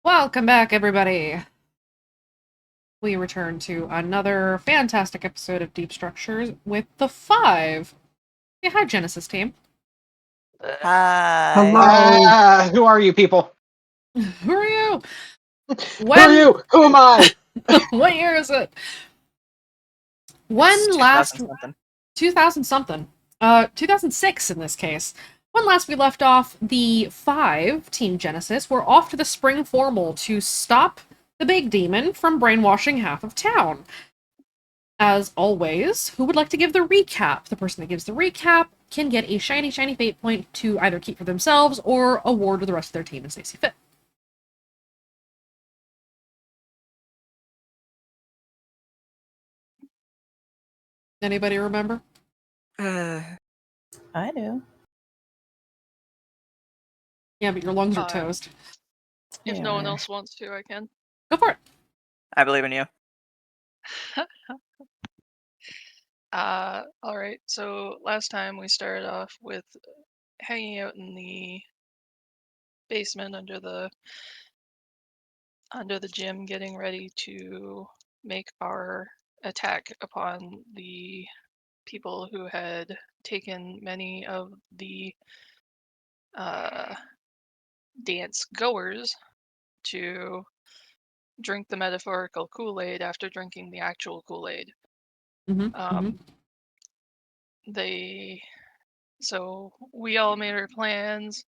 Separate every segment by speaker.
Speaker 1: Welcome back, everybody. We return to another fantastic episode of Deep Structures with the 5. Yeah, hi, Genesis team.
Speaker 2: Hi.
Speaker 3: Hello. Who are you people?
Speaker 1: Who are you?
Speaker 3: Who are you? Who am I?
Speaker 1: What year is it? When
Speaker 2: It's
Speaker 1: last
Speaker 2: 2000 something.
Speaker 1: 2000 something. 2006 in this case. When last we left off, the 5, Team Genesis, were off to the Spring Formal to stop the big demon from brainwashing half of town. As always, who would like to give the recap? The person that gives the recap can get a shiny fate point to either keep for themselves or award to the rest of their team as they see fit. Anybody remember?
Speaker 2: I do.
Speaker 1: Yeah, but your lungs are toast.
Speaker 4: If no one else wants to, I can.
Speaker 1: Go for it.
Speaker 2: I believe in you.
Speaker 4: Alright, so last time we started off with hanging out in the basement under the gym, getting ready to make our attack upon the people who had taken many of the dance goers to drink the metaphorical Kool-Aid after drinking the actual Kool-Aid. So we all made our plans.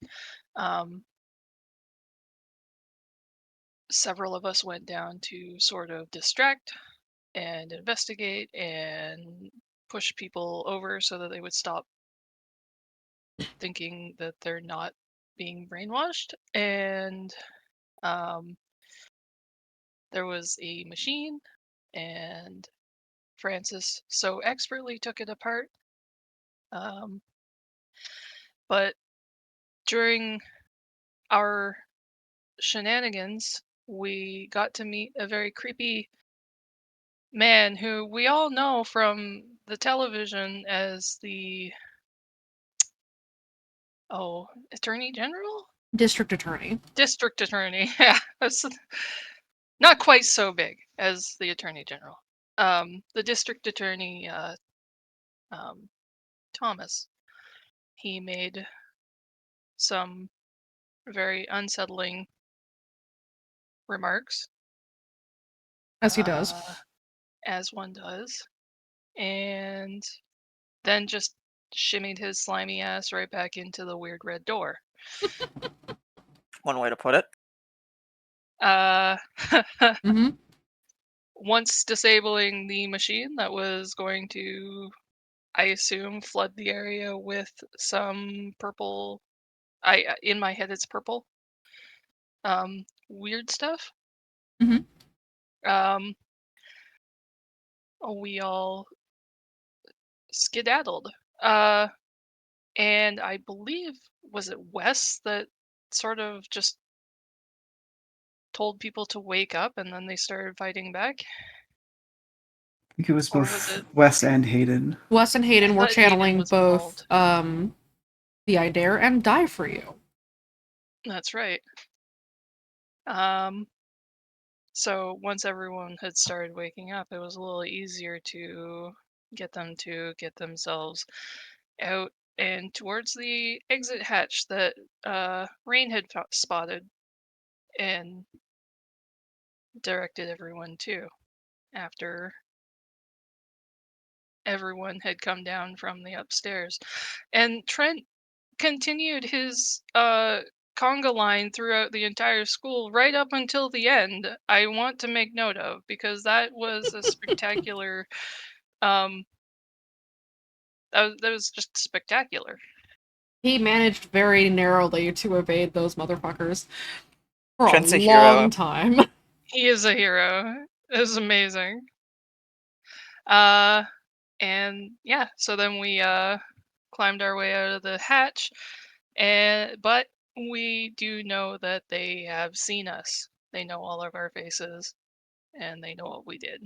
Speaker 4: Several of us went down to sort of distract and investigate and push people over so that they would stop thinking that they're not being brainwashed. And there was a machine, and Francis so expertly took it apart. But during our shenanigans, we got to meet a very creepy man who we all know from the television as the Attorney General?
Speaker 1: District Attorney.
Speaker 4: District Attorney, yeah. That's not quite so big as the Attorney General. The District Attorney, Thomas, he made some very unsettling remarks.
Speaker 1: As he does.
Speaker 4: As one does. And then just shimmied his slimy ass right back into the weird red door.
Speaker 2: One way to put it.
Speaker 4: Once disabling the machine that was going to, I assume, flood the area with some purple. In my head, it's purple. Weird stuff. We all skedaddled. And I believe, was it Wes that sort of just told people to wake up and then they started fighting back?
Speaker 5: I think it was both Wes and Hayden.
Speaker 1: Wes and Hayden were channeling both the I Dare and Die For You.
Speaker 4: That's right. So once everyone had started waking up, it was a little easier to get them to get themselves out and towards the exit hatch that Rain had spotted and directed everyone to after everyone had come down from the upstairs. And Trent continued his conga line throughout the entire school right up until the end. I want to make note of, because that was a spectacular that was just spectacular.
Speaker 1: He managed very narrowly to evade those motherfuckers for
Speaker 2: Trent's
Speaker 1: a long time.
Speaker 4: He is a hero. It was amazing. And yeah, so then we climbed our way out of the hatch, but we do know that they have seen us. They know all of our faces, and they know what we did.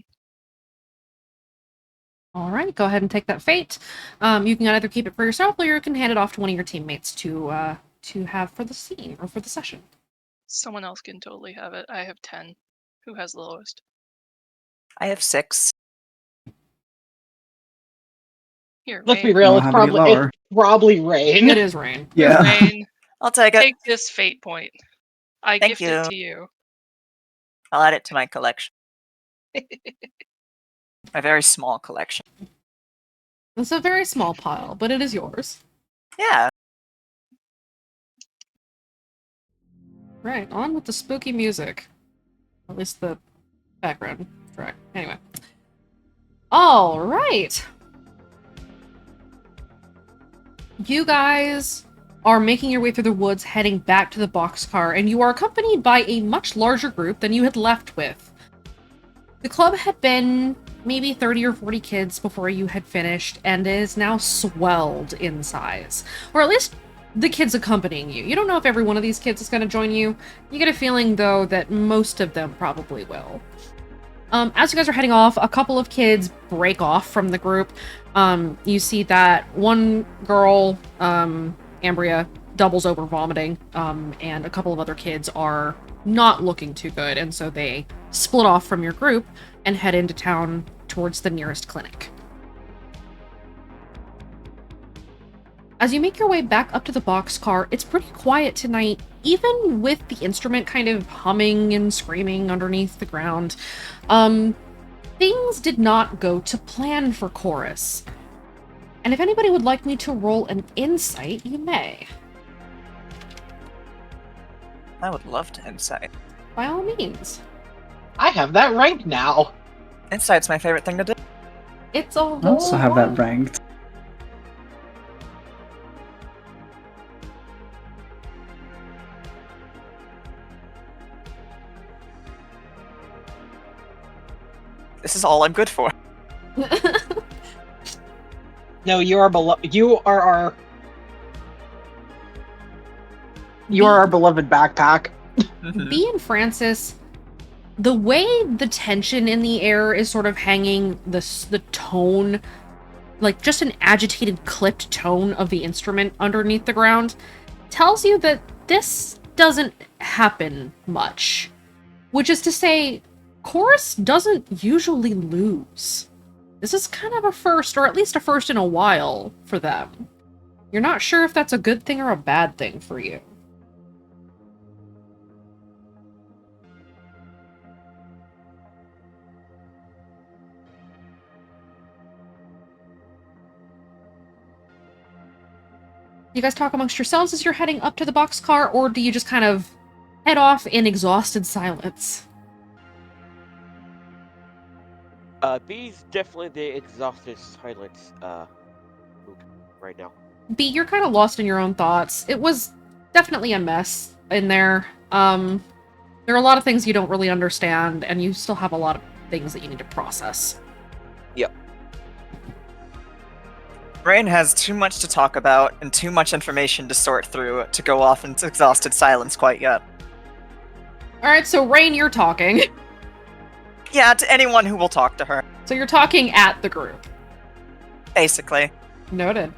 Speaker 1: All right, go ahead and take that fate. You can either keep it for yourself, or you can hand it off to one of your teammates to have for the scene or for the session.
Speaker 4: Someone else can totally have it. I have 10. Who has the lowest?
Speaker 2: I have 6.
Speaker 4: Here,
Speaker 3: Let's be
Speaker 4: Rain.
Speaker 3: real.
Speaker 5: Don't
Speaker 3: It's
Speaker 5: have any lower.
Speaker 3: probably Rain.
Speaker 1: It is Rain.
Speaker 5: Yeah.
Speaker 4: Rain,
Speaker 2: I'll take it.
Speaker 4: take this fate point. I
Speaker 2: Thank
Speaker 4: gift it
Speaker 2: you.
Speaker 4: to you.
Speaker 2: I'll add it to my collection. A very small collection.
Speaker 1: It's a very small pile, but it is yours.
Speaker 2: Yeah.
Speaker 1: Right, on with the spooky music. At least the background track. Anyway. All right. You guys are making your way through the woods, heading back to the boxcar, and you are accompanied by a much larger group than you had left with. The club had been maybe 30 or 40 kids before you had finished, and is now swelled in size. Or at least the kids accompanying you. You don't know if every one of these kids is going to join you. You get a feeling, though, that most of them probably will. As you guys are heading off, a couple of kids break off from the group. You see that one girl, Ambria, doubles over vomiting, and a couple of other kids are not looking too good, and so they split off from your group and head into town towards the nearest clinic. As you make your way back up to the boxcar, it's pretty quiet tonight, even with the instrument kind of humming and screaming underneath the ground. Things did not go to plan for Chorus. And if anybody would like me to roll an insight, you may.
Speaker 2: I would love to insight.
Speaker 1: By all means.
Speaker 3: I have that ranked now.
Speaker 2: Insight's my favorite thing to do.
Speaker 1: It's a whole
Speaker 5: I also have that
Speaker 1: lot.
Speaker 5: ranked.
Speaker 2: This is all I'm good for.
Speaker 3: No, you are our beloved backpack.
Speaker 1: B and Francis, the way the tension in the air is sort of hanging, the tone, like just an agitated, clipped tone of the instrument underneath the ground, tells you that this doesn't happen much. Which is to say, Chorus doesn't usually lose. This is kind of a first, or at least a first in a while, for them. You're not sure if that's a good thing or a bad thing for you. You guys talk amongst yourselves as you're heading up to the boxcar, or do you just kind of head off in exhausted silence?
Speaker 6: B's definitely the exhausted silence mood right now.
Speaker 1: B, you're kind of lost in your own thoughts. It was definitely a mess in there. There are a lot of things you don't really understand, and you still have a lot of things that you need to process.
Speaker 6: Yep.
Speaker 2: Rain has too much to talk about and too much information to sort through to go off into exhausted silence quite yet.
Speaker 1: Alright, so Rain, you're talking.
Speaker 2: Yeah, to anyone who will talk to her,
Speaker 1: So you're talking at the group.
Speaker 2: basically.
Speaker 1: Noted.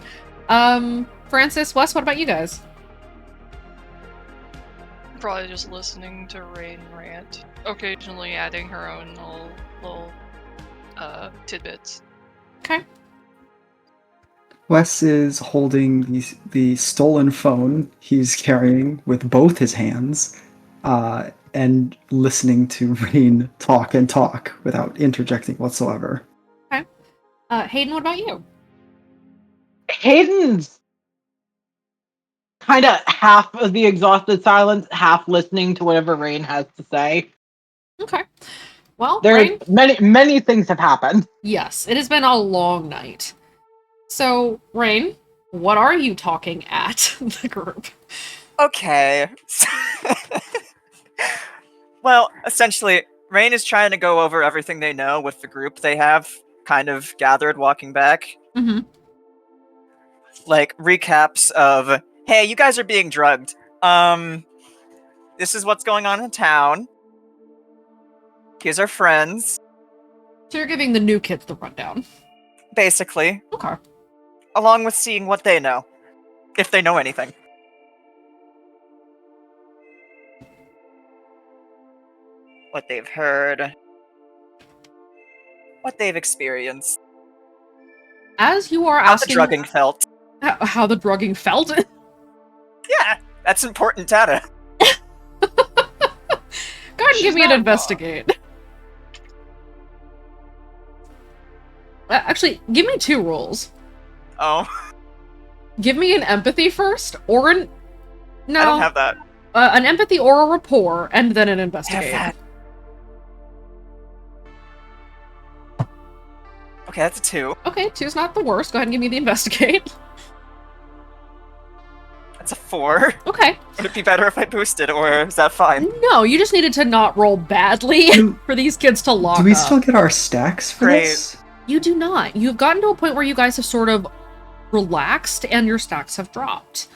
Speaker 1: Francis, Wes, what about you guys?
Speaker 4: Probably just listening to Rain rant, occasionally adding her own little tidbits.
Speaker 1: Okay.
Speaker 5: Wes is holding the stolen phone he's carrying with both his hands, and listening to Rain talk and talk without interjecting whatsoever.
Speaker 1: Hayden, what about you?
Speaker 3: Hayden's kind of half of the exhausted silence, half listening to whatever Rain has to say.
Speaker 1: Okay. Well,
Speaker 3: There's
Speaker 1: Rain?
Speaker 3: many things have happened.
Speaker 1: Yes, it has been a long night. So, Rain, what are you talking at the group?
Speaker 2: Okay. Well, essentially, Rain is trying to go over everything they know with the group they have kind of gathered walking back.
Speaker 1: Mm-hmm.
Speaker 2: Like, recaps of, hey, you guys are being drugged. This is what's going on in town. Here's our friends.
Speaker 1: So you're giving the new kids the rundown.
Speaker 2: Basically.
Speaker 1: Okay.
Speaker 2: Along with seeing what they know. If they know anything. What they've heard. What they've experienced.
Speaker 1: As you are
Speaker 2: How the
Speaker 1: asking
Speaker 2: drugging felt.
Speaker 1: how the drugging felt,
Speaker 2: Yeah, that's important data.
Speaker 1: go ahead and
Speaker 4: She's
Speaker 1: give me an
Speaker 4: not wrong.
Speaker 1: investigate. Actually, give me 2 rolls.
Speaker 2: Oh,
Speaker 1: Give me an empathy first, or an... No.
Speaker 2: I don't have that.
Speaker 1: An empathy or a rapport, and then an
Speaker 2: I
Speaker 1: investigate.
Speaker 2: have that. Okay, that's a 2.
Speaker 1: Okay, 2's not the worst. Go ahead and give me the investigate.
Speaker 2: That's a 4.
Speaker 1: Okay.
Speaker 2: Would it be better if I boosted, or is that fine?
Speaker 1: No, you just needed to not roll badly
Speaker 5: Do-
Speaker 1: for these kids to lock
Speaker 5: Do we
Speaker 1: up.
Speaker 5: still get our stacks for
Speaker 2: Great.
Speaker 5: this?
Speaker 1: You do not. You've gotten to a point where you guys have sort of relaxed and your stacks have dropped.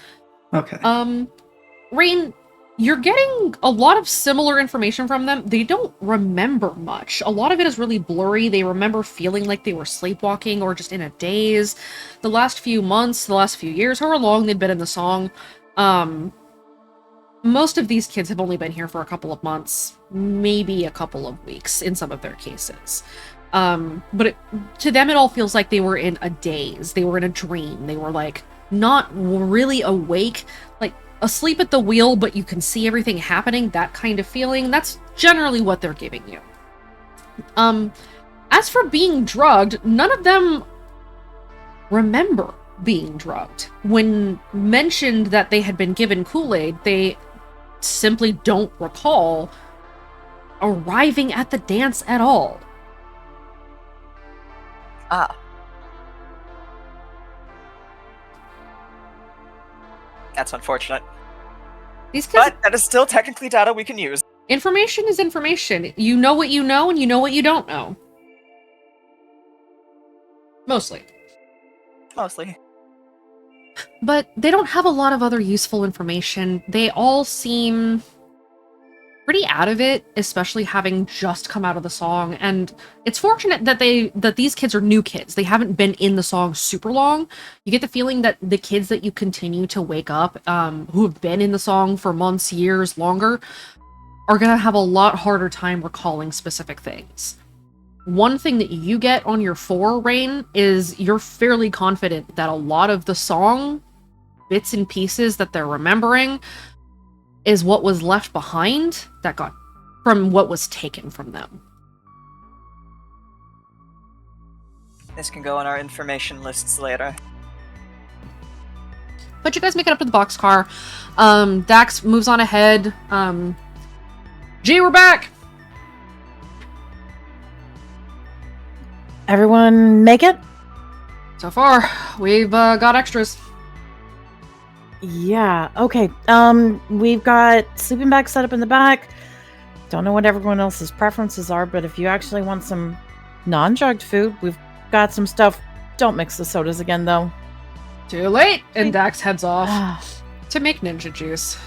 Speaker 5: Okay.
Speaker 1: Rain, you're getting a lot of similar information from them. They don't remember much. A lot of it is really blurry. They remember feeling like they were sleepwalking or just in a daze. The last few months, the last few years, however long they'd been in the song, most of these kids have only been here for a couple of months, maybe a couple of weeks in some of their cases. But to them, it all feels like they were in a daze. They were in a dream. They were like not really awake, like asleep at the wheel, but you can see everything happening. That kind of feeling. That's generally what they're giving you. As for being drugged, none of them remember being drugged. When mentioned that they had been given Kool-Aid, they simply don't recall arriving at the dance at all.
Speaker 2: Ah. That's unfortunate.
Speaker 1: These kids,
Speaker 2: But that is still technically data we can use.
Speaker 1: information is information. You know what you know, and you know what you don't know. Mostly.
Speaker 2: Mostly.
Speaker 1: But they don't have a lot of other useful information. They all seem pretty out of it, especially having just come out of the song. And it's fortunate that these kids are new kids. They haven't been in the song super long. You get the feeling that the kids that you continue to wake up, who have been in the song for months, years, longer, are gonna have a lot harder time recalling specific things. One thing that you get on your 4, Rain, is you're fairly confident that a lot of the song bits and pieces that they're remembering is what was left behind that got from what was taken from them.
Speaker 2: This can go on our information lists later.
Speaker 1: But you guys make it up to the boxcar. Dax moves on ahead. G, we're back!
Speaker 7: Everyone make it?
Speaker 1: So far, we've got extras.
Speaker 7: Yeah, okay. We've got sleeping bags set up in the back. Don't know what everyone else's preferences are, but if you actually want some non-drugged food, we've got some stuff. Don't mix the sodas again, though.
Speaker 1: Too late! And Dax heads off to make ninja juice.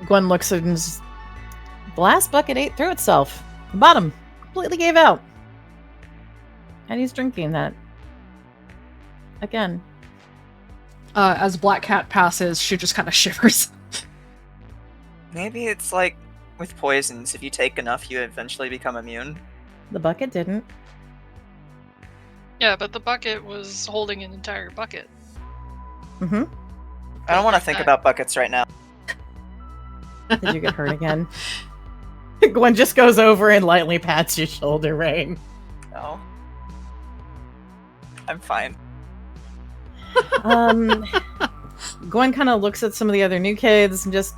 Speaker 7: Gwen looks at it and says, the last bucket ate through itself. The bottom completely gave out. And he's drinking that. Again.
Speaker 1: As Black Cat passes, she just kind of shivers.
Speaker 2: Maybe it's like with poisons. If you take enough, you eventually become immune.
Speaker 7: The bucket didn't.
Speaker 4: Yeah, but the bucket was holding an entire bucket.
Speaker 7: Mm-hmm.
Speaker 2: I don't want to
Speaker 4: Like
Speaker 2: think
Speaker 4: that.
Speaker 2: about buckets right now.
Speaker 7: Did you get hurt again? Gwen just goes over and lightly pats your shoulder, Rain.
Speaker 2: No. I'm fine.
Speaker 7: Gwen kind of looks at some of the other new kids and just,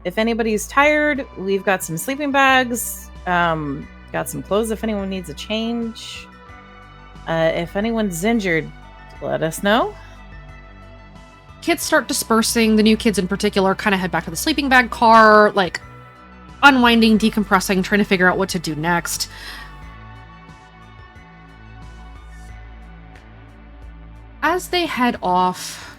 Speaker 7: if anybody's tired, we've got some sleeping bags, got some clothes if anyone needs a change. If anyone's injured, let us know.
Speaker 1: Kids start dispersing. The new kids in particular kind of head back to the sleeping bag car, like unwinding, decompressing, trying to figure out what to do next. As they head off,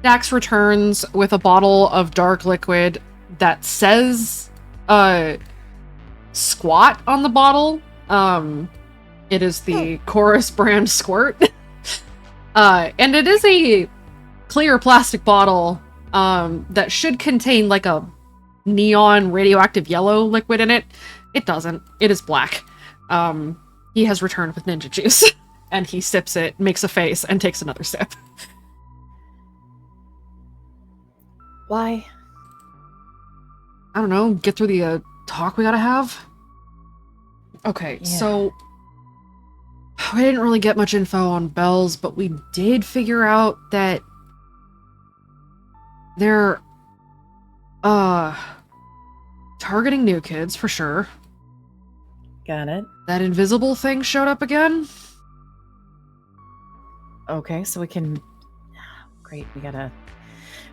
Speaker 1: Dax returns with a bottle of dark liquid that says squat on the bottle. It is the Chorus brand squirt. And it is a clear plastic bottle that should contain like a neon radioactive yellow liquid in it. It doesn't. It is black. He has returned with ninja juice. And he sips it, makes a face, and takes another sip.
Speaker 7: Why?
Speaker 1: I don't know, get through the talk we gotta have? Okay,
Speaker 7: Yeah.
Speaker 1: so... we didn't really get much info on Bells, but we did figure out that... they're... targeting new kids, for sure.
Speaker 7: Got it.
Speaker 1: That invisible thing showed up again?
Speaker 7: Okay, so we can. Great, we gotta.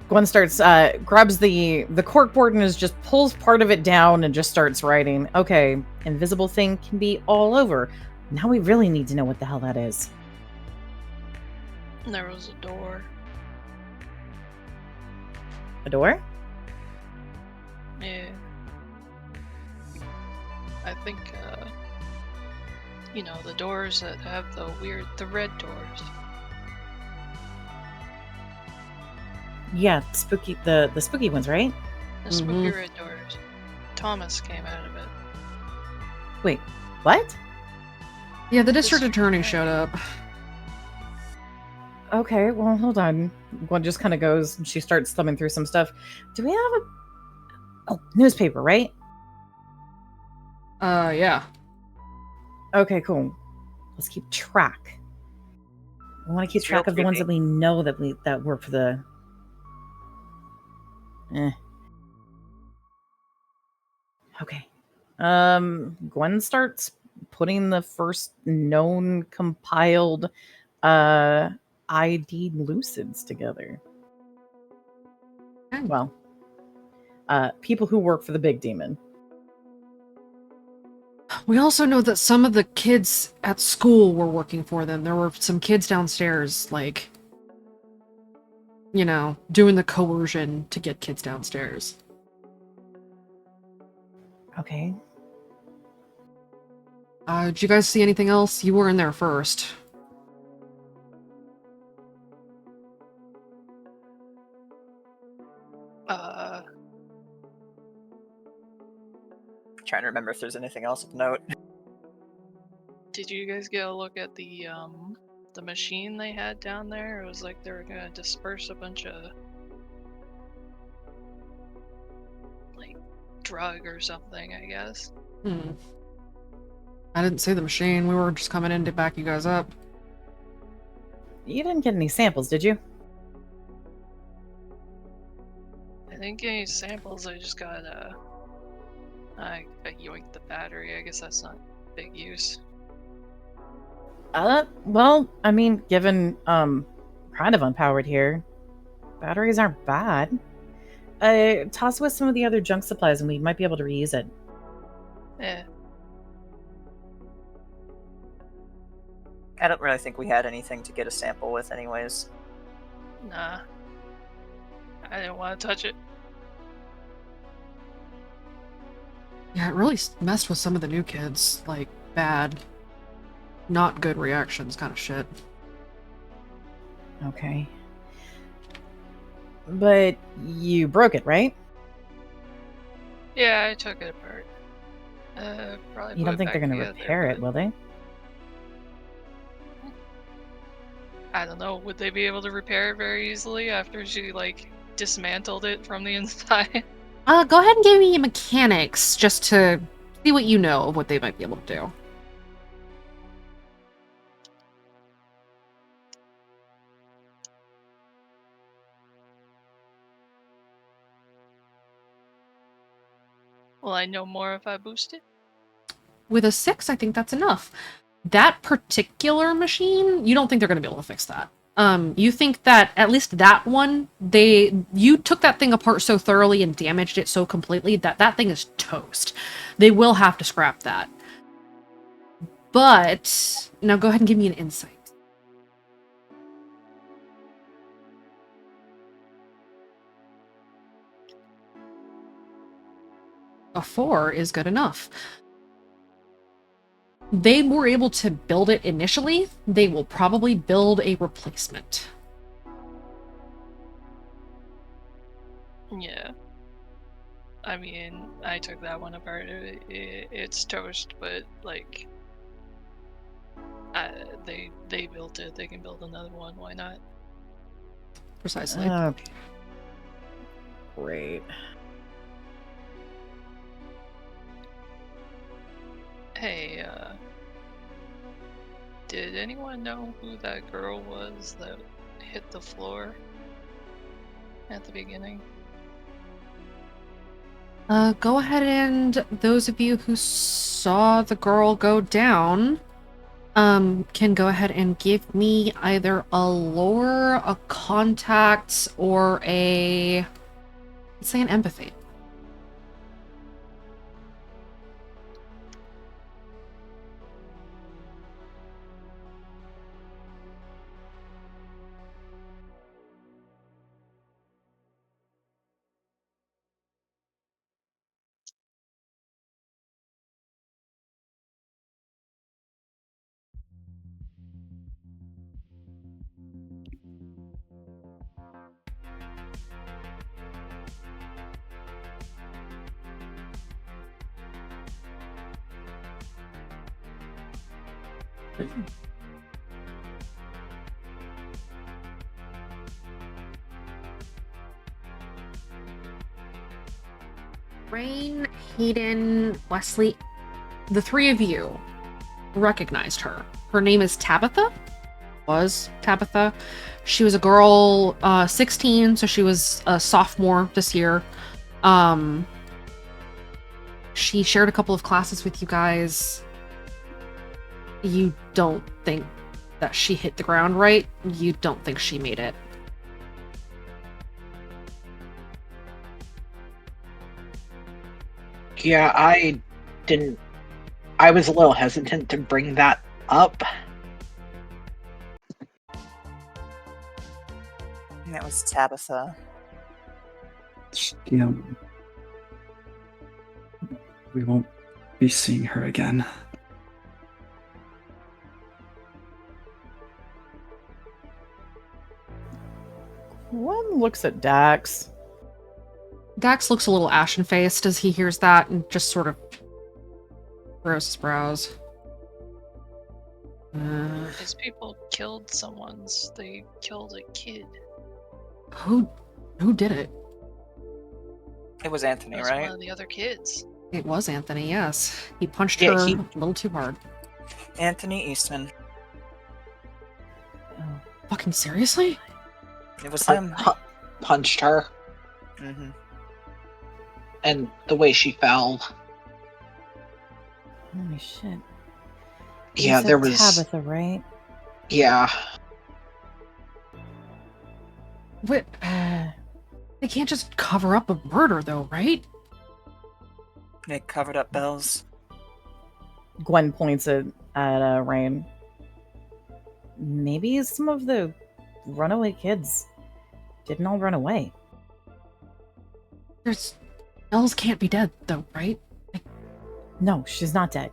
Speaker 7: Gwen starts, grabs the corkboard and just pulls part of it down and just starts writing. Okay, invisible thing can be all over. Now we really need to know what the hell that is.
Speaker 4: There was a door.
Speaker 7: A door?
Speaker 4: Yeah. I think, you know, the doors that have the red doors.
Speaker 7: Yeah, spooky. The spooky ones, right?
Speaker 4: The spooky red doors. Thomas came out of it.
Speaker 7: Wait, what?
Speaker 1: Yeah, the district attorney showed up.
Speaker 7: Okay, well, hold on. Gwen just kind of goes and she starts thumbing through some stuff. Do we have a newspaper, right?
Speaker 1: Yeah.
Speaker 7: Okay, cool. Let's keep track. We want to keep
Speaker 2: It's real
Speaker 7: track of the ones
Speaker 2: creepy.
Speaker 7: that we know that work for the. Okay. Gwen starts putting the first known compiled ID lucids together.
Speaker 1: Okay.
Speaker 7: Well, people who work for the big demon.
Speaker 1: We also know that some of the kids at school were working for them. There were some kids downstairs, like, you know, doing the coercion to get kids downstairs.
Speaker 7: Okay.
Speaker 1: Did you guys see anything else? You were in there first.
Speaker 2: Trying to remember if there's anything else of note.
Speaker 4: Did you guys get a look at the machine they had down there? It was like they were gonna disperse a bunch of like drug or something, I guess.
Speaker 1: I didn't see the machine. We were just coming in to back you guys up.
Speaker 7: You didn't get any samples, did you?
Speaker 4: I didn't get any samples. I just got I yoinked the battery. I guess that's not big use.
Speaker 7: Well, I mean, given kind of unpowered here, batteries aren't bad. Toss with some of the other junk supplies and we might be able to reuse it.
Speaker 4: Yeah.
Speaker 2: I don't really think we had anything to get a sample with anyways.
Speaker 4: Nah. I didn't want to touch it.
Speaker 1: Yeah, it really messed with some of the new kids. Like, bad. Not good reactions kind of shit.
Speaker 7: Okay. But you broke it, right?
Speaker 4: Yeah, I took it apart. Probably.
Speaker 7: You
Speaker 4: put
Speaker 7: don't
Speaker 4: it
Speaker 7: think they're
Speaker 4: back
Speaker 7: going to
Speaker 4: together,
Speaker 7: repair it,
Speaker 4: but
Speaker 7: will they?
Speaker 4: I don't know. Would they be able to repair it very easily after she like dismantled it from the inside?
Speaker 1: Go ahead and give me mechanics just to see what you know of what they might be able to do.
Speaker 4: Will I know more if I boost it?
Speaker 1: With a 6, I think that's enough. That particular machine, you don't think they're going to be able to fix that. You think that at least that one, you took that thing apart so thoroughly and damaged it so completely that that thing is toast. They will have to scrap that. But now go ahead and give me an insight. A 4 is good enough. They were able to build it initially. They will probably build a replacement.
Speaker 4: Yeah. I mean, I took that one apart. It's toast, but like, they built it. They can build another one. Why not?
Speaker 1: Precisely.
Speaker 7: Great.
Speaker 4: Hey, did anyone know who that girl was that hit the floor at the beginning?
Speaker 1: Go ahead, and those of you who saw the girl go down, can go ahead and give me either a lore, a contact, or let's say an empathy. Rain, Hayden, Wesley, the three of you recognized her. Her name is Tabitha. Was Tabitha. She was a girl, 16, so she was a sophomore this year. She shared a couple of classes with you guys. You don't think that she hit the ground right. You don't think she made it.
Speaker 3: Yeah, I didn't. I was a little hesitant to bring that up.
Speaker 2: And that was Tabitha.
Speaker 5: Yeah. We won't be seeing her again.
Speaker 7: One looks at Dax.
Speaker 1: Dax looks a little ashen-faced as he hears that and just sort of furrows his brows.
Speaker 4: These people killed someone's. They killed a kid.
Speaker 1: Who did it?
Speaker 2: It was Anthony,
Speaker 4: It was
Speaker 2: right?
Speaker 4: one of the other kids.
Speaker 1: It was Anthony, yes. He punched
Speaker 3: Yeah,
Speaker 1: her
Speaker 3: he-
Speaker 1: a little too hard.
Speaker 2: Anthony Eastman.
Speaker 1: Fucking seriously?
Speaker 2: It was him.
Speaker 3: Punched her,
Speaker 2: Mm-hmm.
Speaker 3: and the way she fell.
Speaker 7: Holy shit.
Speaker 3: Yeah,
Speaker 7: You said
Speaker 3: there was.
Speaker 7: Tabitha, right?
Speaker 3: Yeah,
Speaker 1: What? They can't just cover up a murder, though, right?
Speaker 2: They covered up Bells.
Speaker 7: Gwen points at Rain. Maybe some of the runaway kids didn't all run away.
Speaker 1: Bells can't be dead, though, right?
Speaker 7: No, she's not dead.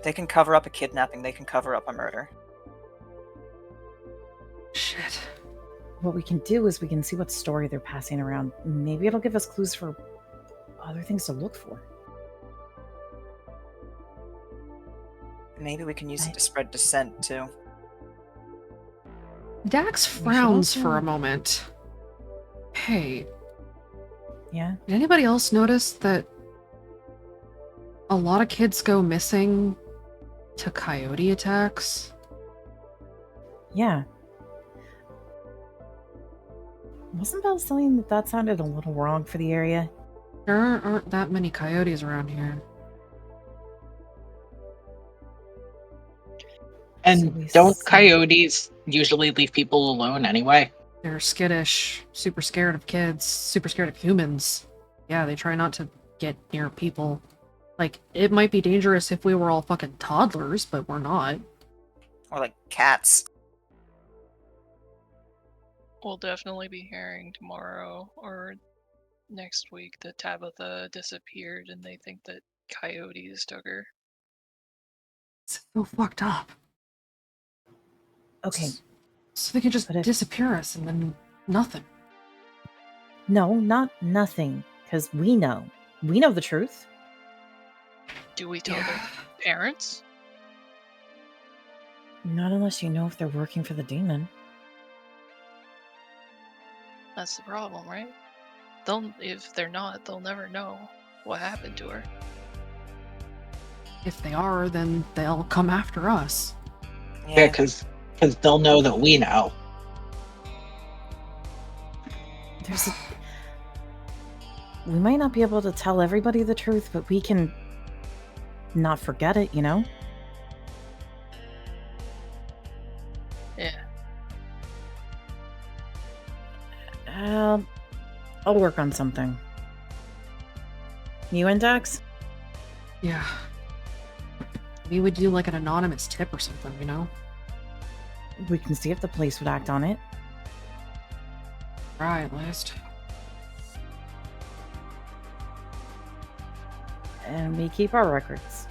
Speaker 2: They can cover up a kidnapping. They can cover up a murder.
Speaker 1: Shit.
Speaker 7: What we can do is we can see what story they're passing around. Maybe it'll give us clues for other things to look for.
Speaker 2: Maybe we can use it to spread dissent, too.
Speaker 1: Dax
Speaker 7: should
Speaker 1: frowns
Speaker 7: also-
Speaker 1: for a moment. Hey,
Speaker 7: Yeah?
Speaker 1: did anybody else notice that a lot of kids go missing to coyote attacks?
Speaker 7: Yeah. Wasn't Belle saying that that sounded a little wrong for the area?
Speaker 1: There aren't that many coyotes around here.
Speaker 3: and
Speaker 7: So we
Speaker 3: don't
Speaker 7: see-
Speaker 3: coyotes usually leave people alone anyway?
Speaker 1: They're skittish, super scared of kids, super scared of humans. Yeah, they try not to get near people. Like, it might be dangerous if we were all fucking toddlers, but we're not.
Speaker 2: Or like cats.
Speaker 4: We'll definitely be hearing tomorrow or next week that Tabitha disappeared and they think that coyotes took her.
Speaker 1: It's so fucked up.
Speaker 7: Okay.
Speaker 1: So they can just
Speaker 7: But if-
Speaker 1: disappear us and then nothing.
Speaker 7: No, not nothing. Because we know. We know the truth.
Speaker 4: Do we tell their
Speaker 1: Yeah.
Speaker 4: parents?
Speaker 7: Not unless you know if they're working for the demon.
Speaker 4: That's the problem, right? If they're not, they'll never know what happened to her.
Speaker 1: If they are, then they'll come after us.
Speaker 3: Yeah, because they'll know that we know.
Speaker 7: There's a... We might not be able to tell everybody the truth, but we can not forget it, you know?
Speaker 4: Yeah.
Speaker 7: I'll work on something. You and Dax?
Speaker 1: Yeah. We would do like an anonymous tip or something, you know?
Speaker 7: We can see if the police would act on it.
Speaker 1: Try at least.
Speaker 7: And we keep our records.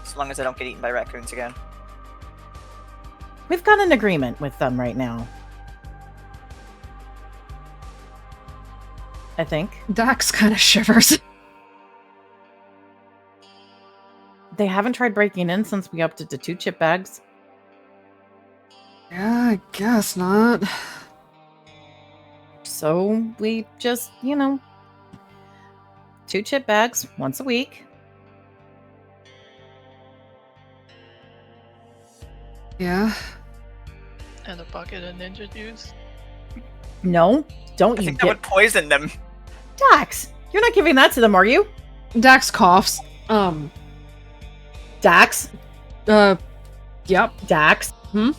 Speaker 2: As long as I don't get eaten by raccoons again.
Speaker 7: We've got an agreement with them right now. I think.
Speaker 1: Dax kind of shivers.
Speaker 7: They haven't tried breaking in since we upped it to 2 chip bags.
Speaker 1: Yeah, I guess not.
Speaker 7: So we just, 2 chip bags once a week.
Speaker 1: Yeah.
Speaker 4: And a bucket of ninja juice.
Speaker 7: No, don't
Speaker 2: I
Speaker 7: you
Speaker 2: think that
Speaker 7: get
Speaker 2: would poison them.
Speaker 7: Dax. You're not giving that to them, are you?
Speaker 1: Dax coughs.
Speaker 7: Dax.
Speaker 1: Yep.
Speaker 7: Dax.
Speaker 1: Hmm?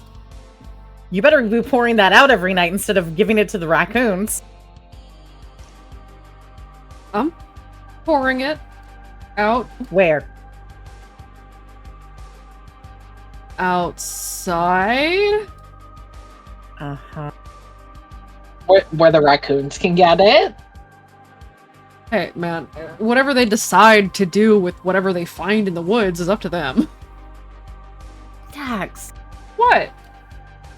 Speaker 7: You better be pouring that out every night instead of giving it to the raccoons.
Speaker 1: I'm pouring it out
Speaker 7: Where?
Speaker 1: outside.
Speaker 7: Uh-huh.
Speaker 3: Where the raccoons can get it.
Speaker 1: Hey, man, whatever they decide to do with whatever they find in the woods is up to them.
Speaker 7: Dax.
Speaker 1: What?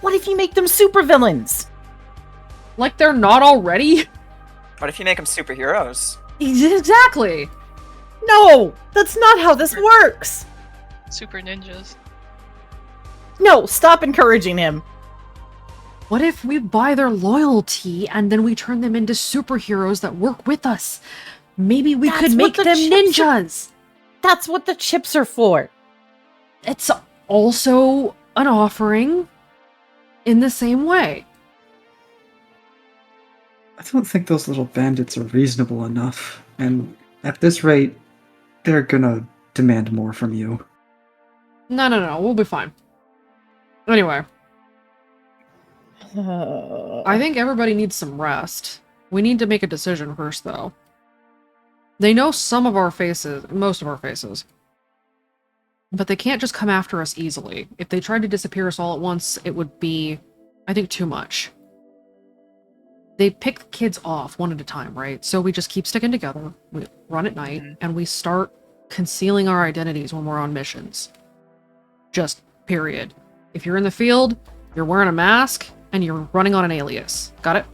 Speaker 7: What if you make them supervillains?
Speaker 1: Like they're not already?
Speaker 2: What if you make them superheroes?
Speaker 1: Exactly.
Speaker 7: No, that's not how this works.
Speaker 4: Super ninjas.
Speaker 7: No, stop encouraging him.
Speaker 1: What if we buy their loyalty and then we turn them into superheroes that work with us? Maybe we
Speaker 7: That's
Speaker 1: could
Speaker 7: what
Speaker 1: make
Speaker 7: the
Speaker 1: them
Speaker 7: chips are-
Speaker 1: ninjas.
Speaker 7: That's what the chips are for.
Speaker 1: It's also an offering in the same way.
Speaker 5: I don't think those little bandits are reasonable enough, and at this rate, they're gonna demand more from you.
Speaker 1: No, we'll be fine. Anyway, I think everybody needs some rest. We need to make a decision first, though. They know some of our faces, most of our faces. But they can't just come after us easily. If they tried to disappear us all at once, it would be, I think, too much. They pick the kids off one at a time, right? So we just keep sticking together, we run at night, and we start concealing our identities when we're on missions. Just period. If you're in the field, you're wearing a mask, and you're running on an alias. Got it?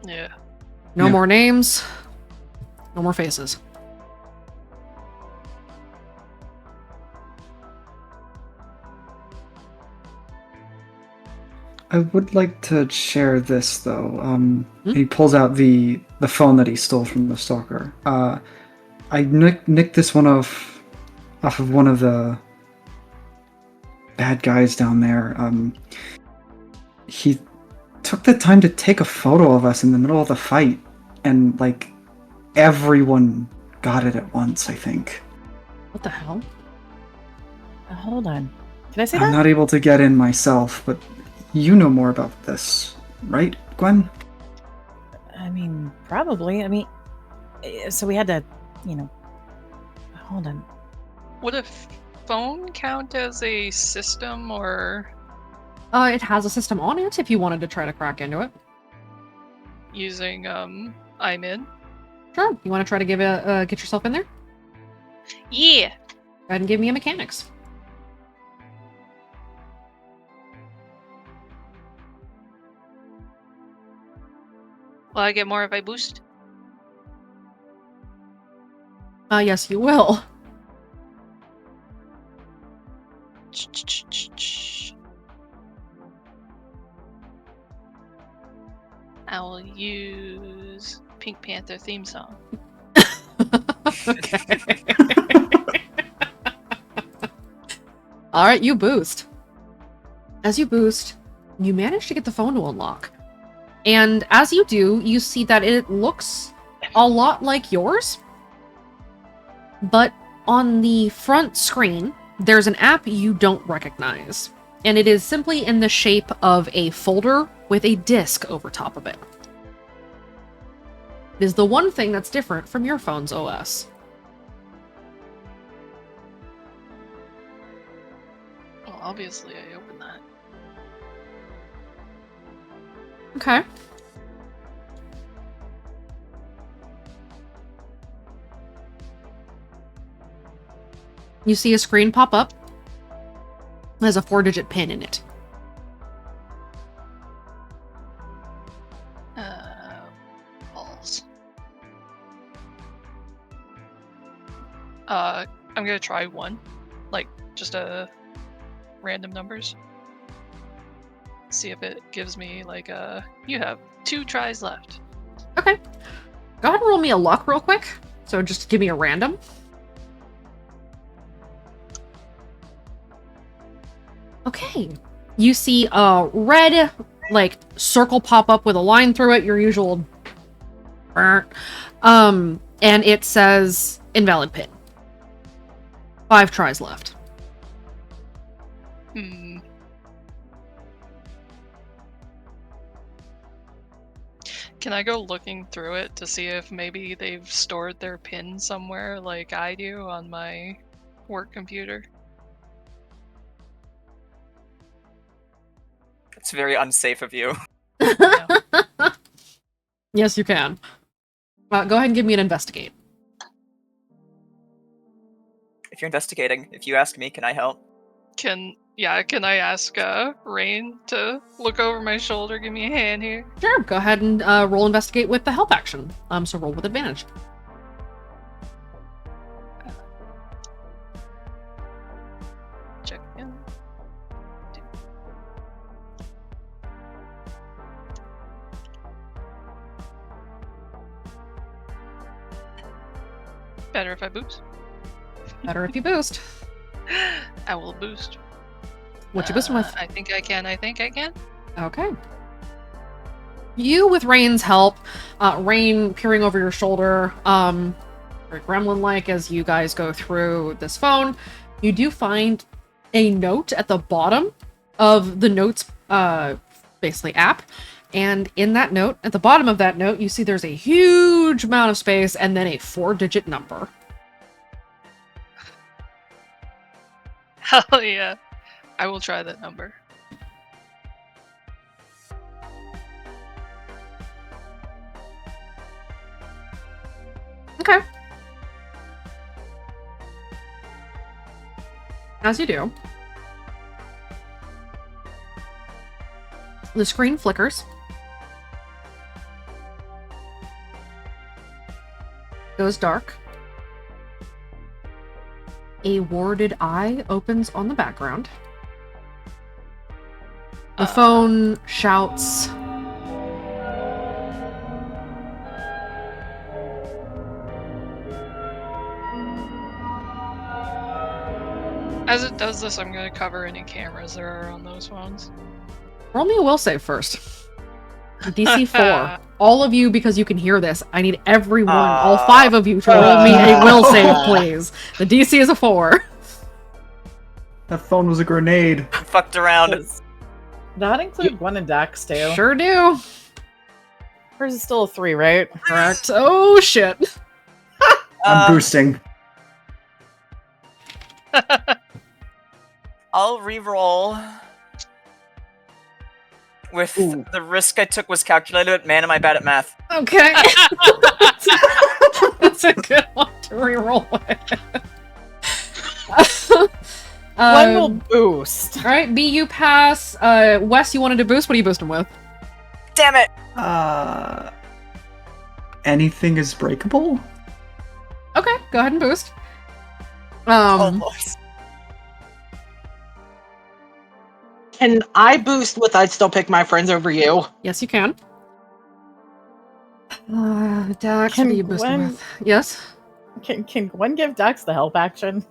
Speaker 4: Yeah.
Speaker 1: No
Speaker 5: Yeah.
Speaker 1: more names. No more faces.
Speaker 5: I would like to share this though. He pulls out the phone that he stole from the stalker. I nicked this one off of one of the bad guys down there. He took the time to take a photo of us in the middle of the fight, and like everyone got it at once. I think.
Speaker 1: What the hell?
Speaker 7: Hold on. Did I say
Speaker 5: I'm
Speaker 7: that?
Speaker 5: not able to get in myself, but you know more about this, right, Gwen?
Speaker 7: I mean, probably. So we had to, hold on.
Speaker 4: Would a phone count as a system or
Speaker 1: It has a system on it if you wanted to try to crack into it.
Speaker 4: Using I'm in.
Speaker 1: Sure. You want to try to get yourself in there? Go
Speaker 4: Yeah.
Speaker 1: ahead and give me a mechanics.
Speaker 4: Will I get more if I boost?
Speaker 1: Yes, you will.
Speaker 4: I will use Pink Panther theme song.
Speaker 1: Okay. All right, you boost. As you boost, you manage to get the phone to unlock. And as you do, you see that it looks a lot like yours. But on the front screen, there's an app you don't recognize. And it is simply in the shape of a folder with a disk over top of it. It is the one thing that's different from your phone's OS.
Speaker 4: Well, obviously I opened that.
Speaker 1: Okay. You see a screen pop up. There's a 4-digit PIN in it.
Speaker 4: Balls. I'm gonna try one. Like, just random numbers. See if it gives me, like, you have 2 tries left.
Speaker 1: Okay. Go ahead and roll me a luck real quick. So just give me a random. Okay. You see a red, like, circle pop up with a line through it, your usual... and it says invalid PIN. 5 tries left.
Speaker 4: Can I go looking through it to see if maybe they've stored their PIN somewhere like I do on my work computer?
Speaker 2: It's very unsafe of you.
Speaker 4: Yeah.
Speaker 1: Yes, you can. Go ahead and give me an investigate.
Speaker 2: If you're investigating, if you ask me, can I help?
Speaker 4: Can I ask Rain to look over my shoulder, give me a hand here?
Speaker 1: Sure, go ahead and roll investigate with the help action. So roll with advantage.
Speaker 4: Check in. Better if I boost?
Speaker 1: Better if you boost.
Speaker 4: I will boost.
Speaker 1: What you boosting with?
Speaker 4: I think I can.
Speaker 1: Okay. You, with Rain's help, Rain peering over your shoulder, very gremlin-like as you guys go through this phone, you do find a note at the bottom of the notes, basically app. And in that note, at the bottom of that note, you see there's a huge amount of space and then a 4-digit number.
Speaker 4: Hell yeah. I will try that number.
Speaker 1: Okay. As you do, the screen flickers, goes dark, a warded eye opens on the background, the phone shouts,
Speaker 4: As it does this, I'm going to cover any cameras there are on those phones.
Speaker 1: roll me a will save first. DC 4. All of you, because you can hear this, I need everyone, all 5 of you, to roll me a will save, please. The DC is a 4.
Speaker 5: That phone was a grenade.
Speaker 2: Fucked around.
Speaker 7: Does that include one in Dex too?
Speaker 1: Sure do.
Speaker 7: Hers is still a 3, right?
Speaker 1: Correct. Oh, shit.
Speaker 5: I'm boosting.
Speaker 2: I'll re-roll with
Speaker 3: Ooh.
Speaker 2: the risk I took was calculated, but man, am I bad at math.
Speaker 1: Okay. That's a good one to reroll with.
Speaker 7: One will boost.
Speaker 1: All right, B, you pass. Wes, you wanted to boost. What do you boost him with?
Speaker 2: Damn it!
Speaker 5: Anything is breakable?
Speaker 1: Okay, go ahead and boost.
Speaker 2: Almost.
Speaker 3: Can I boost with I'd still pick my friends over you?
Speaker 1: Yes, you can. Dax,
Speaker 7: Can
Speaker 1: what do you boost him
Speaker 7: Gwen-
Speaker 1: with? Yes.
Speaker 7: Can Gwen give Dax the help action?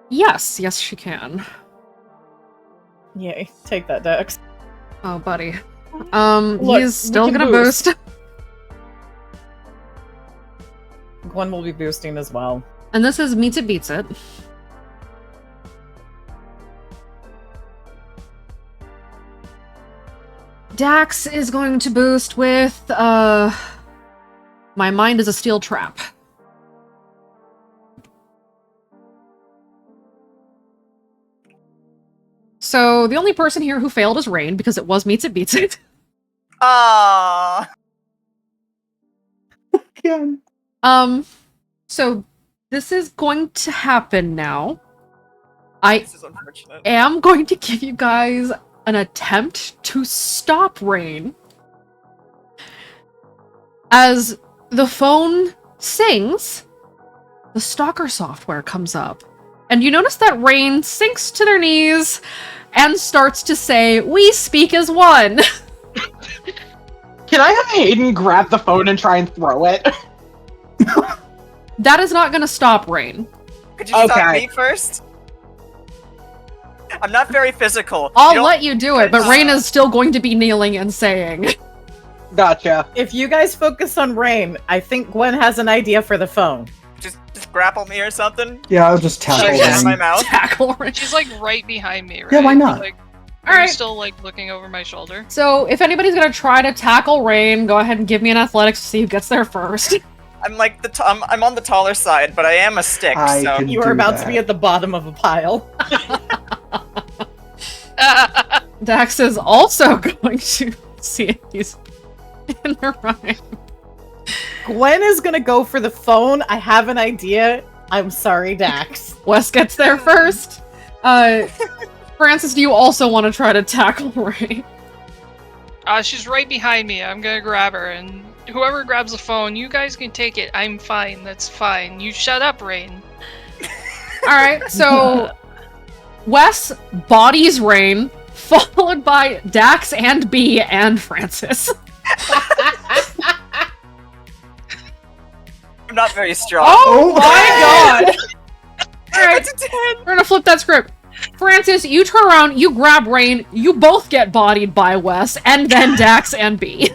Speaker 1: Yes, yes, she can.
Speaker 7: Yay, take that, Dax.
Speaker 1: Oh, buddy.
Speaker 7: Look,
Speaker 1: He's
Speaker 7: we
Speaker 1: still
Speaker 7: can
Speaker 1: gonna
Speaker 7: boost.
Speaker 1: boost.
Speaker 7: Gwen will be boosting as well.
Speaker 1: And this is Meets It Beats It. Dax is going to boost with, My Mind is a Steel Trap. So, the only person here who failed is Rain, because it was Meets It Beats It.
Speaker 2: Ah.
Speaker 5: Again.
Speaker 1: So this is going to happen now. I
Speaker 2: This is unfortunate.
Speaker 1: am going to give you guys an attempt to stop Rain. As the phone sings, the stalker software comes up. And you notice that Rain sinks to their knees and starts to say, "We speak as one."
Speaker 3: Can I have Hayden grab the phone and try and throw it?
Speaker 1: That is not going to stop Rain.
Speaker 2: Could you stop
Speaker 3: Okay.
Speaker 2: me first? I'm not very physical.
Speaker 1: I'll
Speaker 2: You don't-
Speaker 1: let you do it, but Rain is still going to be kneeling and saying,
Speaker 3: Gotcha.
Speaker 7: If you guys focus on Rain, I think Gwen has an idea for the phone.
Speaker 2: just grapple me or something.
Speaker 5: Yeah, I'll just tackle
Speaker 2: Shove it in my
Speaker 5: them.
Speaker 2: mouth.
Speaker 1: tackle Rain.
Speaker 4: She's like right behind me, right?
Speaker 5: Yeah, why not?
Speaker 4: Like,
Speaker 1: All
Speaker 4: are you
Speaker 1: right.
Speaker 4: still like looking over my shoulder?
Speaker 1: So, if anybody's gonna try to tackle Rain, go ahead and give me an athletics to see who gets there first.
Speaker 2: I'm like I'm on the taller side, but I am a stick.
Speaker 5: I
Speaker 2: so
Speaker 5: can-
Speaker 7: You are
Speaker 5: do
Speaker 7: about
Speaker 5: that.
Speaker 7: to be at the bottom of a pile.
Speaker 1: Dax is also going to see if he's in the right.
Speaker 7: Gwen is gonna go for the phone. I have an idea. I'm sorry, Dax.
Speaker 1: Wes gets there first. Francis, do you also want to try to tackle Rain?
Speaker 4: She's right behind me. I'm gonna grab her, and whoever grabs the phone, you guys can take it. I'm fine. That's fine. You shut up, Rain.
Speaker 1: Alright, so Wes bodies Rain, followed by Dax and B and Francis.
Speaker 2: I'm not very strong.
Speaker 1: Oh
Speaker 5: Oh.
Speaker 1: my god! Alright,
Speaker 2: It's a 10.
Speaker 1: we're gonna flip that script. Francis, you turn around, you grab Rain, you both get bodied by Wes, and then Dax and B.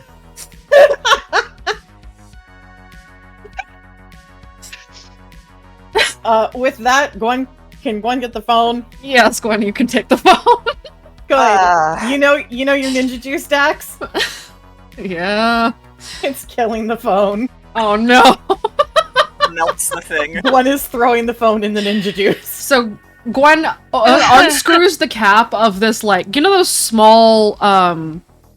Speaker 7: With that, can Gwen get the phone?
Speaker 1: Yes, Gwen, you can take the phone.
Speaker 7: Good.
Speaker 2: Ah.
Speaker 7: You know your ninja juice, Dax?
Speaker 1: Yeah.
Speaker 7: It's killing the phone.
Speaker 1: Oh no.
Speaker 2: Melts the thing.
Speaker 7: Gwen is throwing the phone in the ninja juice.
Speaker 1: So Gwen unscrews the cap of this, like, you know those small,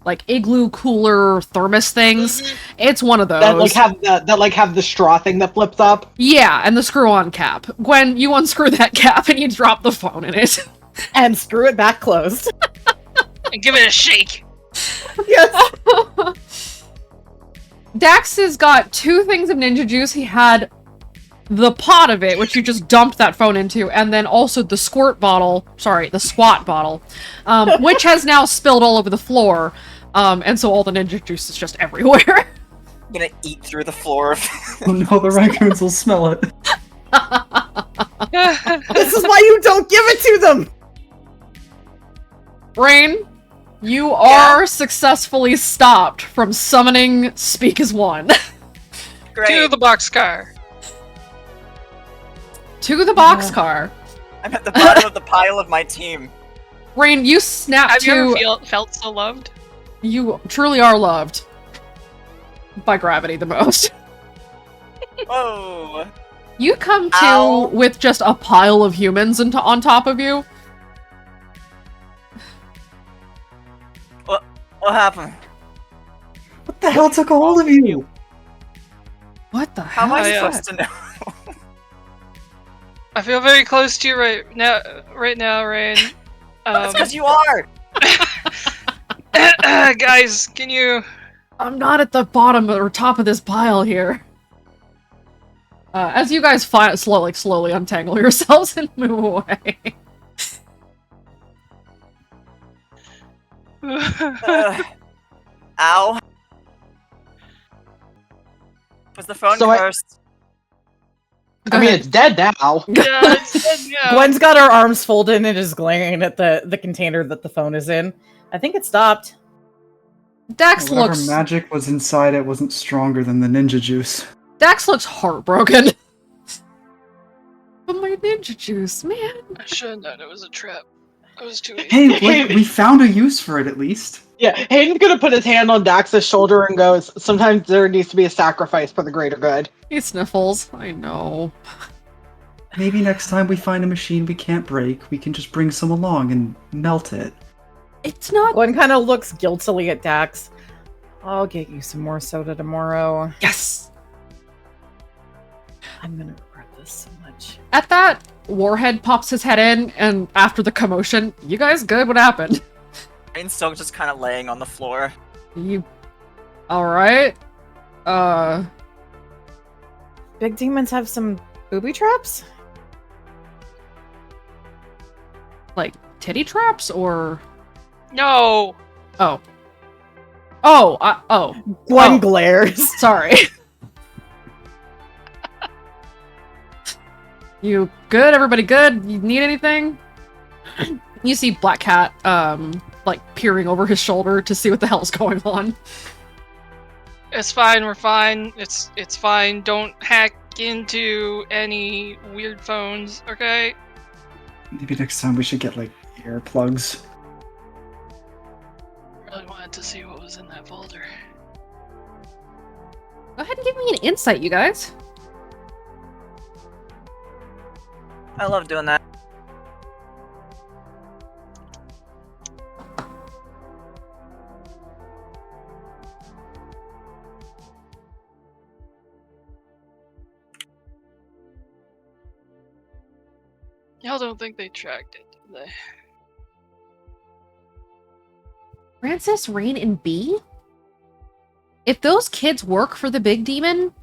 Speaker 1: like igloo cooler thermos things? It's one of those.
Speaker 3: That have the straw thing that flips up.
Speaker 1: Yeah, and the screw-on cap. Gwen, you unscrew that cap and you drop the phone in it.
Speaker 7: And screw it back closed.
Speaker 4: And give it a shake.
Speaker 7: Yes.
Speaker 1: Dax has got two things of ninja juice. He had the pot of it, which you just dumped that phone into, and then also the squat bottle, which has now spilled all over the floor. And so all the ninja juice is just everywhere.
Speaker 2: I'm gonna eat through the floor.
Speaker 5: Oh no, the raccoons will smell it.
Speaker 7: This is why you don't give it to them.
Speaker 1: Rain, you are successfully stopped from summoning Speak as One.
Speaker 2: Great.
Speaker 4: To the boxcar.
Speaker 1: To the boxcar.
Speaker 2: I'm at the bottom of the pile of my team.
Speaker 1: Rain, you snap
Speaker 4: Have you
Speaker 1: to...
Speaker 4: ever felt so loved?
Speaker 1: You truly are loved. By gravity the most.
Speaker 2: Whoa.
Speaker 1: You come to
Speaker 2: Ow.
Speaker 1: with just a pile of humans on top of you.
Speaker 2: What happened?
Speaker 5: What the hell took a hold of you?
Speaker 1: What the
Speaker 2: How
Speaker 1: hell?
Speaker 2: am I
Speaker 4: Oh, yeah.
Speaker 2: supposed to know?
Speaker 4: I feel very close to you right now, Rain.
Speaker 2: That's because you are.
Speaker 4: Guys, can you?
Speaker 1: I'm not at the bottom or top of this pile here. As you guys slowly untangle yourselves and move away.
Speaker 2: Ow. Was the phone
Speaker 3: So I-
Speaker 2: cursed?
Speaker 3: I mean, it's dead now.
Speaker 4: Yeah, it's dead now.
Speaker 7: Gwen's got her arms folded and is glaring at the container that the phone is in. I think it stopped.
Speaker 1: Dax
Speaker 5: Whatever
Speaker 1: looks
Speaker 5: magic was inside it wasn't stronger than the ninja juice.
Speaker 1: Dax looks heartbroken. But my ninja juice, man.
Speaker 4: I should have known it was a trap. I was too.
Speaker 5: Hey, we found a use for it at least.
Speaker 3: Yeah, Hayden's gonna put his hand on Dax's shoulder and goes, sometimes there needs to be a sacrifice for the greater good.
Speaker 1: He sniffles. I know.
Speaker 5: Maybe next time we find a machine we can't break, we can just bring some along and melt it.
Speaker 1: It's not.
Speaker 7: Gwen kind of looks guiltily at Dax. I'll get you some more soda tomorrow.
Speaker 1: Yes.
Speaker 7: I'm gonna regret this so much.
Speaker 1: At that, Warhead pops his head in, and after the commotion, you guys good? What happened?
Speaker 2: Rain's still just kind of laying on the floor.
Speaker 1: You. Alright.
Speaker 7: Big demons have some booby traps?
Speaker 1: Like, titty traps, or.
Speaker 4: No.
Speaker 1: Oh. Oh.
Speaker 7: Gwen
Speaker 1: Oh.
Speaker 7: glares.
Speaker 1: Sorry. You good? Everybody good? You need anything? You see Black Cat, like, peering over his shoulder to see what the hell's going on.
Speaker 4: It's fine. We're fine. It's fine. Don't hack into any weird phones, okay?
Speaker 5: Maybe next time we should get, like, earplugs.
Speaker 4: Really wanted to see what was in that folder.
Speaker 1: Go ahead and give me an insight, you guys.
Speaker 2: I love doing that.
Speaker 4: Y'all don't think they tracked it, did they?
Speaker 1: Francis, Rain, and B? If those kids work for the big demon,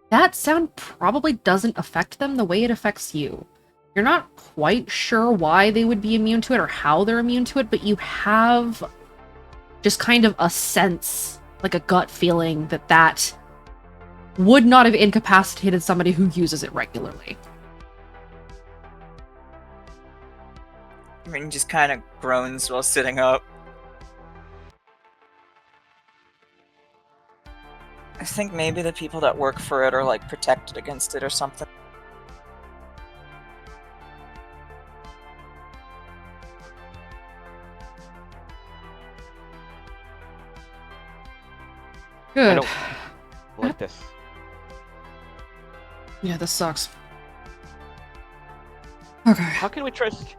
Speaker 1: that sound probably doesn't affect them the way it affects you. You're not quite sure why they would be immune to it or how they're immune to it, but you have just kind of a sense, like a gut feeling, that that would not have incapacitated somebody who uses it regularly.
Speaker 2: Rain just kind of groans while sitting up. I think maybe the people that work for it are like protected against it or something.
Speaker 6: I
Speaker 1: Good.
Speaker 6: don't like this.
Speaker 1: Yeah, this sucks. Okay.
Speaker 6: How can we trust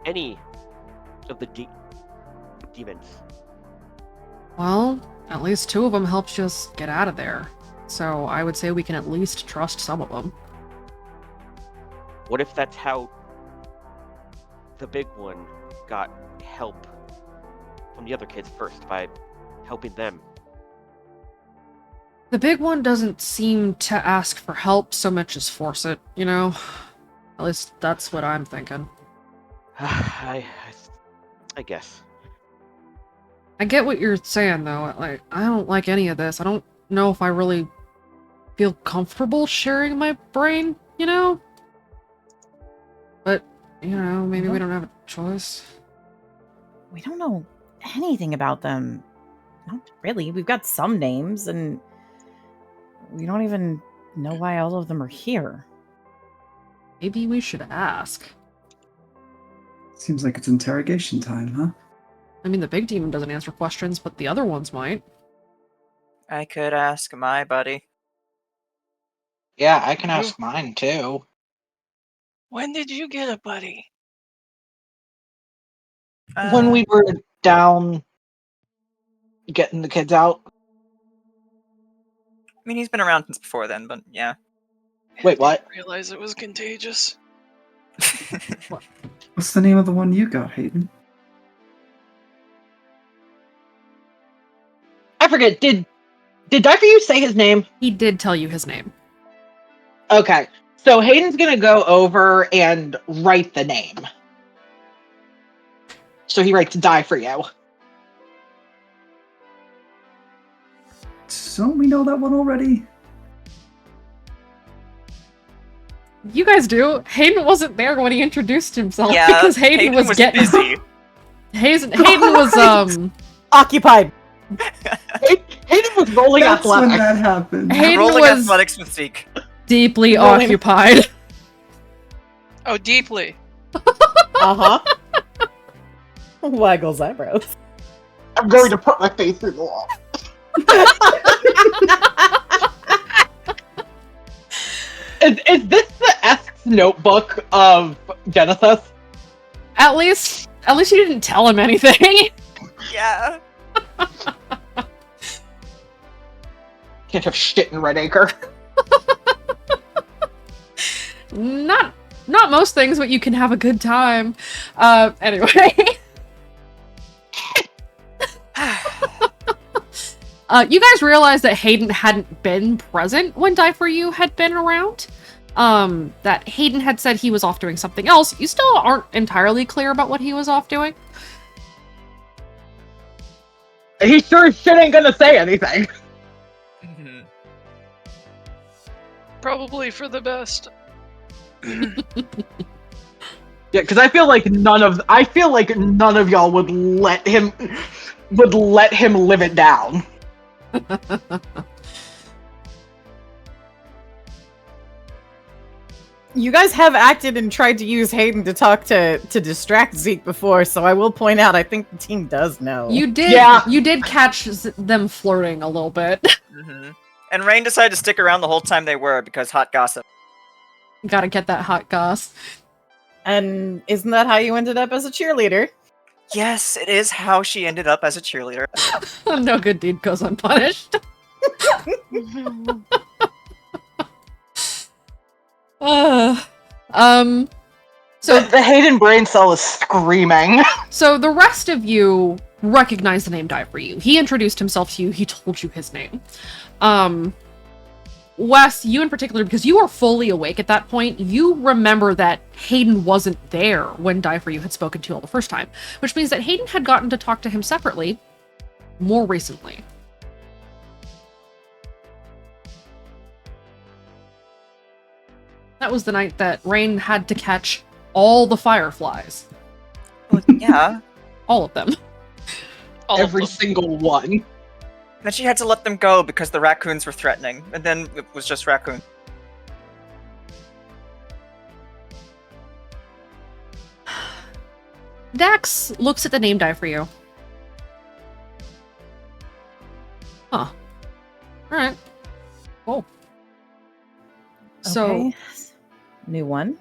Speaker 6: any of the demons?
Speaker 1: Well, at least 2 of them helped us get out of there. So I would say we can at least trust some of them.
Speaker 6: What if that's how the big one got help from the other kids first, by helping them?
Speaker 1: The big one doesn't seem to ask for help so much as force it, you know? At least that's what I'm thinking.
Speaker 6: I guess.
Speaker 1: I get what you're saying, though. Like, I don't like any of this. I don't know if I really feel comfortable sharing my brain, you know? But, you know, maybe we don't have a choice.
Speaker 7: We don't know anything about them. Not really. We've got some names, and we don't even know why all of them are here.
Speaker 1: Maybe we should ask.
Speaker 5: Seems like it's interrogation time, huh?
Speaker 1: I mean, the big demon doesn't answer questions, but the other ones might.
Speaker 2: I could ask my buddy.
Speaker 3: Yeah, I can ask mine too.
Speaker 4: When did you get a buddy?
Speaker 3: When we were down getting the kids out.
Speaker 2: I mean, he's been around since before then, but yeah.
Speaker 3: Wait, what?
Speaker 4: Didn't realize it was contagious.
Speaker 5: What's the name of the one you got, Hayden?
Speaker 3: I forget. Did Dr. You say his name?
Speaker 1: He did tell you his name.
Speaker 3: Okay. So Hayden's gonna go over and write the name. So he writes "Die for You."
Speaker 5: Don't we know that one already?
Speaker 1: You guys do. Hayden wasn't there when he introduced himself
Speaker 2: Yeah,
Speaker 1: because Hayden was getting
Speaker 2: busy.
Speaker 1: Hayden was
Speaker 7: Occupied.
Speaker 3: Hayden was rolling
Speaker 5: That's when
Speaker 3: athletics.
Speaker 5: that happened.
Speaker 1: Hayden
Speaker 2: Rolling
Speaker 1: was
Speaker 2: athletics with Zeke.
Speaker 1: deeply
Speaker 7: Rolling-
Speaker 1: occupied.
Speaker 4: Oh, deeply.
Speaker 3: Uh-huh.
Speaker 7: Waggles eyebrows.
Speaker 3: I'm going to put my face through the wall. Is this the Esk's notebook of Genesis?
Speaker 1: At least you didn't tell him anything.
Speaker 2: Yeah.
Speaker 3: Can't have shit in Redacre.
Speaker 1: Not most things, but you can have a good time. Anyway. You guys realized that Hayden hadn't been present when Die For You had been around. That Hayden had said he was off doing something else. You still aren't entirely clear about what he was off doing.
Speaker 3: He sure as shit ain't gonna say anything.
Speaker 2: Mhm.
Speaker 4: Probably for the best.
Speaker 3: Yeah, because I feel like none of y'all would let him live it down.
Speaker 7: You guys have acted and tried to use Hayden to talk to distract Zeke before, so I will point out I think the team does know.
Speaker 1: You did
Speaker 3: Yeah.
Speaker 1: you did catch them flirting a little bit.
Speaker 2: Mhm. And Rain decided to stick around the whole time they were because hot gossip.
Speaker 1: Gotta get that hot goss.
Speaker 7: And isn't that how you ended up as a cheerleader?
Speaker 2: Yes, it is how she ended up as a cheerleader.
Speaker 1: No good deed goes unpunished. So
Speaker 3: The Hayden brain cell is screaming.
Speaker 1: So the rest of you recognize the name Die For You. He introduced himself to you. He told you his name. Wes, you in particular, because you were fully awake at that point, you remember that Hayden wasn't there when Die For You had spoken to you all the first time, which means that Hayden had gotten to talk to him separately more recently. That was the night that Rain had to catch all the fireflies.
Speaker 2: Well, yeah.
Speaker 1: All of them.
Speaker 4: All of
Speaker 3: Every
Speaker 4: them.
Speaker 3: single one.
Speaker 2: Then she had to let them go because the raccoons were threatening, and then it was just raccoon.
Speaker 1: Dax looks at the name Die For You. Huh. Alright. Cool. So,
Speaker 7: Okay. New one.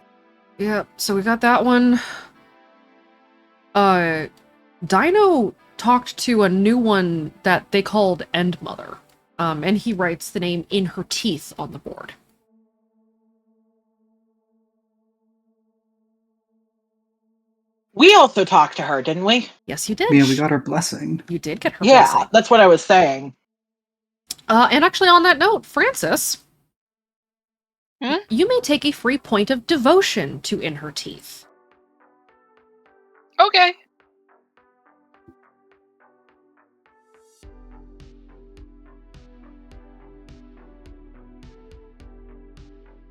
Speaker 1: yeah, so we got that one. Dino talked to a new one that they called End Mother. And he writes the name in her teeth on the board.
Speaker 3: We also talked to her, didn't we?
Speaker 1: Yes, you did.
Speaker 5: Yeah, we got her blessing.
Speaker 1: You did get her
Speaker 3: Yeah,
Speaker 1: blessing.
Speaker 3: that's what I was saying.
Speaker 1: And actually, on that note, Francis,
Speaker 4: Hmm?
Speaker 1: you may take a free point of devotion to In Her Teeth.
Speaker 4: Okay.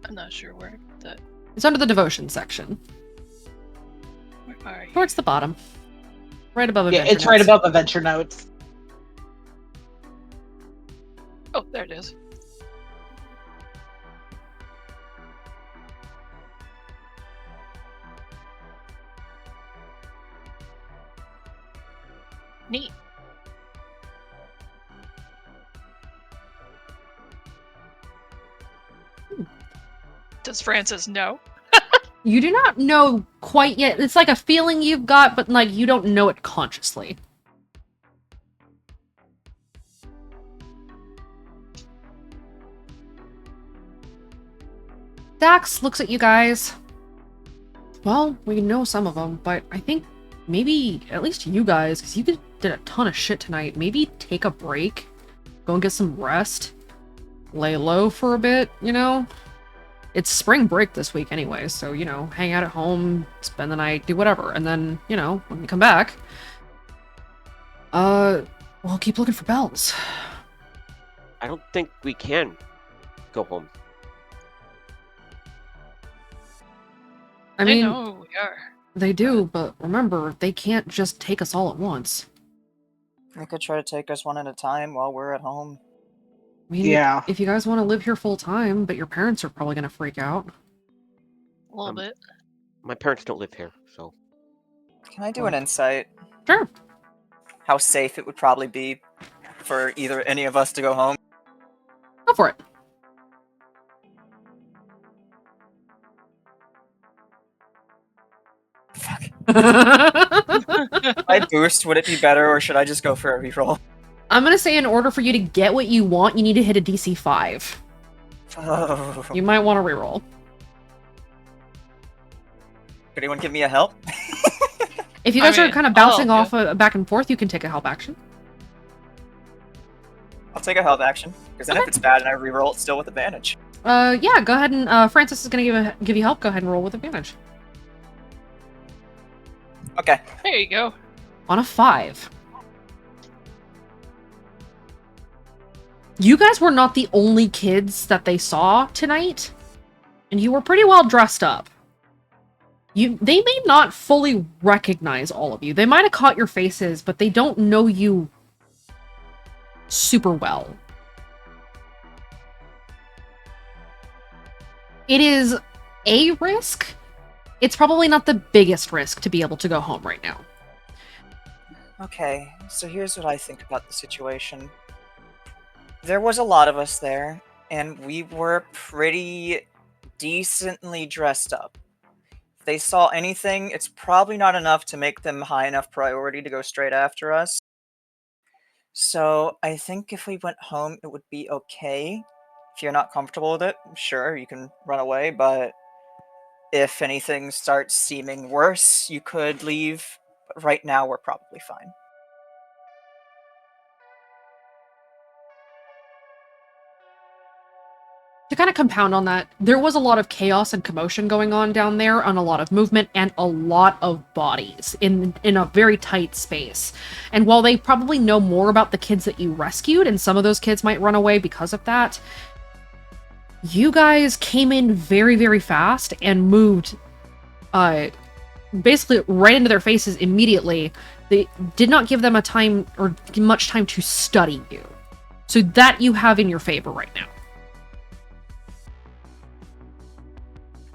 Speaker 4: I'm not sure where I put that.
Speaker 1: It's under the devotion section,
Speaker 4: Where are you?
Speaker 1: towards the bottom, right above
Speaker 3: Yeah,
Speaker 1: Adventure
Speaker 3: it's right
Speaker 1: Notes.
Speaker 3: above Adventure Notes.
Speaker 4: Oh, there it is. Neat. Does Francis know?
Speaker 1: You do not know quite yet. It's like a feeling you've got, but like you don't know it consciously. Dax looks at you guys. Well, we know some of them, but I think maybe at least you guys, because you did a ton of shit tonight, maybe take a break, go and get some rest, lay low for a bit, you know? It's spring break this week anyway, so, you know, hang out at home, spend the night, do whatever, and then, you know, when we come back, we'll keep looking for bells.
Speaker 6: I don't think we can go home.
Speaker 1: I mean,
Speaker 4: know who we are.
Speaker 1: they do, but remember, they can't just take us all at once.
Speaker 2: They could try to take us one at a time while we're at home.
Speaker 1: I mean,
Speaker 3: Yeah.
Speaker 1: if you guys want to live here full time, but your parents are probably gonna freak out.
Speaker 4: A little bit.
Speaker 6: My parents don't live here, so
Speaker 2: Can I do an insight?
Speaker 1: Sure.
Speaker 2: How safe it would probably be for either any of us to go home?
Speaker 1: Go for it.
Speaker 2: Fuck. If I boost, would it be better, or should I just go for a reroll?
Speaker 1: I'm gonna say in order for you to get what you want, you need to hit a DC 5.
Speaker 2: Oh.
Speaker 1: You might want to reroll.
Speaker 2: Could anyone give me a help?
Speaker 1: If you
Speaker 4: I
Speaker 1: guys are
Speaker 4: mean,
Speaker 1: kind of
Speaker 4: I'll
Speaker 1: bouncing
Speaker 4: help
Speaker 1: off back and forth, you can take a help action.
Speaker 2: I'll take a help action, because then if it's bad and I reroll, it's still with advantage.
Speaker 1: Yeah, go ahead and Francis is gonna give you help. Go ahead and roll with advantage.
Speaker 2: Okay.
Speaker 4: There you go.
Speaker 1: On a 5. You guys were not the only kids that they saw tonight, and you were pretty well dressed up. They may not fully recognize all of you. They might have caught your faces, but they don't know you super well. It is a risk. It's probably not the biggest risk to be able to go home right now.
Speaker 2: Okay, so here's what I think about the situation. There was a lot of us there, and we were pretty decently dressed up. If they saw anything, it's probably not enough to make them high enough priority to go straight after us. So I think if we went home, it would be okay. If you're not comfortable with it, sure, you can run away, but if anything starts seeming worse, you could leave. But right now, we're probably fine.
Speaker 1: To kind of compound on that, there was a lot of chaos and commotion going on down there, and a lot of movement and a lot of bodies in a very tight space. And while they probably know more about the kids that you rescued, and some of those kids might run away because of that, you guys came in very, very fast and moved basically right into their faces immediately. They did not give them a time or much time to study you. So that you have in your favor right now.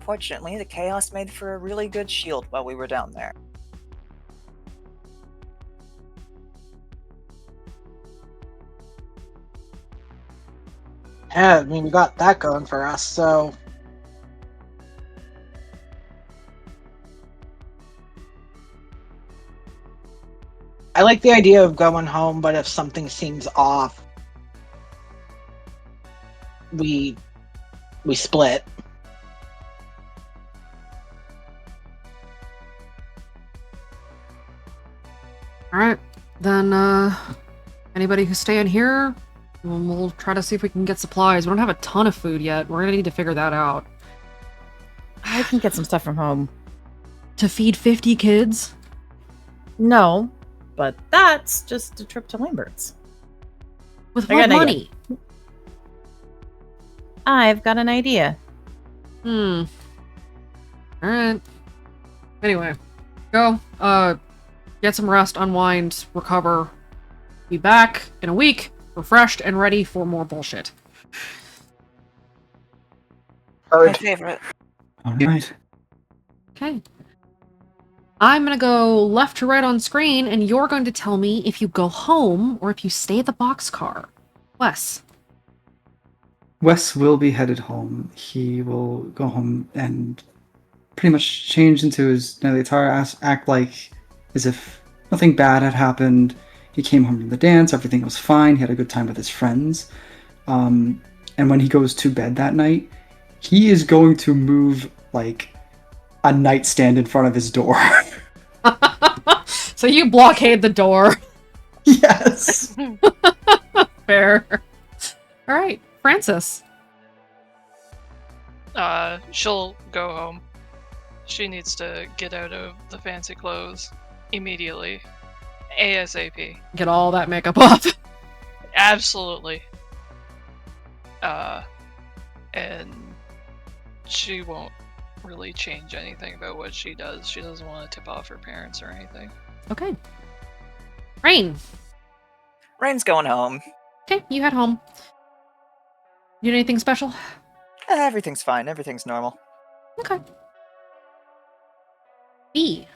Speaker 2: Fortunately, the chaos made for a really good shield while we were down there.
Speaker 3: Yeah, I mean, we got that going for us, so... I like the idea of going home, but if something seems off, we split.
Speaker 1: Alright, then, anybody who's staying here, we'll try to see if we can get supplies. We don't have a ton of food yet. We're gonna need to figure that out.
Speaker 7: I can get some stuff from home.
Speaker 1: To feed 50 kids?
Speaker 7: No, but that's just a trip to Lambert's.
Speaker 1: With
Speaker 7: I
Speaker 1: what
Speaker 7: got an
Speaker 1: money?
Speaker 7: I've got an idea.
Speaker 1: Alright. Anyway, go, get some rest, unwind, recover. Be back in a week, refreshed and ready for more bullshit.
Speaker 2: My favorite.
Speaker 5: All right.
Speaker 1: Okay. I'm gonna go left to right on screen, and you're going to tell me if you go home or if you stay at the boxcar. Wes.
Speaker 5: Wes will be headed home. He will go home and pretty much change into his nightly attire, act like as if nothing bad had happened. He came home from the dance, everything was fine, he had a good time with his friends. And when he goes to bed that night, he is going to move like a nightstand in front of his door.
Speaker 1: So you blockade the door.
Speaker 5: Yes.
Speaker 1: Fair. All right, Francis.
Speaker 4: She'll go home. She needs to get out of the fancy clothes immediately. ASAP.
Speaker 1: Get all that makeup off.
Speaker 4: Absolutely. And she won't really change anything about what she does. She doesn't want to tip off her parents or anything.
Speaker 1: Okay. Rain.
Speaker 2: Rain's going home.
Speaker 1: Okay, you head home. You do anything special?
Speaker 2: Everything's fine. Everything's normal.
Speaker 1: Okay. B.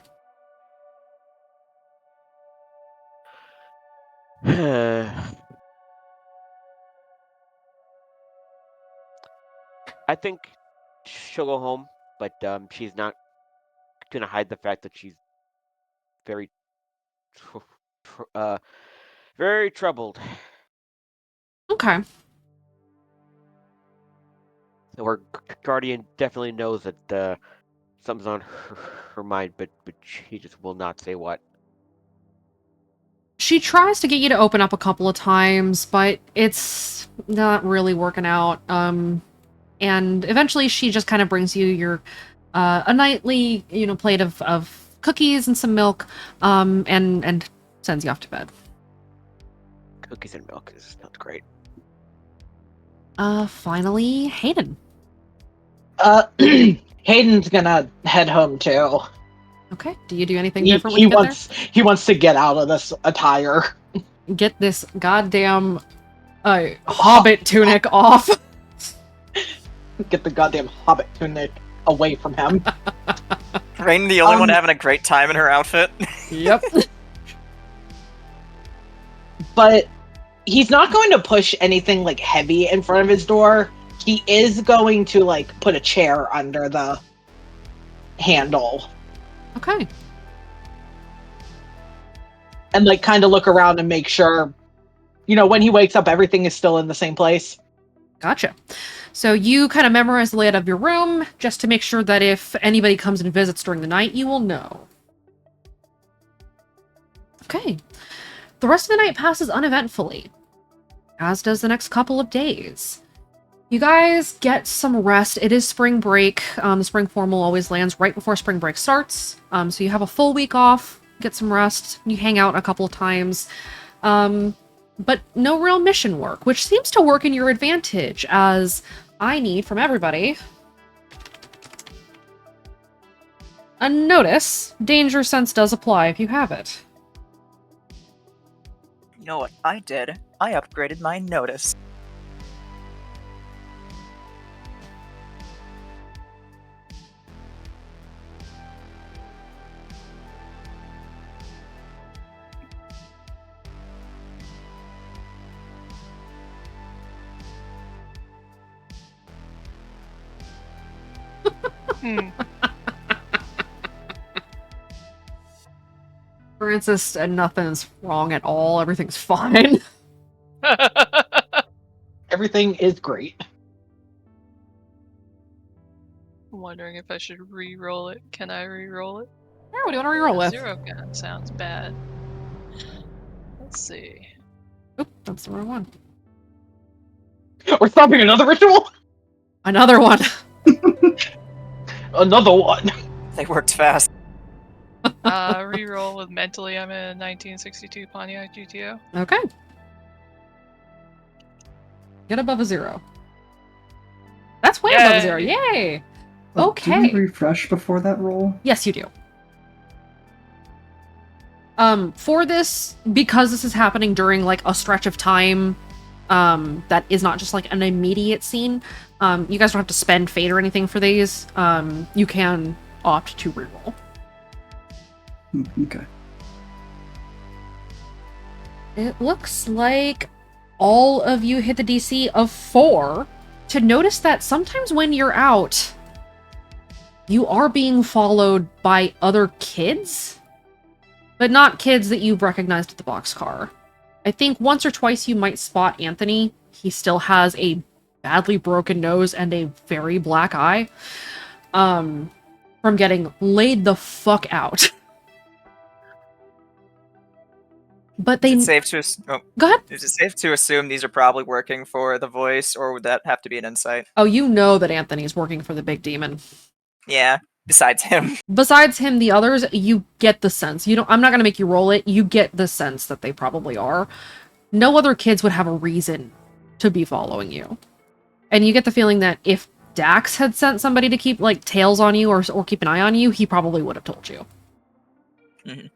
Speaker 6: I think she'll go home, but she's not gonna hide the fact that she's very, very troubled.
Speaker 1: Okay.
Speaker 6: So her guardian definitely knows that something's on her mind, but she just will not say what.
Speaker 1: She tries to get you to open up a couple of times, but it's not really working out. And eventually she just kind of brings you your a nightly, plate of cookies and some milk, and sends you off to bed.
Speaker 6: Cookies and milk is not great.
Speaker 1: Finally, Hayden.
Speaker 3: Hayden's gonna head home too.
Speaker 1: Okay. Do you do anything
Speaker 3: He,
Speaker 1: different when
Speaker 3: he
Speaker 1: you get
Speaker 3: wants wants to get out of this attire.
Speaker 1: there? Get this goddamn hobbit tunic off.
Speaker 3: Get the goddamn hobbit tunic away from him.
Speaker 2: Rain, the only one having a great time in her outfit.
Speaker 1: Yep.
Speaker 3: But he's not going to push anything like heavy in front of his door. He is going to like put a chair under the handle
Speaker 1: Okay.
Speaker 3: and like kind of look around and make sure, when he wakes up, everything is still in the same place.
Speaker 1: Gotcha. So you kind of memorize the layout of your room just to make sure that if anybody comes and visits during the night, you will know. Okay. The rest of the night passes uneventfully, as does the next couple of days. You guys get some rest. It is spring break. The spring formal always lands right before spring break starts. So you have a full week off, get some rest, you hang out a couple of times. But no real mission work, which seems to work in your advantage, as I need from everybody a notice. Danger sense does apply if you have it.
Speaker 2: You know what I did? I upgraded my notice.
Speaker 1: Francis, nothing's wrong at all. Everything's fine.
Speaker 3: Everything is great.
Speaker 4: I'm wondering if I should re-roll it. Can I re-roll it?
Speaker 1: Yeah, what do you want to reroll with?
Speaker 4: Zero gun sounds bad. Let's see.
Speaker 1: Oop, that's the wrong one.
Speaker 3: We're stopping another ritual?
Speaker 1: Another one.
Speaker 3: Another one.
Speaker 2: They worked fast.
Speaker 4: Reroll with mentally. I'm in a 1962 Pontiac GTO.
Speaker 1: Okay. Get above a 0. That's way above a 0. Yay!
Speaker 5: Do
Speaker 1: Okay.
Speaker 5: we refresh before that roll?
Speaker 1: Yes, you do. For this, because this is happening during like a stretch of time, that is not just like an immediate scene. You guys don't have to spend fate or anything for these. You can opt to reroll.
Speaker 5: Okay.
Speaker 1: It looks like all of you hit the DC of 4 to notice that sometimes when you're out, you are being followed by other kids, but not kids that you've recognized at the boxcar. I think once or twice you might spot Anthony. He still has a badly broken nose and a very black eye from getting laid the fuck out. But they
Speaker 2: Is it safe to
Speaker 1: go ahead.
Speaker 2: is it safe to assume these are probably working for the voice, or would that have to be an insight?
Speaker 1: Oh, you know that Anthony's working for the big demon.
Speaker 2: Yeah. Besides him.
Speaker 1: Besides him, the others, you get the sense. I'm not gonna make you roll it. You get the sense that they probably are. No other kids would have a reason to be following you. And you get the feeling that if Dax had sent somebody to keep like tails on you or keep an eye on you, he probably would have told you.
Speaker 2: Mhm.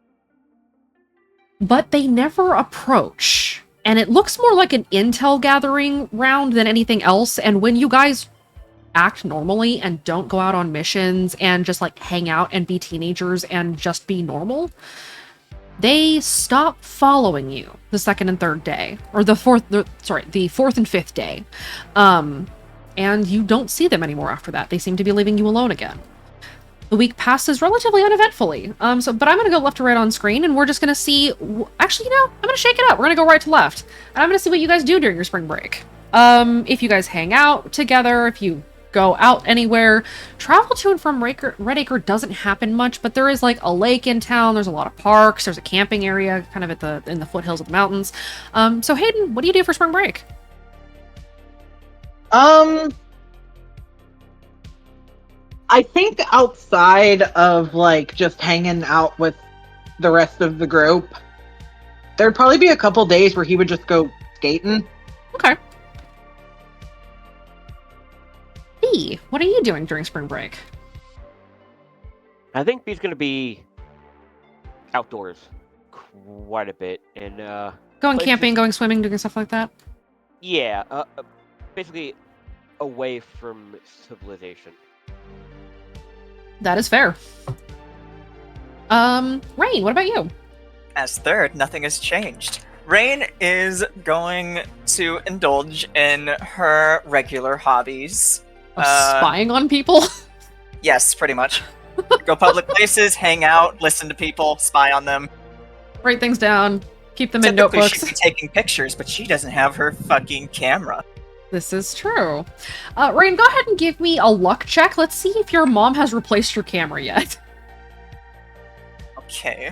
Speaker 1: But they never approach. And it looks more like an intel gathering round than anything else. And when you guys act normally and don't go out on missions and just like hang out and be teenagers and just be normal, they stop following you the second and third day, or the fourth and fifth day. And you don't see them anymore after that. They seem to be leaving you alone again. The week passes relatively uneventfully. But I'm going to go left to right on screen, and we're just going to see... Actually, I'm going to shake it up. We're going to go right to left. And I'm going to see what you guys do during your spring break. If you guys hang out together, if you go out anywhere, travel to and from Red Acre doesn't happen much, but there is like a lake in town, there's a lot of parks, there's a camping area kind of in the foothills of the mountains. So Hayden, what do you do for spring break?
Speaker 3: I think outside of like just hanging out with the rest of the group, there'd probably be a couple days where he would just go skating.
Speaker 1: Okay. B, what are you doing during spring break?
Speaker 6: I think he's gonna be outdoors quite a bit, and
Speaker 1: Going
Speaker 6: places-
Speaker 1: camping, going swimming, doing stuff like that?
Speaker 6: yeah, basically away from civilization.
Speaker 1: That is fair. Rain, what about you?
Speaker 2: As third, nothing has changed. Rain is going to indulge in her regular hobbies.
Speaker 1: Of spying on people?
Speaker 2: Yes, pretty much. Go public places, hang out, listen to people, spy on them.
Speaker 1: Write things down, keep them in
Speaker 2: Typically,
Speaker 1: notebooks.
Speaker 2: she'd be taking pictures, but she doesn't have her fucking camera.
Speaker 1: This is true. Rain, go ahead and give me a luck check. Let's see if your mom has replaced your camera yet.
Speaker 2: Okay.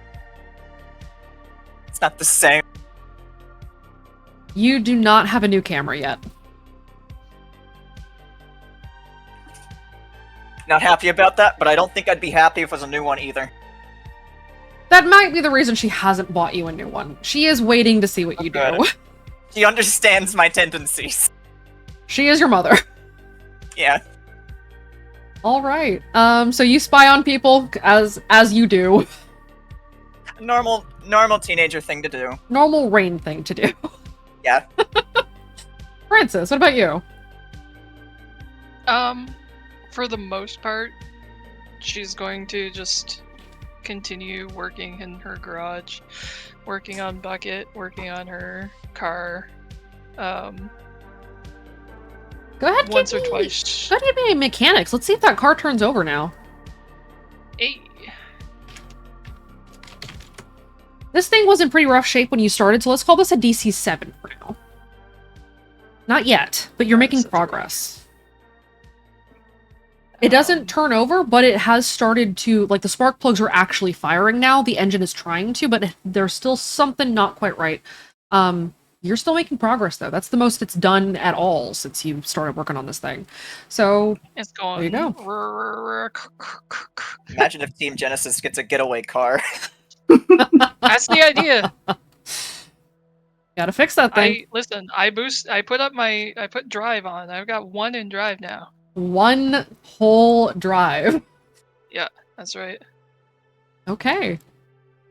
Speaker 2: It's not the same.
Speaker 1: You do not have a new camera yet.
Speaker 2: Not happy about that, but I don't think I'd be happy if it was a new one either.
Speaker 1: That might be the reason she hasn't bought you a new one. She is waiting to see what you do.
Speaker 2: Good. She understands my tendencies.
Speaker 1: She is your mother.
Speaker 2: Yeah.
Speaker 1: All right. So you spy on people as you do.
Speaker 2: Normal teenager thing to do.
Speaker 1: Normal Rain thing to do.
Speaker 2: Yeah.
Speaker 1: Francis, what about you?
Speaker 4: For the most part, she's going to just continue working in her garage, working on Bucket, working on her car.
Speaker 1: Go ahead,
Speaker 4: Once
Speaker 1: give
Speaker 4: or
Speaker 1: me,
Speaker 4: twice.
Speaker 1: Go ahead, give me mechanics. Let's see if that car turns over now. This thing was in pretty rough shape when you started, so let's call this a DC 7 for now. Not yet, but you're making progress. It doesn't turn over, but it has started to, like, the spark plugs are actually firing now. The engine is trying to, but there's still something not quite right. You're still making progress, though. That's the most it's done at all since you started working on this thing. So,
Speaker 4: It's going.
Speaker 1: there you
Speaker 2: Imagine if Team Genesis gets a getaway car.
Speaker 4: That's the idea.
Speaker 1: Gotta fix that thing.
Speaker 4: I put drive on. I've got one in drive now.
Speaker 1: One whole drive.
Speaker 4: Yeah, that's right.
Speaker 1: Okay.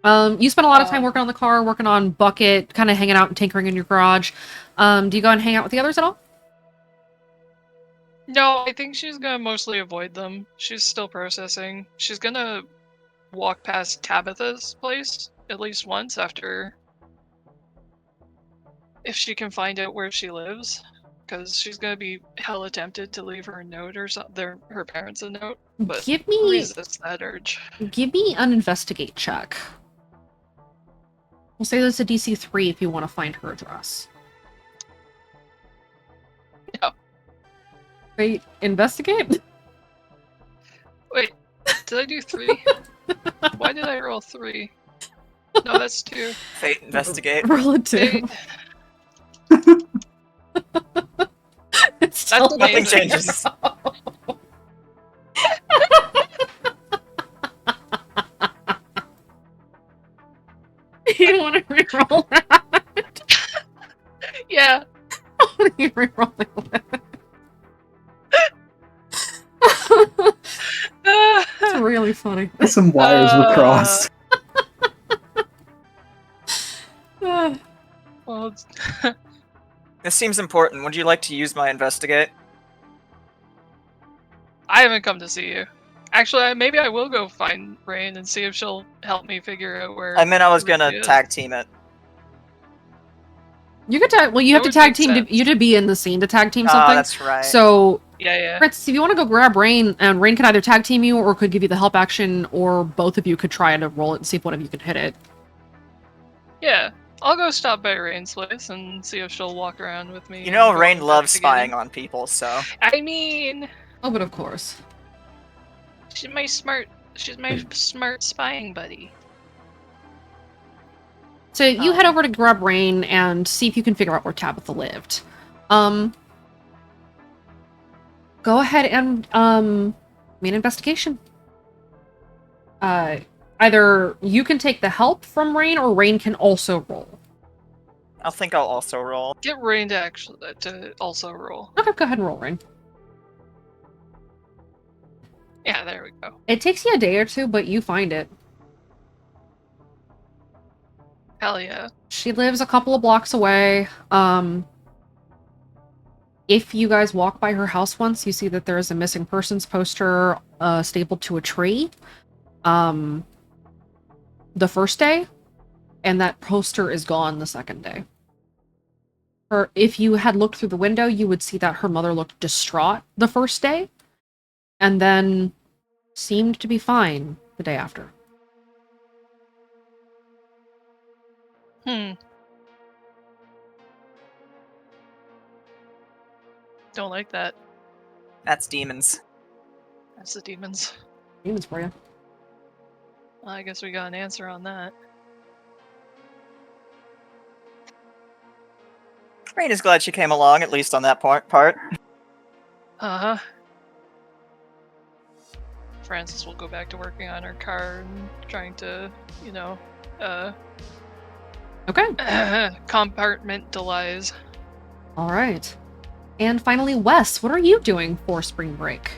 Speaker 1: You spent a lot of time working on the car, working on Bucket, kind of hanging out and tinkering in your garage. Do you go and hang out with the others at all?
Speaker 4: No, I think she's gonna mostly avoid them. She's still processing. She's gonna walk past Tabitha's place at least once after, if she can find out where she lives, because she's gonna be hella tempted to leave her a note or something. Her parents a note, but
Speaker 1: Give me
Speaker 4: resist that urge.
Speaker 1: Give me an investigate check. We'll say that's a DC 3 if you want to find her address.
Speaker 4: Yeah.
Speaker 1: Wait, investigate?
Speaker 4: Wait, did I do 3? Why did I roll 3? No, that's 2.
Speaker 2: Fate investigate.
Speaker 1: Roll a 2.
Speaker 4: Fate.
Speaker 1: It's still
Speaker 4: That's
Speaker 2: Nothing
Speaker 4: amazing.
Speaker 2: changes.
Speaker 1: You want to reroll that?
Speaker 4: Yeah.
Speaker 1: What are you rerolling with? It's really funny.
Speaker 5: Some wires were crossed.
Speaker 1: Ah,
Speaker 4: Well, it's-
Speaker 2: This seems important. Would you like to use my investigate?
Speaker 4: I haven't come to see you. Actually, maybe I will go find Rain and see if she'll help me figure out where.
Speaker 2: I meant I was
Speaker 4: Ruby
Speaker 2: gonna
Speaker 4: is.
Speaker 2: tag team it.
Speaker 1: you could tag. Well, you have
Speaker 4: That
Speaker 1: to
Speaker 4: would
Speaker 1: tag
Speaker 4: make
Speaker 1: team.
Speaker 4: sense.
Speaker 1: You have to be in the scene to tag team
Speaker 2: Oh,
Speaker 1: something.
Speaker 2: that's right.
Speaker 1: So,
Speaker 4: Yeah.
Speaker 1: Francis, if you want to go grab Rain, and Rain could either tag team you or could give you the help action, or both of you could try to roll it and see if one of you could hit it.
Speaker 4: Yeah. I'll go stop by Rain's place and see if she'll walk around with me.
Speaker 2: You
Speaker 4: and
Speaker 2: know,
Speaker 4: go
Speaker 2: Rain loves
Speaker 4: investigating.
Speaker 2: spying on people, so
Speaker 4: I mean,
Speaker 1: Oh, but of course.
Speaker 4: she's my smart spying buddy.
Speaker 1: So you head over to grab Rain and see if you can figure out where Tabitha lived. Go ahead and make an investigation. Either you can take the help from Rain, or Rain can also roll.
Speaker 2: I think I'll also roll.
Speaker 4: Get Rain to also roll.
Speaker 1: Okay, go ahead and roll, Rain.
Speaker 4: Yeah, there we go.
Speaker 1: It takes you a day or two, but you find it.
Speaker 4: Hell yeah.
Speaker 1: She lives a couple of blocks away. If you guys walk by her house once, you see that there is a missing persons poster stapled to a tree. The first day, and that poster is gone the second day. If you had looked through the window, you would see that her mother looked distraught the first day, and then seemed to be fine the day after.
Speaker 4: Don't like that.
Speaker 2: That's demons.
Speaker 4: That's the demons.
Speaker 1: Demons for you.
Speaker 4: Well, I guess we got an answer on that.
Speaker 2: Rain is glad she came along, at least on that part.
Speaker 4: Uh-huh. Francis will go back to working on her car and trying to,
Speaker 1: Okay.
Speaker 4: compartmentalize.
Speaker 1: All right. And finally, Wes, what are you doing for spring break?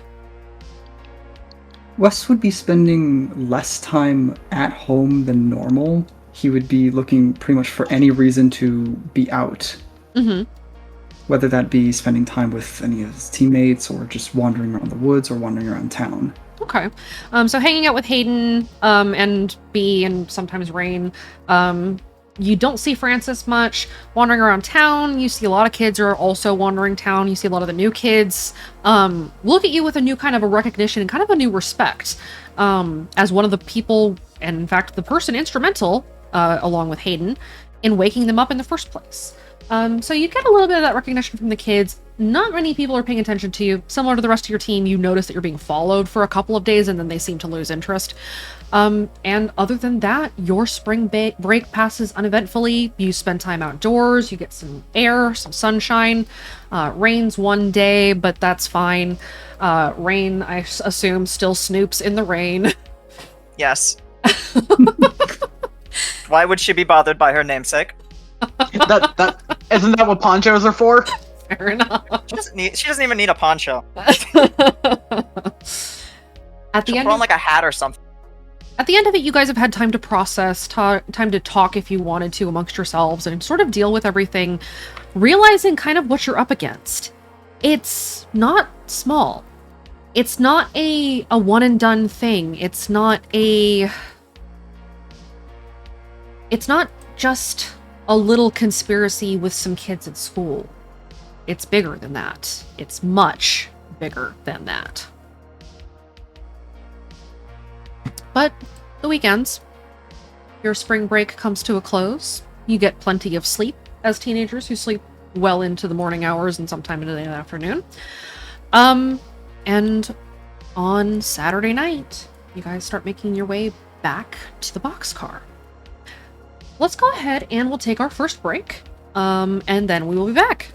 Speaker 5: Wes would be spending less time at home than normal. He would be looking pretty much for any reason to be out.
Speaker 1: Mm-hmm.
Speaker 5: Whether that be spending time with any of his teammates, or just wandering around the woods, or wandering around town.
Speaker 1: Okay. So hanging out with Hayden, and Bee, and sometimes Rain. You don't see Francis much. Wandering around town, you see a lot of kids are also wandering town. You see a lot of the new kids look at you with a new kind of a recognition and kind of a new respect as one of the people, and in fact, the person instrumental, along with Hayden, in waking them up in the first place. So you get a little bit of that recognition from the kids. Not many people are paying attention to you. Similar to the rest of your team, you notice that you're being followed for a couple of days, and then they seem to lose interest. And other than that, your spring break passes uneventfully. You spend time outdoors, you get some air, some sunshine. Rains one day, but that's fine. Rain, I assume, still snoops in the rain.
Speaker 2: Yes. Why would she be bothered by her namesake?
Speaker 3: that isn't that what ponchos are for?
Speaker 1: Fair enough.
Speaker 2: She doesn't even need a poncho.
Speaker 1: At the
Speaker 2: She'll
Speaker 1: end,
Speaker 2: put on like a hat or something.
Speaker 1: At the end of it, you guys have had time to process, time to talk if you wanted to amongst yourselves, and sort of deal with everything, realizing kind of what you're up against. It's not small. It's not a one and done thing. It's not just a little conspiracy with some kids at school. It's bigger than that. It's much bigger than that. But the weekends, your spring break comes to a close. You get plenty of sleep as teenagers who sleep well into the morning hours and sometime into the afternoon. And on Saturday night, you guys start making your way back to the boxcar. Let's go ahead and we'll take our first break. And then we will be back.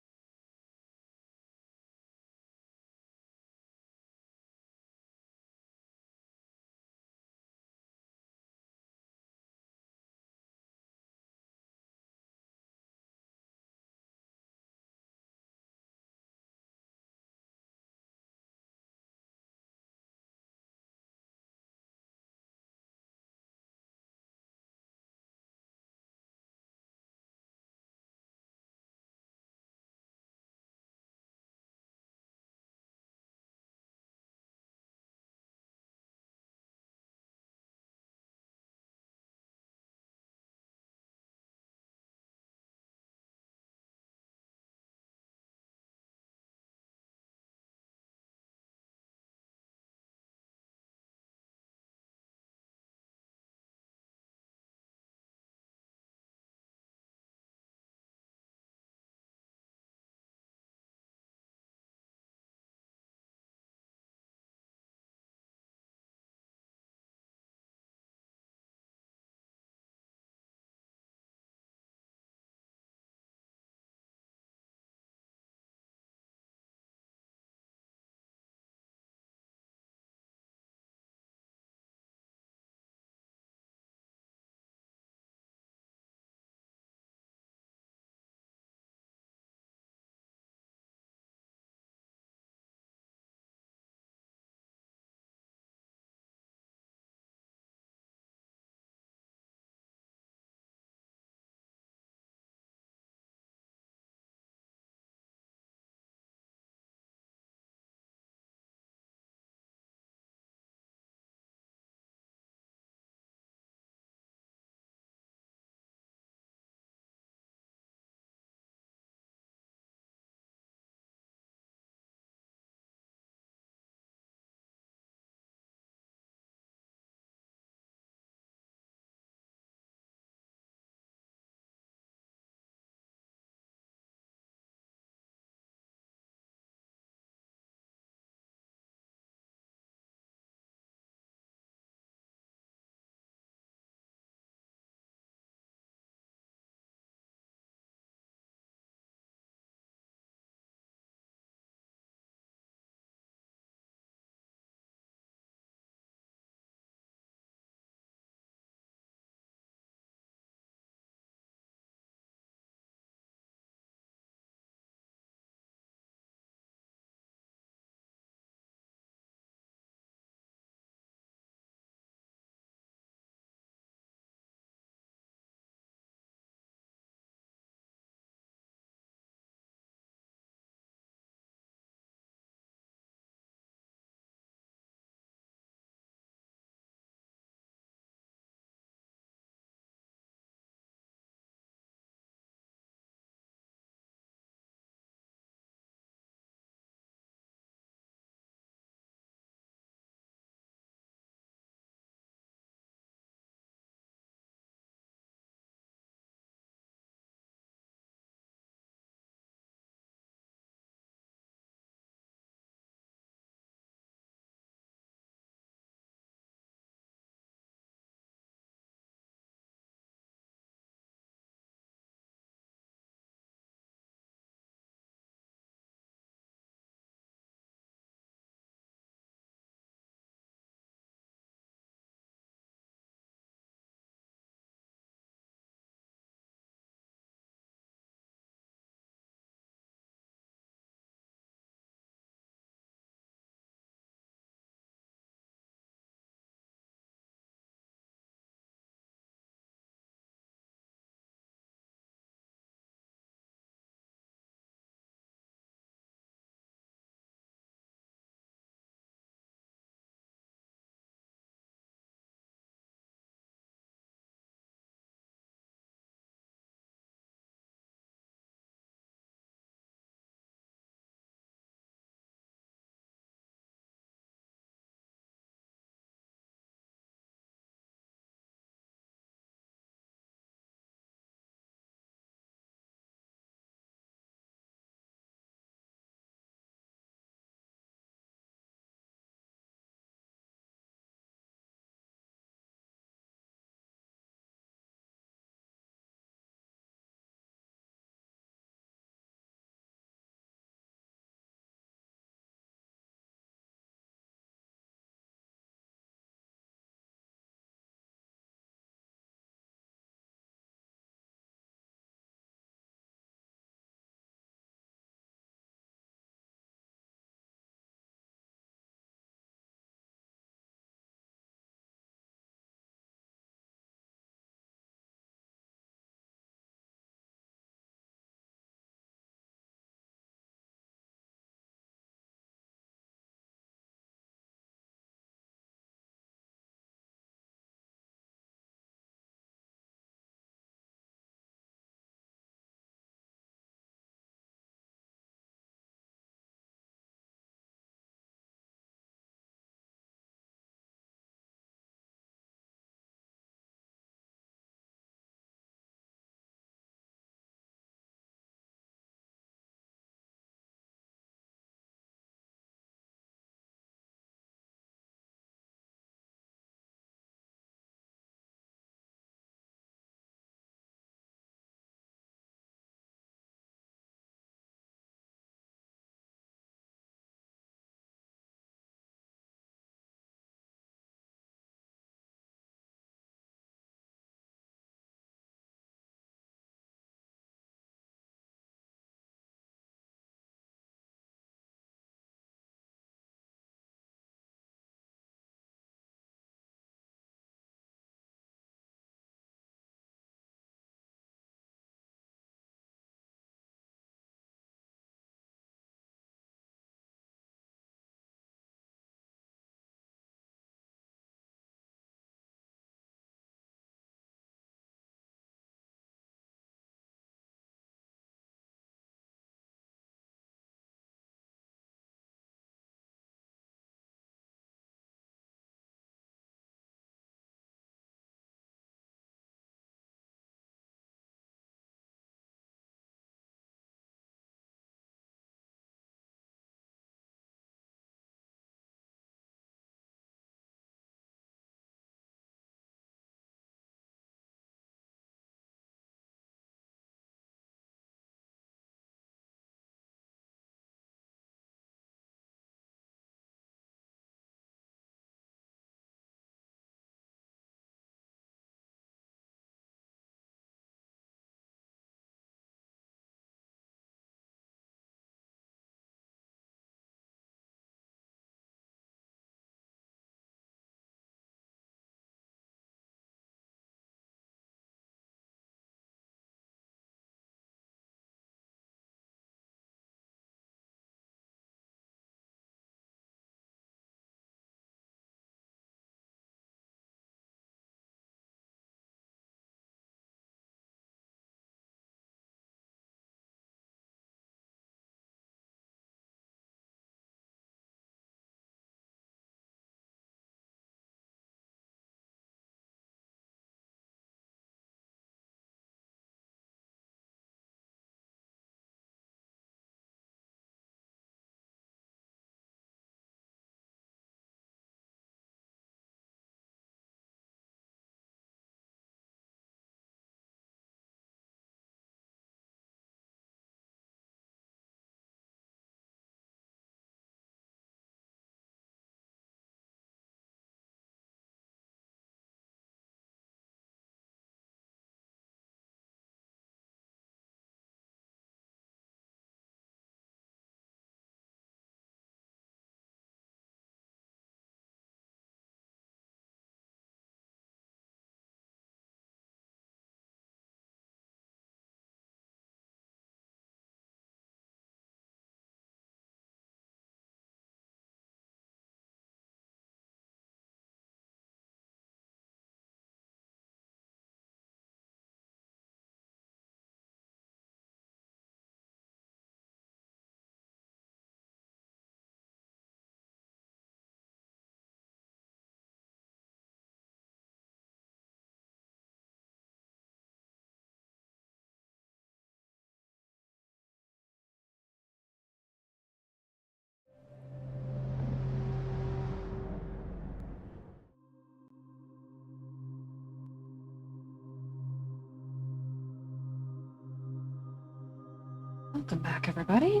Speaker 1: Welcome back, everybody.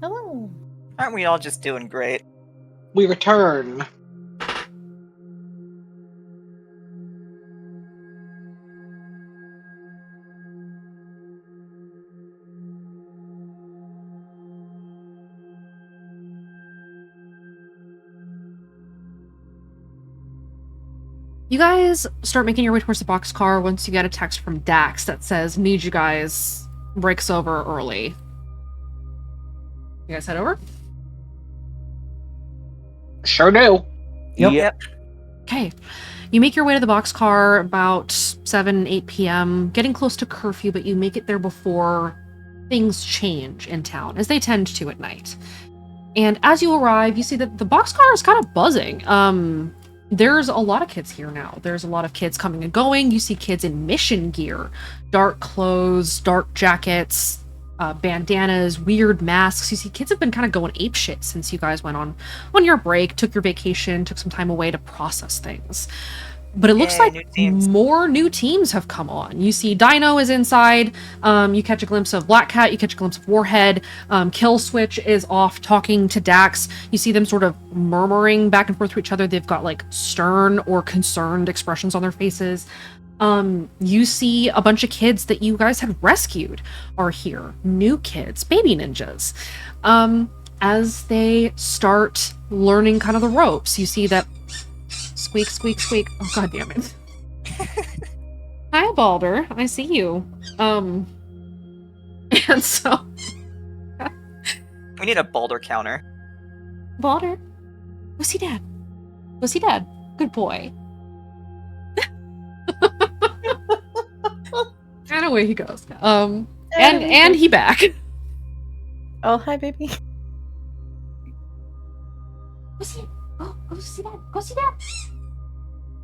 Speaker 7: Hello.
Speaker 2: Aren't we all just doing great?
Speaker 3: We return.
Speaker 1: You guys start making your way towards the boxcar once you get a text from Dax that says, need you guys, breaks over early. You guys head over?
Speaker 3: Sure do.
Speaker 5: Yep.
Speaker 1: Okay. You make your way to the boxcar about 7, 8 p.m., getting close to curfew, but you make it there before things change in town, as they tend to at night. And as you arrive, you see that the boxcar is kind of buzzing. There's a lot of kids here now. There's a lot of kids coming and going. You see kids in mission gear, dark clothes, dark jackets, bandanas, weird masks. You see kids have been kind of going apeshit since you guys went on your break, took your vacation, took some time away to process things. But it looks
Speaker 2: Yay,
Speaker 1: like
Speaker 2: new teams.
Speaker 1: more new teams have come on. You see Dino is inside. You catch a glimpse of Black Cat. You catch a glimpse of Warhead. Kill Switch is off talking to Dax. You see them sort of murmuring back and forth to each other. They've got like stern or concerned expressions on their faces. You see a bunch of kids that you guys had rescued are here. New kids, baby ninjas. As they start learning kind of the ropes, you see that squeak, squeak, squeak. Oh, god damn it. Hi, Balder. I see you. And so...
Speaker 2: We need a Balder counter.
Speaker 1: Balder? Go see Dad. Go see Dad. Good boy. And away he goes. And he back.
Speaker 7: Oh, hi, baby.
Speaker 1: Go see Dad. Go see Dad.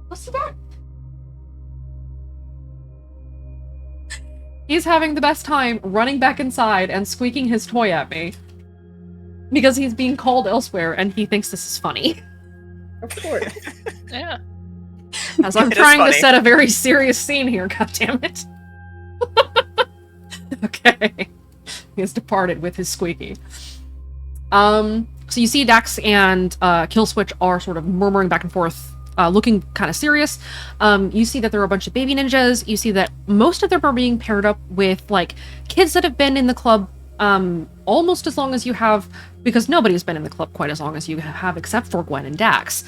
Speaker 1: Go see Dad. He's having the best time running back inside and squeaking his toy at me. Because he's being called elsewhere and he thinks this is funny.
Speaker 7: Of course.
Speaker 4: Yeah.
Speaker 1: As I'm
Speaker 2: It is
Speaker 1: trying to
Speaker 2: funny.
Speaker 1: set a very serious scene here, goddammit. Okay. He has departed with his squeaky. So you see Dax and Killswitch are sort of murmuring back and forth, looking kind of serious. You see that there are a bunch of baby ninjas. You see that most of them are being paired up with like kids that have been in the club almost as long as you have, because nobody's been in the club quite as long as you have except for Gwen and Dax.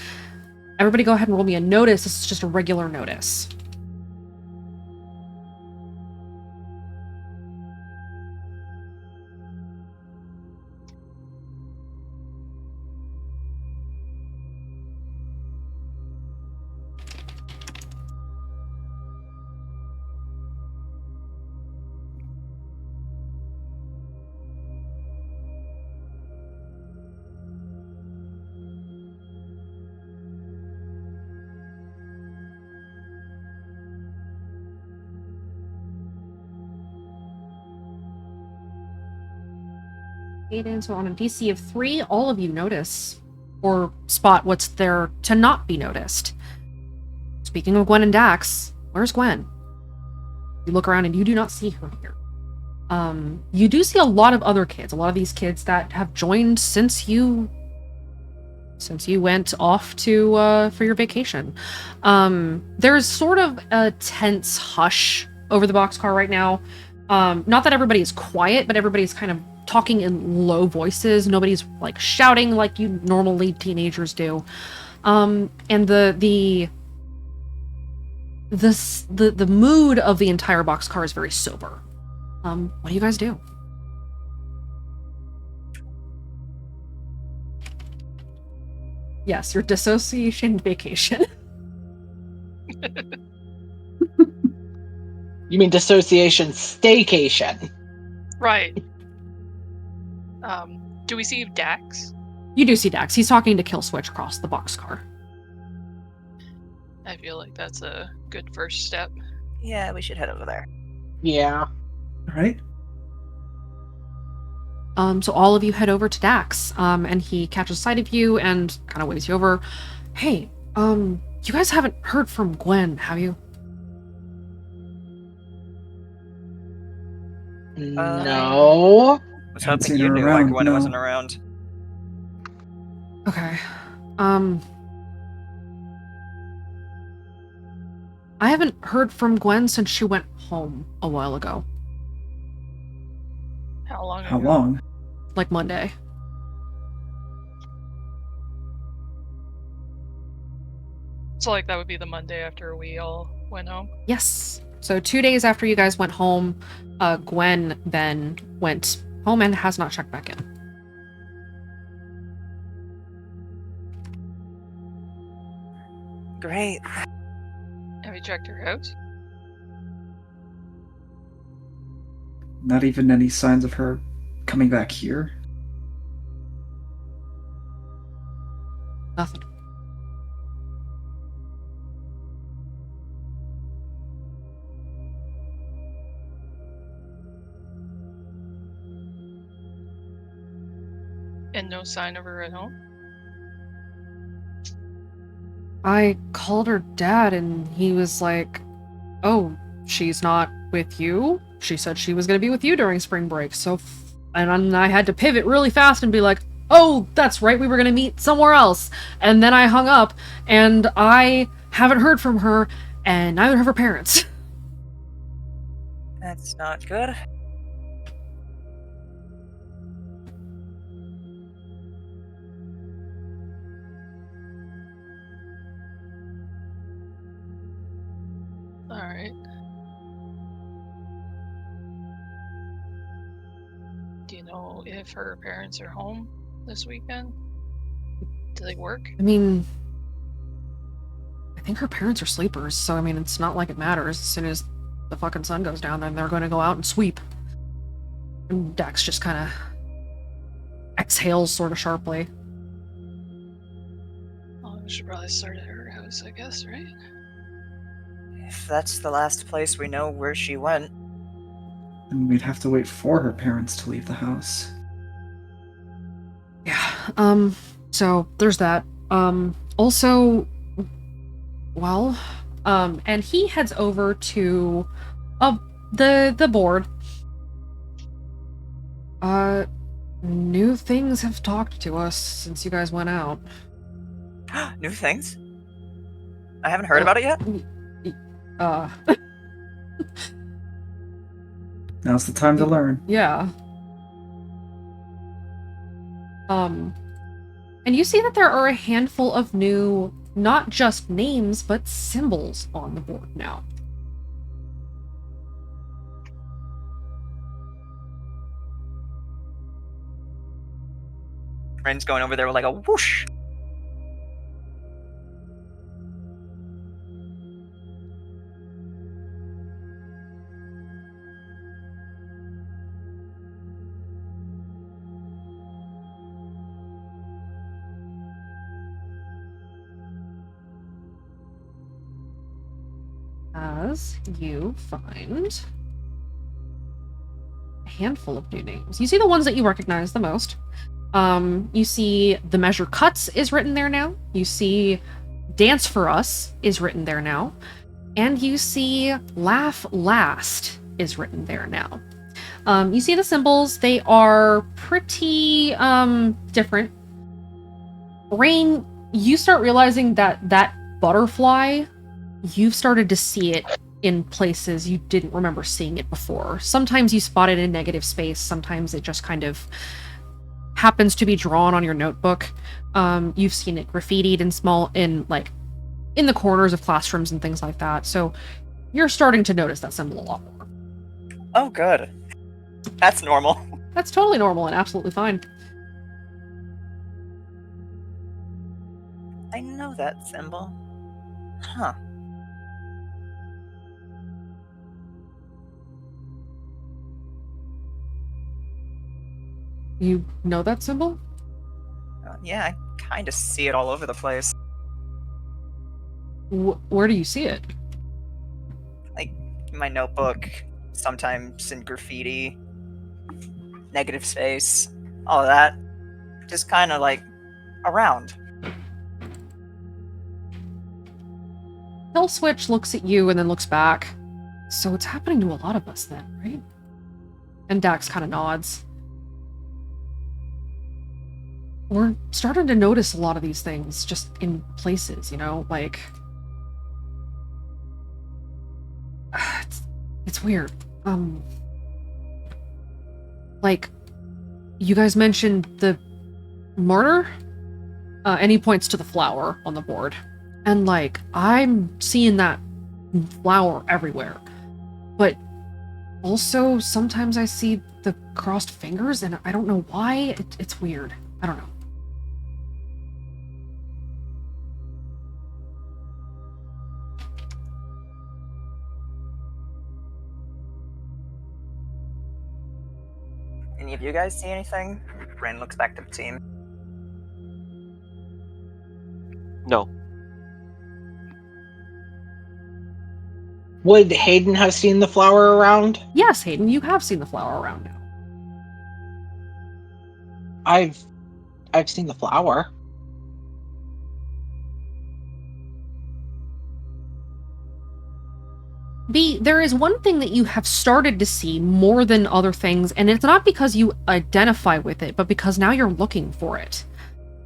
Speaker 1: Everybody go ahead and roll me a notice. This is just a regular notice. Aiden, so on a DC of 3, all of you notice or spot what's there to not be noticed. Speaking of Gwen and Dax, where's Gwen? You look around and you do not see her here. You do see a lot of other kids, a lot of these kids that have joined since you went off to for your vacation. There's sort of a tense hush over the boxcar right now. Not that everybody is quiet, but everybody's kind of talking in low voices. Nobody's like shouting like you normally teenagers do. And the mood of the entire boxcar is very sober. What do you guys do? Yes, your dissociation vacation.
Speaker 3: You mean dissociation staycation?
Speaker 4: Right. Do we see Dax?
Speaker 1: You do see Dax. He's talking to Killswitch across the boxcar.
Speaker 4: I feel like that's a good first step.
Speaker 2: Yeah, we should head over there.
Speaker 3: Yeah.
Speaker 5: All right.
Speaker 1: So all of you head over to Dax, and he catches sight of you and kind of waves you over. Hey, you guys haven't heard from Gwen, have you?
Speaker 3: No.
Speaker 2: I was
Speaker 5: Haven't
Speaker 2: hoping
Speaker 5: seen
Speaker 2: you
Speaker 5: her
Speaker 2: knew
Speaker 5: around,
Speaker 2: Gwen
Speaker 5: no.
Speaker 2: wasn't around.
Speaker 1: Okay. I haven't heard from Gwen since she went home a while ago.
Speaker 4: How long
Speaker 5: How
Speaker 4: ago?
Speaker 5: long?
Speaker 1: Like Monday.
Speaker 4: So like that would be the Monday after we all went home.
Speaker 1: Yes. So 2 days after you guys went home, Gwen then went home and has not checked back in.
Speaker 2: Great.
Speaker 4: Have you checked her out?
Speaker 5: Not even any signs of her coming back here?
Speaker 1: Nothing.
Speaker 4: And no sign of her at home?
Speaker 1: I called her dad and he was like, "Oh, she's not with you? She said she was going to be with you during spring break." And then I had to pivot really fast and be like, "Oh, that's right, we were going to meet somewhere else." And then I hung up and I haven't heard from her and neither have her parents.
Speaker 2: That's not good.
Speaker 4: Alright. Do you know if her parents are home this weekend? Do they work?
Speaker 1: I mean, I think her parents are sleepers, so I mean, it's not like it matters. As soon as the fucking sun goes down, then they're going to go out and sweep. And Dax just kind of exhales sort of sharply.
Speaker 4: Well, we should probably start at her house, I guess, right?
Speaker 2: If that's the last place we know where she went.
Speaker 5: And we'd have to wait for her parents to leave the house.
Speaker 1: Yeah, so there's that. Also, well, and he heads over to, the board. New things have talked to us since you guys went out.
Speaker 2: New things? I haven't heard about it yet?
Speaker 5: Now's the time to learn.
Speaker 1: Yeah. And you see that there are a handful of new, not just names, but symbols on the board now.
Speaker 2: Ren's going over there with like a whoosh.
Speaker 1: As you find a handful of new names. You see the ones that you recognize the most. You see the measure cuts is written there now. You see dance for us is written there now. And you see laugh last is written there now. You see the symbols, they are pretty different. Rain, you start realizing that that butterfly, you've started to see it in places you didn't remember seeing it before. Sometimes you spot it in negative space, sometimes it just kind of happens to be drawn on your notebook. You've seen it graffitied in the corners of classrooms and things like that. So you're starting to notice that symbol a lot more.
Speaker 2: Oh, good. That's normal.
Speaker 1: That's totally normal and absolutely fine.
Speaker 2: I know that symbol. Huh.
Speaker 1: You know that symbol?
Speaker 2: Yeah, I kind of see it all over the place.
Speaker 1: Where do you see it?
Speaker 2: Like, in my notebook, sometimes in graffiti, negative space, all of that. Just kind of like around.
Speaker 1: Hillswitch looks at you and then looks back. So it's happening to a lot of us then, right? And Dax kind of nods. We're starting to notice a lot of these things just in places, you know, like it's weird. Like you guys mentioned the martyr, and he points to the flower on the board, and like I'm seeing that flower everywhere, but also sometimes I see the crossed fingers, and I don't know why. It's weird. I don't know.
Speaker 2: Any of you guys see anything? Rain looks back to the team.
Speaker 6: No.
Speaker 3: Would Hayden have seen the flower around?
Speaker 1: Yes, Hayden, you have seen the flower around now.
Speaker 3: I've seen the flower.
Speaker 1: B, there is one thing that you have started to see more than other things, and it's not because you identify with it, but because now you're looking for it.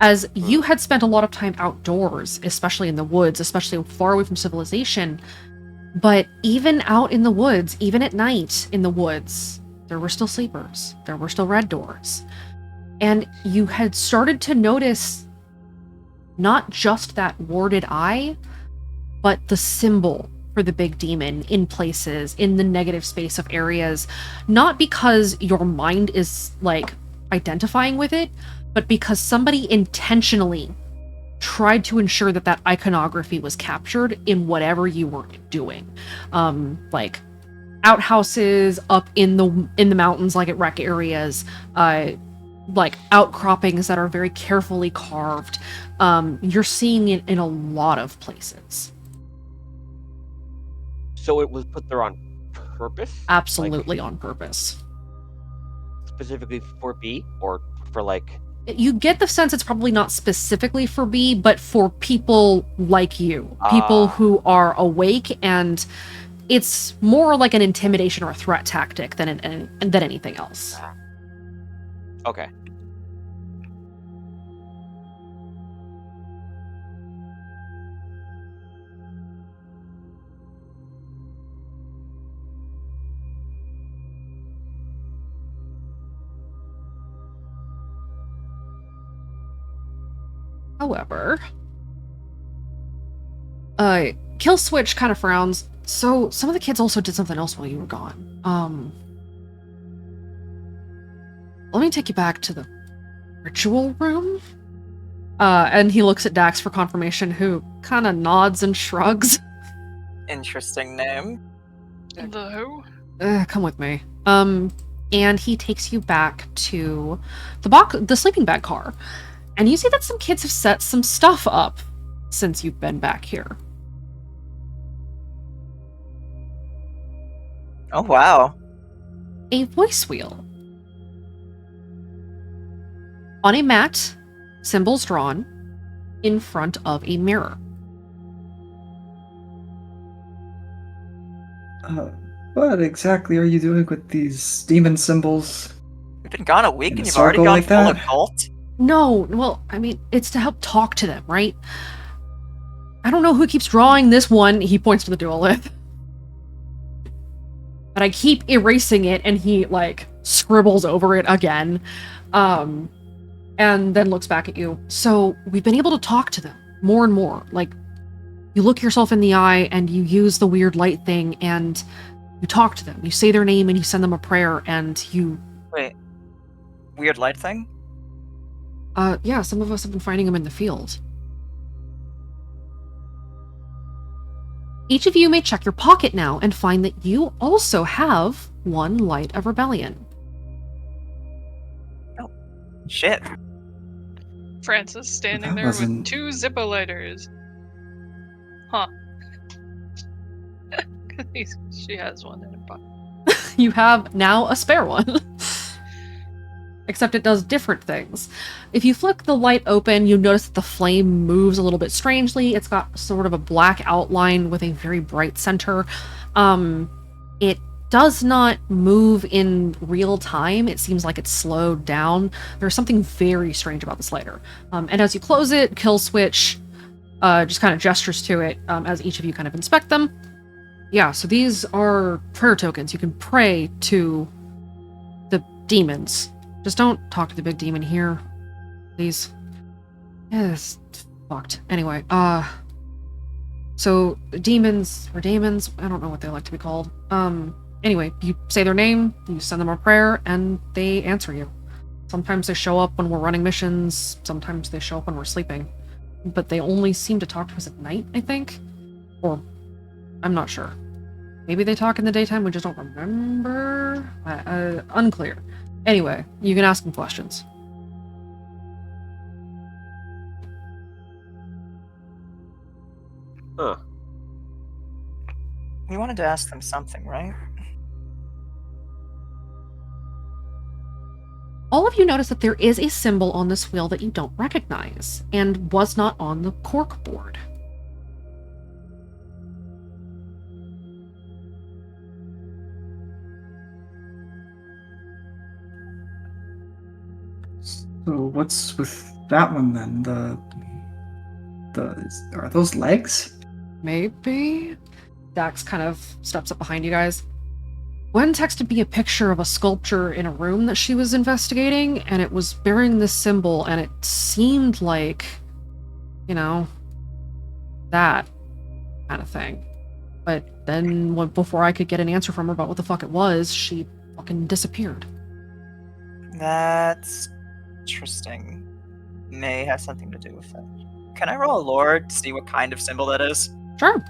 Speaker 1: As you had spent a lot of time outdoors, especially in the woods, especially far away from civilization, but even out in the woods, even at night in the woods, there were still sleepers. There were still red doors. And you had started to notice not just that warded eye, but the symbol for the big demon in places, in the negative space of areas, not because your mind is like identifying with it, but because somebody intentionally tried to ensure that that iconography was captured in whatever you were doing. Like outhouses up in the mountains, like at rec areas, like outcroppings that are very carefully carved. You're seeing it in a lot of places.
Speaker 6: So it was put there on purpose?
Speaker 1: Absolutely on purpose.
Speaker 6: Specifically for B, or for like...
Speaker 1: You get the sense it's probably not specifically for B, but for people like you. People who are awake, and it's more like an intimidation or a threat tactic than anything else.
Speaker 6: Okay.
Speaker 1: However, Kill Switch kind of frowns. So some of the kids also did something else while you were gone. Let me take you back to the ritual room. And he looks at Dax for confirmation, who kind of nods and shrugs.
Speaker 2: Interesting name.
Speaker 4: The who?
Speaker 1: Come with me. And he takes you back to the sleeping bag car. And you see that some kids have set some stuff up since you've been back here.
Speaker 2: Oh, wow.
Speaker 1: A voice wheel. On a mat, symbols drawn, in front of a mirror.
Speaker 5: What exactly are you doing with these demon symbols?
Speaker 2: We've been gone a week
Speaker 5: In a
Speaker 2: and you've already
Speaker 5: circle
Speaker 2: gone
Speaker 5: like
Speaker 2: full
Speaker 5: that?
Speaker 2: occult?
Speaker 1: No, well, I mean, it's to help talk to them, right? I don't know who keeps drawing this one. He points to the duolith. But I keep erasing it, and he, like, scribbles over it again. And then looks back at you. So, we've been able to talk to them more and more. Like, you look yourself in the eye, and you use the weird light thing, and you talk to them. You say their name, and you send them a prayer, and you...
Speaker 2: Wait. Weird light thing?
Speaker 1: Yeah, some of us have been finding them in the field. Each of you may check your pocket now and find that you also have one light of rebellion.
Speaker 2: Oh, shit.
Speaker 4: Francis standing
Speaker 5: That
Speaker 4: there with
Speaker 5: wasn't-
Speaker 4: 2 Zippo lighters. Huh. She has one in her pocket.
Speaker 1: You have now a spare one. Except it does different things. If you flick the light open, you notice that the flame moves a little bit strangely. It's got sort of a black outline with a very bright center. It does not move in real time. It seems like it's slowed down. There's something very strange about this lighter. And as you close it, Kill Switch just kind of gestures to it as each of you kind of inspect them. Yeah, so these are prayer tokens. You can pray to the demons. Just don't talk to the big demon here, please. Yeah, it's fucked. Anyway, so demons, or daemons, I don't know what they like to be called. Anyway, you say their name, you send them a prayer, and they answer you. Sometimes they show up when we're running missions, sometimes they show up when we're sleeping. But they only seem to talk to us at night, I think? Or, I'm not sure. Maybe they talk in the daytime, we just don't remember? Unclear. Anyway, you can ask them questions.
Speaker 6: Huh.
Speaker 2: We wanted to ask them something, right?
Speaker 1: All of you notice that there is a symbol on this wheel that you don't recognize, and was not on the cork board.
Speaker 5: So what's with that one then? Are those legs?
Speaker 1: Maybe? Dax kind of steps up behind you guys. Gwen texted me a picture of a sculpture in a room that she was investigating, and it was bearing this symbol, and it seemed like, you know, that kind of thing. But then, before I could get an answer from her about what the fuck it was, she fucking disappeared.
Speaker 2: That's interesting. May have something to do with it. Can I roll a lore to see what kind of symbol that is?
Speaker 1: Sure.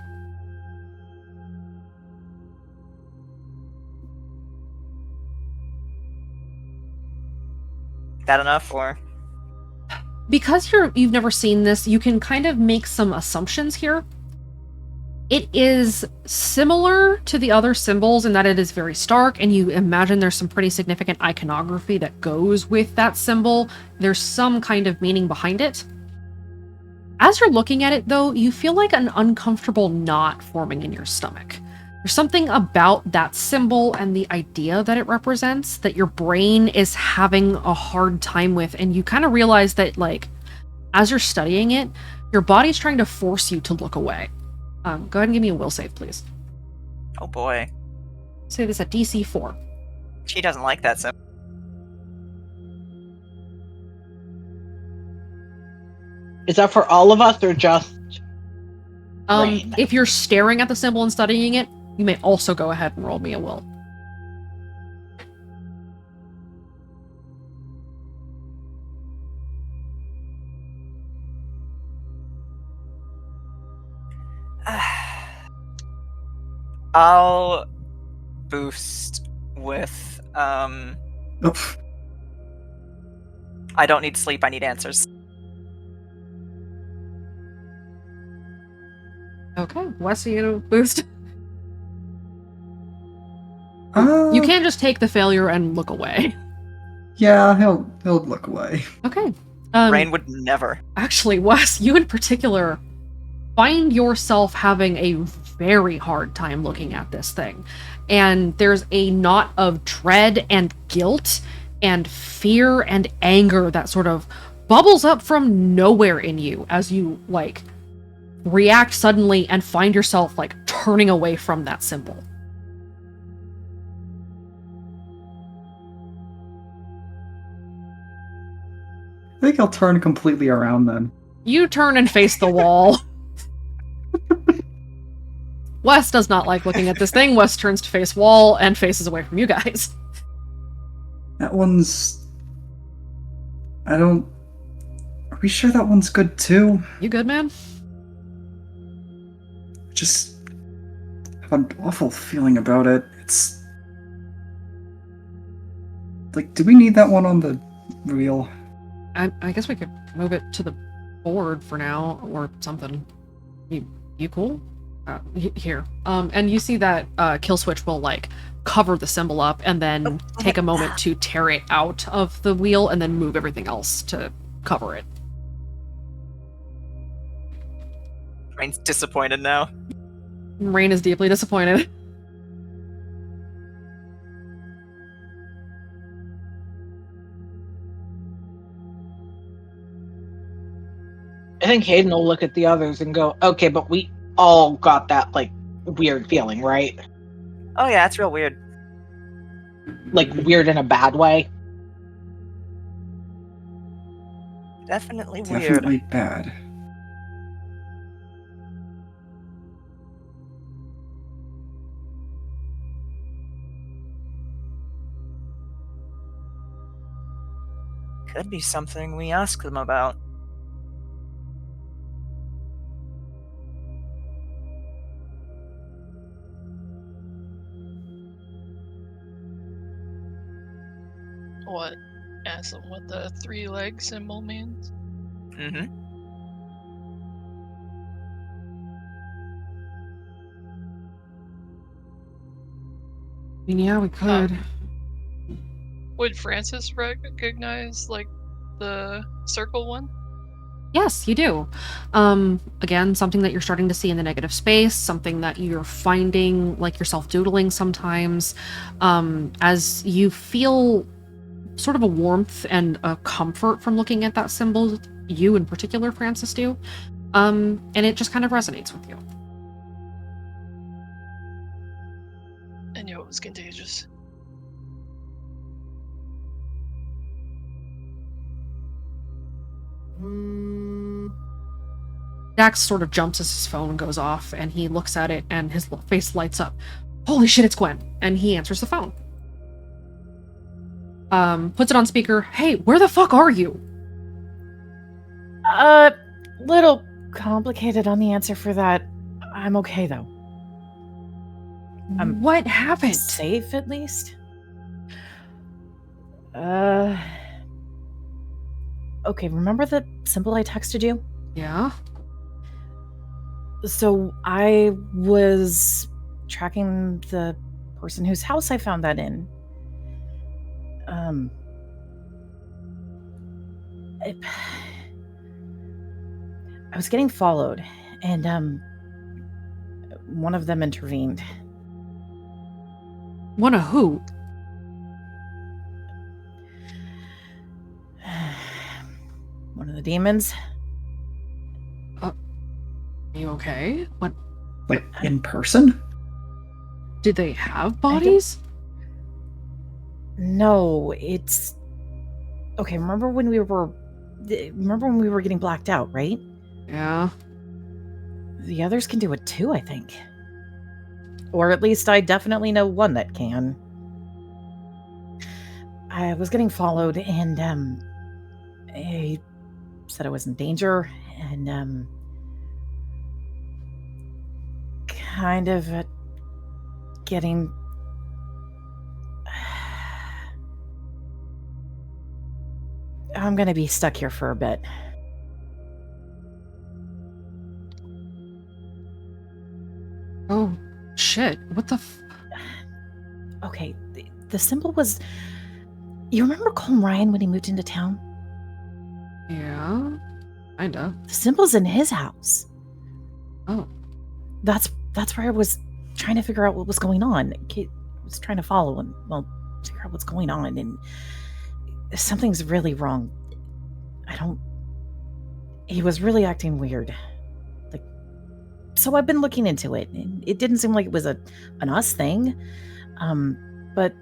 Speaker 2: That enough, or?
Speaker 1: Because you've never seen this, you can kind of make some assumptions here. It is similar to the other symbols in that it is very stark, and you imagine there's some pretty significant iconography that goes with that symbol. There's some kind of meaning behind it. As you're looking at it, though, you feel like an uncomfortable knot forming in your stomach. There's something about that symbol and the idea that it represents that your brain is having a hard time with, and you kind of realize that, like, as you're studying it, your body's trying to force you to look away. Go ahead and give me a will save, please.
Speaker 2: Oh boy.
Speaker 1: Say this at DC 4.
Speaker 2: She doesn't like that symbol.
Speaker 3: Is that for all of us or just Rain?
Speaker 1: If you're staring at the symbol and studying it, you may also go ahead and roll me a will.
Speaker 2: I'll boost with
Speaker 5: Oof.
Speaker 2: I don't need sleep, I need answers.
Speaker 1: Okay, Wes, are you gonna boost?
Speaker 5: You
Speaker 1: You can't just take the failure and look away.
Speaker 5: Yeah, he'll look away.
Speaker 1: Okay.
Speaker 2: Rain would never.
Speaker 1: Actually, Wes, you in particular find yourself having a very hard time looking at this thing. And there's a knot of dread and guilt and fear and anger that sort of bubbles up from nowhere in you as you, like, react suddenly and find yourself, like, turning away from that symbol.
Speaker 5: I think I'll turn completely around then.
Speaker 1: You turn and face the wall. Wes does not like looking at this thing. Wes turns to face wall and faces away from you guys.
Speaker 5: That one's... Are we sure that one's good too?
Speaker 1: You good, man?
Speaker 5: Just have an awful feeling about it. It's... Like, do we need that one on the wheel?
Speaker 1: I guess we could move it to the board for now, or something. You cool? Here. And you see that Kill Switch will, like, cover the symbol up and then take a moment to tear it out of the wheel and then move everything else to cover it.
Speaker 2: Rain's disappointed now.
Speaker 1: Rain is deeply disappointed.
Speaker 3: I think Hayden will look at the others and go, okay, but we all got that, like, weird feeling, right?
Speaker 2: Oh yeah, it's real weird.
Speaker 3: Like, weird in a bad way.
Speaker 2: Definitely weird.
Speaker 5: Definitely bad.
Speaker 2: Could be something we ask them about.
Speaker 4: What? Ask them what the 3-leg symbol means?
Speaker 2: Mm-hmm.
Speaker 1: I mean, yeah, we could.
Speaker 4: Would Francis recognize, like, the circle one?
Speaker 1: Yes, you do. Again, something that you're starting to see in the negative space, something that you're finding like yourself doodling sometimes, as you feel sort of a warmth and a comfort from looking at that symbol, you in particular, Francis, do. And it just kind of resonates with you.
Speaker 4: I knew it was contagious.
Speaker 1: Dax sort of jumps as his phone goes off, and he looks at it, and his face lights up. Holy shit, it's Gwen! And he answers the phone. Puts it on speaker. Hey, where the fuck are you?
Speaker 7: Little complicated on the answer for that. I'm okay though.
Speaker 1: What happened?
Speaker 7: Safe at least. Okay, remember the symbol I texted you?
Speaker 1: Yeah?
Speaker 7: So I was tracking the person whose house I found that in. I was getting followed, and one of them intervened.
Speaker 1: One of who?
Speaker 7: One of the demons.
Speaker 1: Are you okay? What?
Speaker 5: Like, in person?
Speaker 1: Did they have bodies?
Speaker 7: No, it's okay. Remember when we were getting blacked out, right?
Speaker 1: Yeah.
Speaker 7: The others can do it too, I think. Or at least I definitely know one that can. I was getting followed, and I said I was in danger, and kind of getting I'm gonna be stuck here for a bit.
Speaker 1: Oh, shit. What the
Speaker 7: Okay, the symbol was... You remember Colm Ryan when he moved into town?
Speaker 1: Yeah. Kinda.
Speaker 7: The symbol's in his house.
Speaker 1: Oh.
Speaker 7: That's where I was trying to figure out what was going on. I was trying to follow and, well, figure out what's going on, and something's really wrong. He was really acting weird. Like, so I've been looking into it, and it didn't seem like it was an us thing. But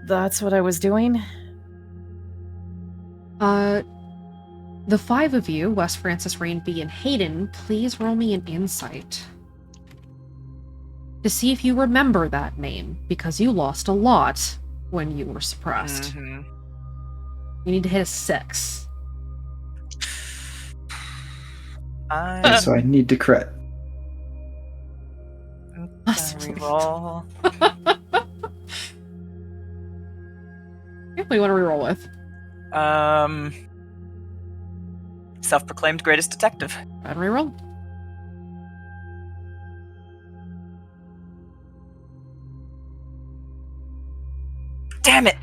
Speaker 7: that's what I was doing.
Speaker 1: The 5 of you, Wes, Francis, Rain, B, and Hayden, please roll me an insight to see if you remember that name, because you lost a lot when you were suppressed.
Speaker 2: Mm-hmm.
Speaker 1: You need to hit a 6.
Speaker 5: So I need to crit.
Speaker 2: Reroll.
Speaker 1: What do you want to reroll with?
Speaker 2: Self-proclaimed greatest detective.
Speaker 1: Bad reroll.
Speaker 2: Damn it!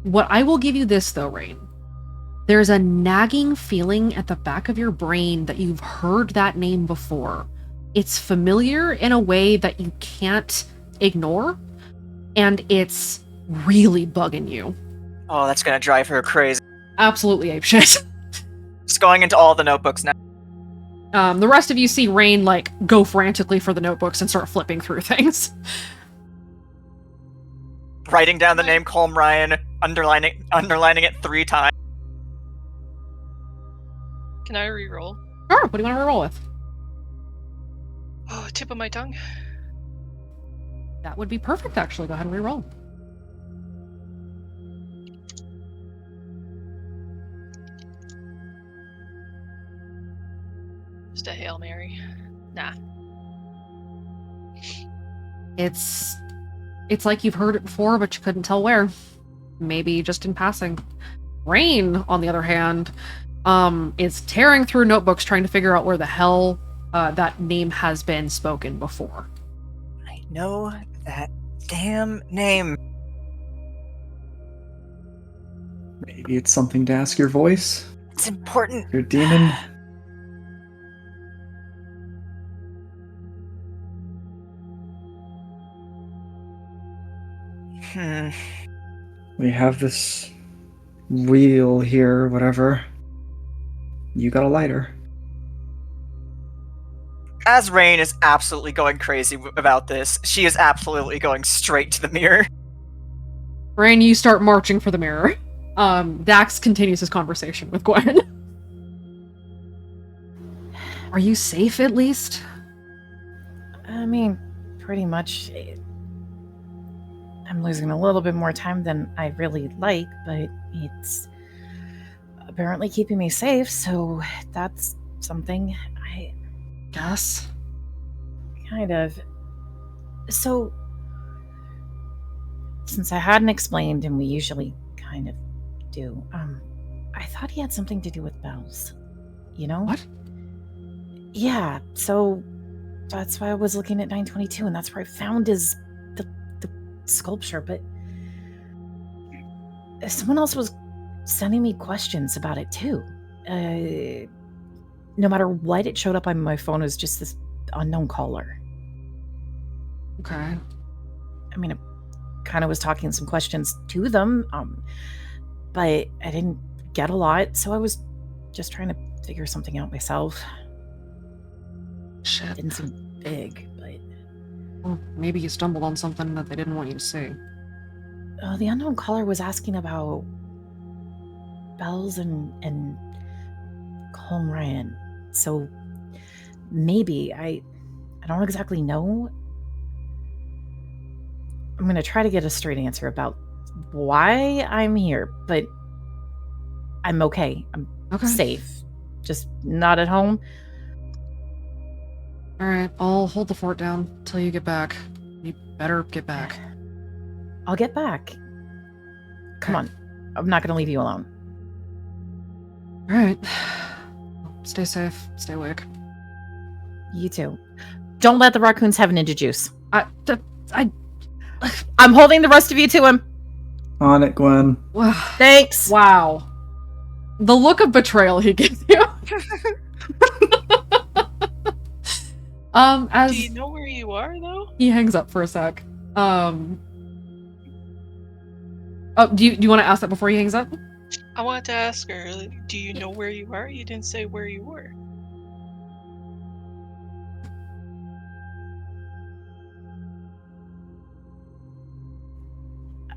Speaker 1: What I will give you this though, Rain. There's a nagging feeling at the back of your brain that you've heard that name before. It's familiar in a way that you can't ignore, and it's really bugging you.
Speaker 2: Oh, that's gonna drive her crazy.
Speaker 1: Absolutely apeshit.
Speaker 2: Just going into all the notebooks now.
Speaker 1: The rest of you see Rain, like, go frantically for the notebooks and start flipping through things.
Speaker 2: Writing down the name Colm Ryan, underlining it 3 times.
Speaker 4: Can I re-roll?
Speaker 1: Sure, what do you want to roll with?
Speaker 4: Oh, tip of my tongue.
Speaker 1: That would be perfect, actually. Go ahead and reroll.
Speaker 4: Just a Hail Mary. Nah.
Speaker 1: It's like you've heard it before, but you couldn't tell where. Maybe just in passing. Rain, on the other hand, is tearing through notebooks trying to figure out where the hell that name has been spoken before.
Speaker 2: I know that damn name.
Speaker 5: Maybe it's something to ask your voice,
Speaker 2: It's important.
Speaker 5: your demon. We have this wheel here, whatever. You got a lighter.
Speaker 2: As Rain is absolutely going crazy about this, she is absolutely going straight to the mirror.
Speaker 1: Rain, you start marching for the mirror. Dax continues his conversation with Gwen. Are you safe, at least?
Speaker 7: I mean, pretty much. I'm losing a little bit more time than I really like, but it's apparently keeping me safe, so that's something. I
Speaker 1: Yes.
Speaker 7: kind of. So, since I hadn't explained, and we usually kind of do, I thought he had something to do with bells. You know?
Speaker 1: What?
Speaker 7: Yeah, so that's why I was looking at 922, and that's where I found the sculpture, but someone else was sending me questions about it too. No matter what, it showed up on my phone as just this unknown caller.
Speaker 1: Okay.
Speaker 7: I mean, I kind of was talking some questions to them, but I didn't get a lot, so I was just trying to figure something out myself.
Speaker 1: Shit.
Speaker 7: Didn't seem big, but
Speaker 1: Well, maybe you stumbled on something that they didn't want you to see.
Speaker 7: the unknown caller was asking about bells and Colm Ryan. So maybe I don't exactly know. I'm gonna try to get a straight answer about why I'm here, but I'm okay. I'm
Speaker 1: Okay.
Speaker 7: safe. Just not at home.
Speaker 1: Alright, I'll hold the fort down till you get back. You better get back.
Speaker 7: I'll get back. Come on. I'm not gonna leave you alone.
Speaker 1: Alright. Stay safe. Stay awake.
Speaker 7: You too. Don't let the raccoons have ninja juice.
Speaker 1: I
Speaker 7: I'm holding the rest of you to him.
Speaker 5: On it, Gwen.
Speaker 7: Thanks.
Speaker 1: Wow. The look of betrayal he gives you. As
Speaker 4: Do you know where you are, though?
Speaker 1: he hangs up for a sec. Oh, do you want to ask that before he hangs up?
Speaker 4: I wanted to ask her, like, do you know where you are? You didn't say where you were.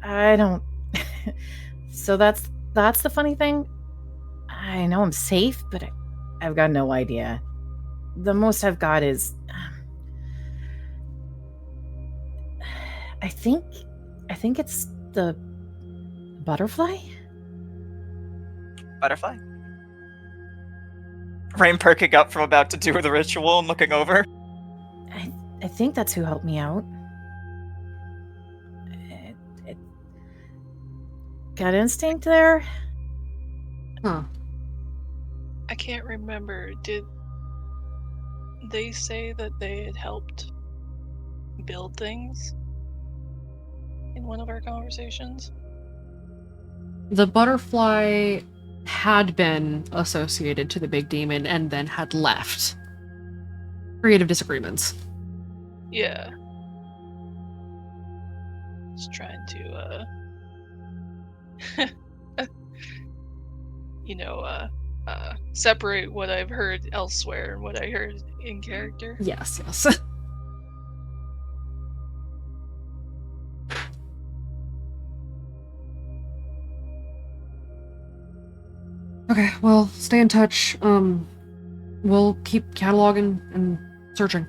Speaker 7: I don't. So that's the funny thing. I know I'm safe, but I've got no idea. The most I've got is I think it's the butterfly.
Speaker 2: Butterfly? Rain perking up from about to do the ritual and looking over.
Speaker 7: I think that's who helped me out. Gut instinct there.
Speaker 1: Huh.
Speaker 4: I can't remember. Did they say that they had helped build things in one of our conversations?
Speaker 1: The butterfly had been associated to the big demon and then had left. Creative disagreements.
Speaker 4: Yeah. Just trying to, separate what I've heard elsewhere and what I heard in character.
Speaker 1: Yes, yes. Okay, well, stay in touch. We'll keep cataloging and searching.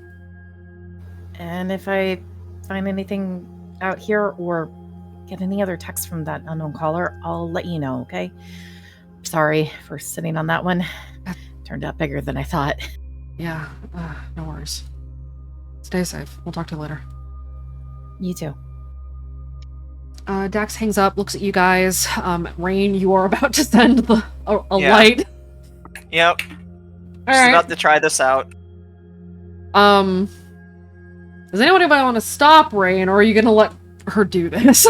Speaker 7: And if I find anything out here or get any other texts from that unknown caller, I'll let you know, okay? Sorry for sitting on that one. Turned out bigger than I thought.
Speaker 1: Yeah, no worries. Stay safe. We'll talk to you later.
Speaker 7: You too.
Speaker 1: Dax hangs up, looks at you guys. Rain, you are about to send a
Speaker 2: Yeah.
Speaker 1: light.
Speaker 2: Yep.
Speaker 1: All
Speaker 2: Just
Speaker 1: right.
Speaker 2: about to try this out.
Speaker 1: Does anybody want to stop Rain, or are you gonna let her do this?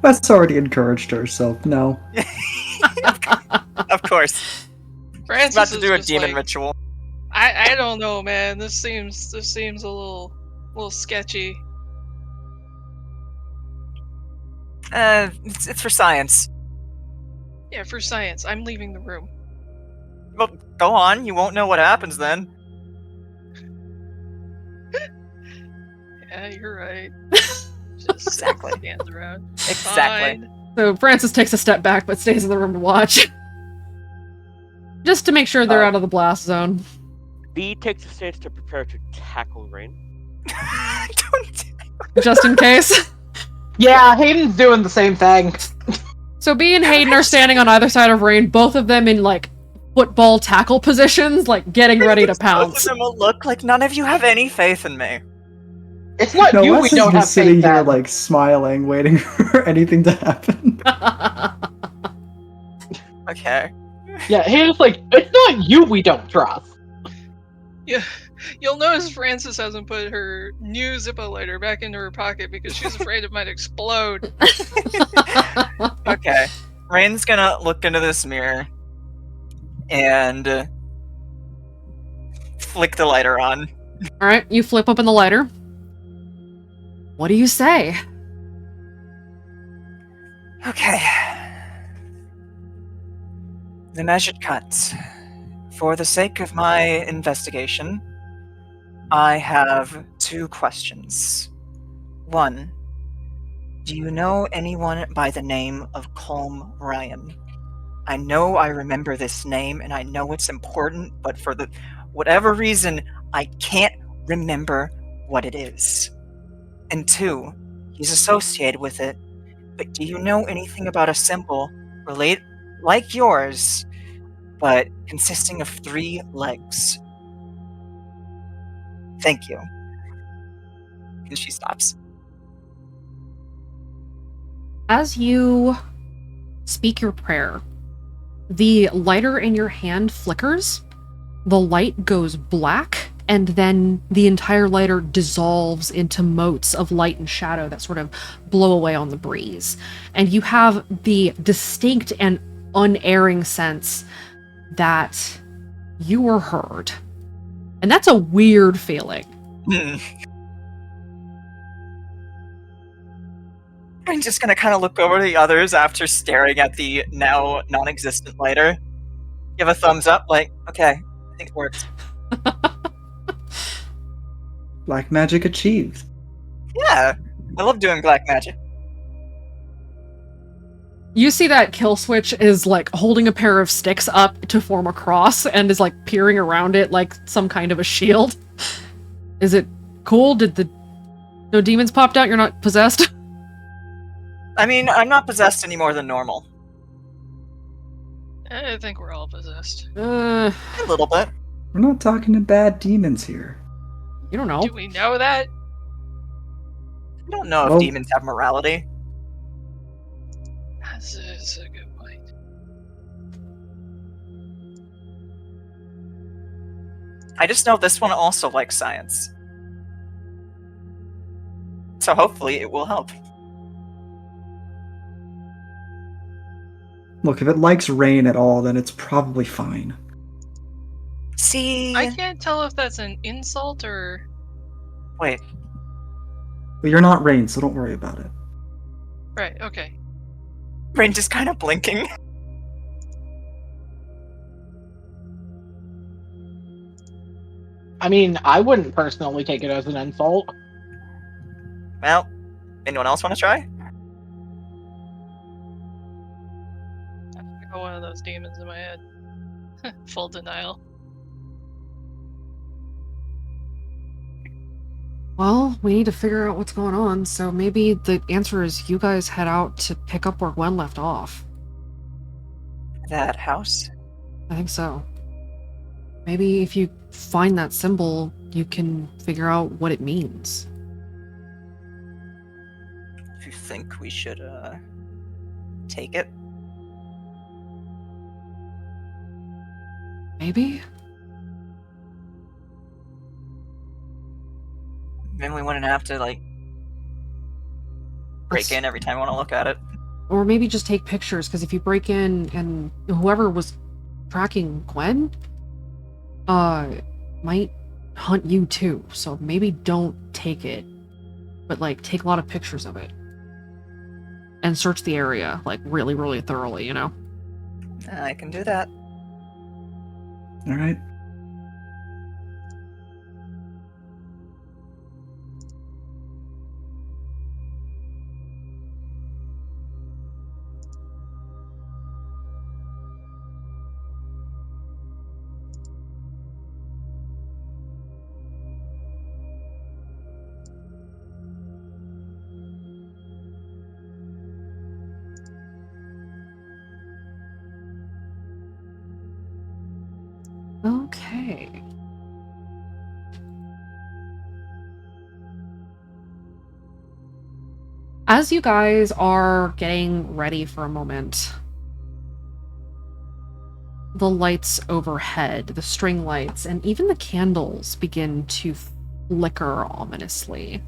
Speaker 5: Wes already encouraged her, so no.
Speaker 2: Of course.
Speaker 4: Francis
Speaker 2: About to
Speaker 4: is
Speaker 2: do a
Speaker 4: just
Speaker 2: demon
Speaker 4: like,
Speaker 2: ritual.
Speaker 4: I don't know, man. This seems a little sketchy.
Speaker 2: It's for science.
Speaker 4: Yeah, for science, I'm leaving the room.
Speaker 2: Well, go on. You won't know what happens then.
Speaker 4: Yeah, you're right. Just
Speaker 2: Exactly.
Speaker 4: stands around.
Speaker 2: Exactly.
Speaker 4: Fine.
Speaker 1: So Francis takes a step back, but stays in the room to watch. Just to make sure they're out of the blast zone.
Speaker 6: B takes a stance to prepare to tackle Rain.
Speaker 2: Don't
Speaker 1: Just in case.
Speaker 3: Yeah, Hayden's doing the same thing.
Speaker 1: So B and Hayden are standing on either side of Rain, both of them in, like, football tackle positions, like, getting ready to
Speaker 2: Both of
Speaker 1: pounce.
Speaker 2: them will look like none of you have any faith in me.
Speaker 3: It's not
Speaker 5: No,
Speaker 3: you
Speaker 5: Wes
Speaker 3: we
Speaker 5: is
Speaker 3: don't have
Speaker 5: just sitting
Speaker 3: faith
Speaker 5: here,
Speaker 3: in.
Speaker 5: like, smiling, waiting for anything to happen.
Speaker 2: Okay.
Speaker 3: Yeah, Hayden's like, it's not you we don't trust.
Speaker 4: Yeah, you'll notice Francis hasn't put her new Zippo lighter back into her pocket because she's afraid it might explode.
Speaker 2: Okay. Rain's gonna look into this mirror and flick the lighter on.
Speaker 1: Alright, you flip open the lighter. What do you say?
Speaker 2: Okay. The measured cut. For the sake of my investigation, I have 2 questions. 1. Do you know anyone by the name of Colm Ryan? I know I remember this name and I know it's important, but for whatever reason, I can't remember what it is. And 2, he's associated with it, but do you know anything about a symbol like yours, but consisting of 3 legs? Thank you. And she stops.
Speaker 1: As you speak your prayer, the lighter in your hand flickers, the light goes black, and then the entire lighter dissolves into motes of light and shadow that sort of blow away on the breeze. And you have the distinct and unerring sense that you were heard. And that's a weird feeling.
Speaker 2: I'm just gonna kind of look over the others after staring at the now non-existent lighter. Give a thumbs up, like, okay, I think it works.
Speaker 5: Black magic achieved.
Speaker 2: Yeah, I love doing black magic.
Speaker 1: You see that kill switch is like holding a pair of sticks up to form a cross and is like peering around it like some kind of a shield. Is it cool? Did no demons popped out? You're not possessed?
Speaker 2: I mean, I'm not possessed any more than normal.
Speaker 4: I think we're all possessed.
Speaker 2: A little bit.
Speaker 5: We're not talking to bad demons here.
Speaker 1: You don't know.
Speaker 4: Do we know that?
Speaker 2: I don't know if
Speaker 5: Well-
Speaker 2: demons have morality.
Speaker 4: That's a good point.
Speaker 2: I just know this one also likes science. So hopefully it will help.
Speaker 5: Look, if it likes rain at all, then it's probably fine.
Speaker 2: See?
Speaker 4: I can't tell if that's an insult or...
Speaker 2: Wait,
Speaker 5: But you're not rain, so don't worry about it.
Speaker 4: Right, okay.
Speaker 2: Rain just kind of blinking.
Speaker 3: I mean, I wouldn't personally take it as an insult.
Speaker 2: Well, anyone else want to try?
Speaker 4: I got one of those demons in my head. Full denial.
Speaker 1: Well, we need to figure out what's going on, so maybe the answer is you guys head out to pick up where Gwen left off.
Speaker 2: That house?
Speaker 1: I think so. Maybe if you find that symbol, you can figure out what it means.
Speaker 2: Do you think we should, take it?
Speaker 1: Maybe?
Speaker 2: Then we wouldn't have to, like, break
Speaker 1: Let's-
Speaker 2: in every time we want to look at it.
Speaker 1: Or maybe just take pictures, because if you break in and whoever was tracking Gwen, might hunt you too. So maybe don't take it, but like take a lot of pictures of it. And search the area, like really, really thoroughly, you know?
Speaker 2: I can do that.
Speaker 5: All right.
Speaker 1: Okay. As you guys are getting ready for a moment, the lights overhead, the string lights, and even the candles begin to flicker ominously.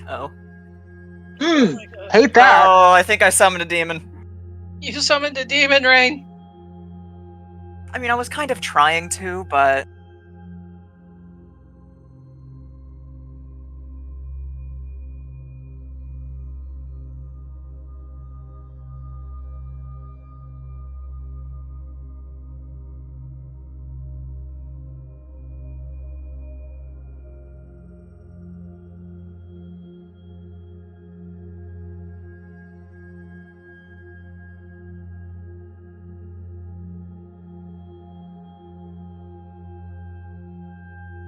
Speaker 2: Oh.
Speaker 3: Hmm,
Speaker 4: my god.
Speaker 3: hate that.
Speaker 2: Oh, I think I summoned a demon.
Speaker 4: You summoned a demon, Rain!
Speaker 2: I mean, I was kind of trying to, but...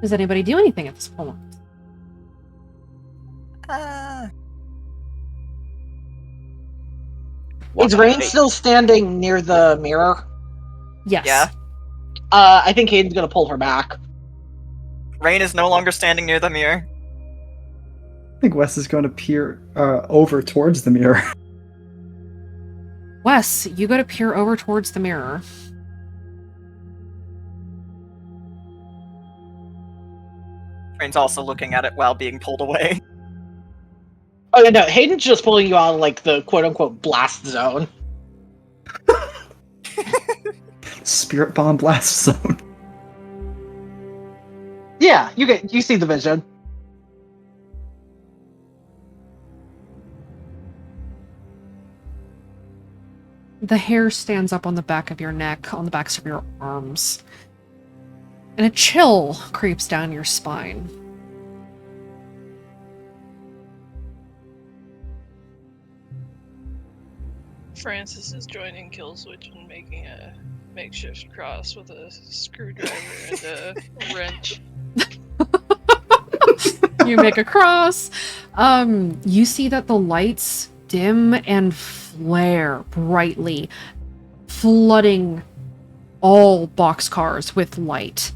Speaker 1: Does anybody do anything at this point?
Speaker 3: Is Rain still standing near the mirror?
Speaker 1: Yes.
Speaker 2: Yeah.
Speaker 3: I think Hayden's gonna pull her back.
Speaker 2: Rain is no longer standing near the mirror.
Speaker 5: I think Wes is going to peer over towards the mirror.
Speaker 1: Wes, you go to peer over towards the mirror.
Speaker 2: Rain's also looking at it while being pulled away.
Speaker 3: Oh yeah, no, Hayden's just pulling you out of like the quote-unquote blast zone.
Speaker 5: Spirit bomb blast zone.
Speaker 3: Yeah, you see the vision.
Speaker 1: The hair stands up on the back of your neck, on the backs of your arms. And a chill creeps down your spine.
Speaker 4: Francis is joining Killswitch and making a makeshift cross with a screwdriver and a wrench.
Speaker 1: You make a cross. You see that the lights dim and flare brightly, flooding all boxcars with light.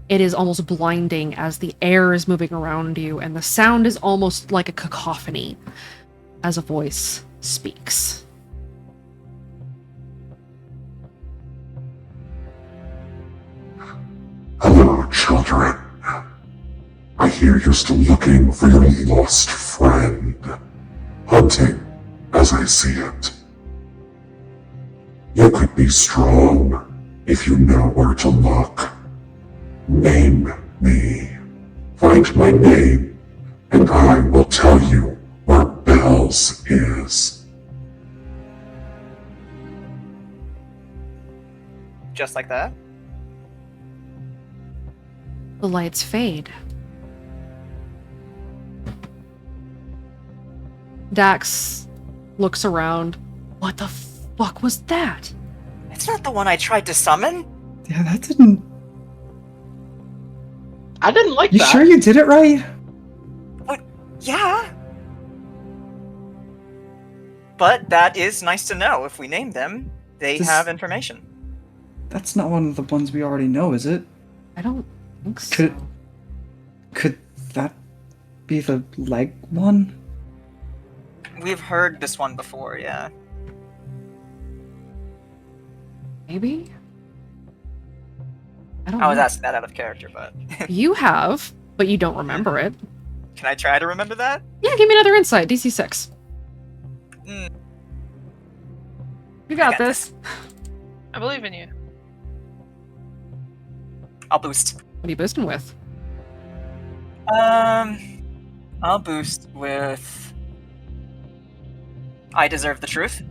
Speaker 1: It is almost blinding as the air is moving around you, and the sound is almost like a cacophony as a voice speaks.
Speaker 8: Hello, children. I hear you're still looking for your lost friend. Hunting, as I see it. You could be strong if you know where to look. Name me. Find my name, and I will tell you where Bells is.
Speaker 2: just like that.
Speaker 1: The lights fade. Dax looks around. What the fuck was that?
Speaker 2: It's not the one I tried to summon.
Speaker 5: Yeah, that didn't.
Speaker 3: I didn't like
Speaker 5: You
Speaker 3: that.
Speaker 5: sure you did it right?
Speaker 2: Yeah. But that is nice to know. If we name them, they
Speaker 5: This-
Speaker 2: have information.
Speaker 5: That's not one of the ones we already know, is it?
Speaker 1: I don't think so.
Speaker 5: Could that be the leg one?
Speaker 2: We've heard this one before, yeah.
Speaker 1: Maybe? I don't
Speaker 2: I was
Speaker 1: know.
Speaker 2: asking that out of character, but
Speaker 1: You have, but you don't remember it.
Speaker 2: can I try to remember that?
Speaker 1: Yeah, give me another insight. DC 6.
Speaker 2: Mm.
Speaker 1: You got
Speaker 2: got
Speaker 1: this.
Speaker 4: I believe in you.
Speaker 2: I'll boost.
Speaker 1: What are you boosting with?
Speaker 2: I'll boost with I Deserve the Truth.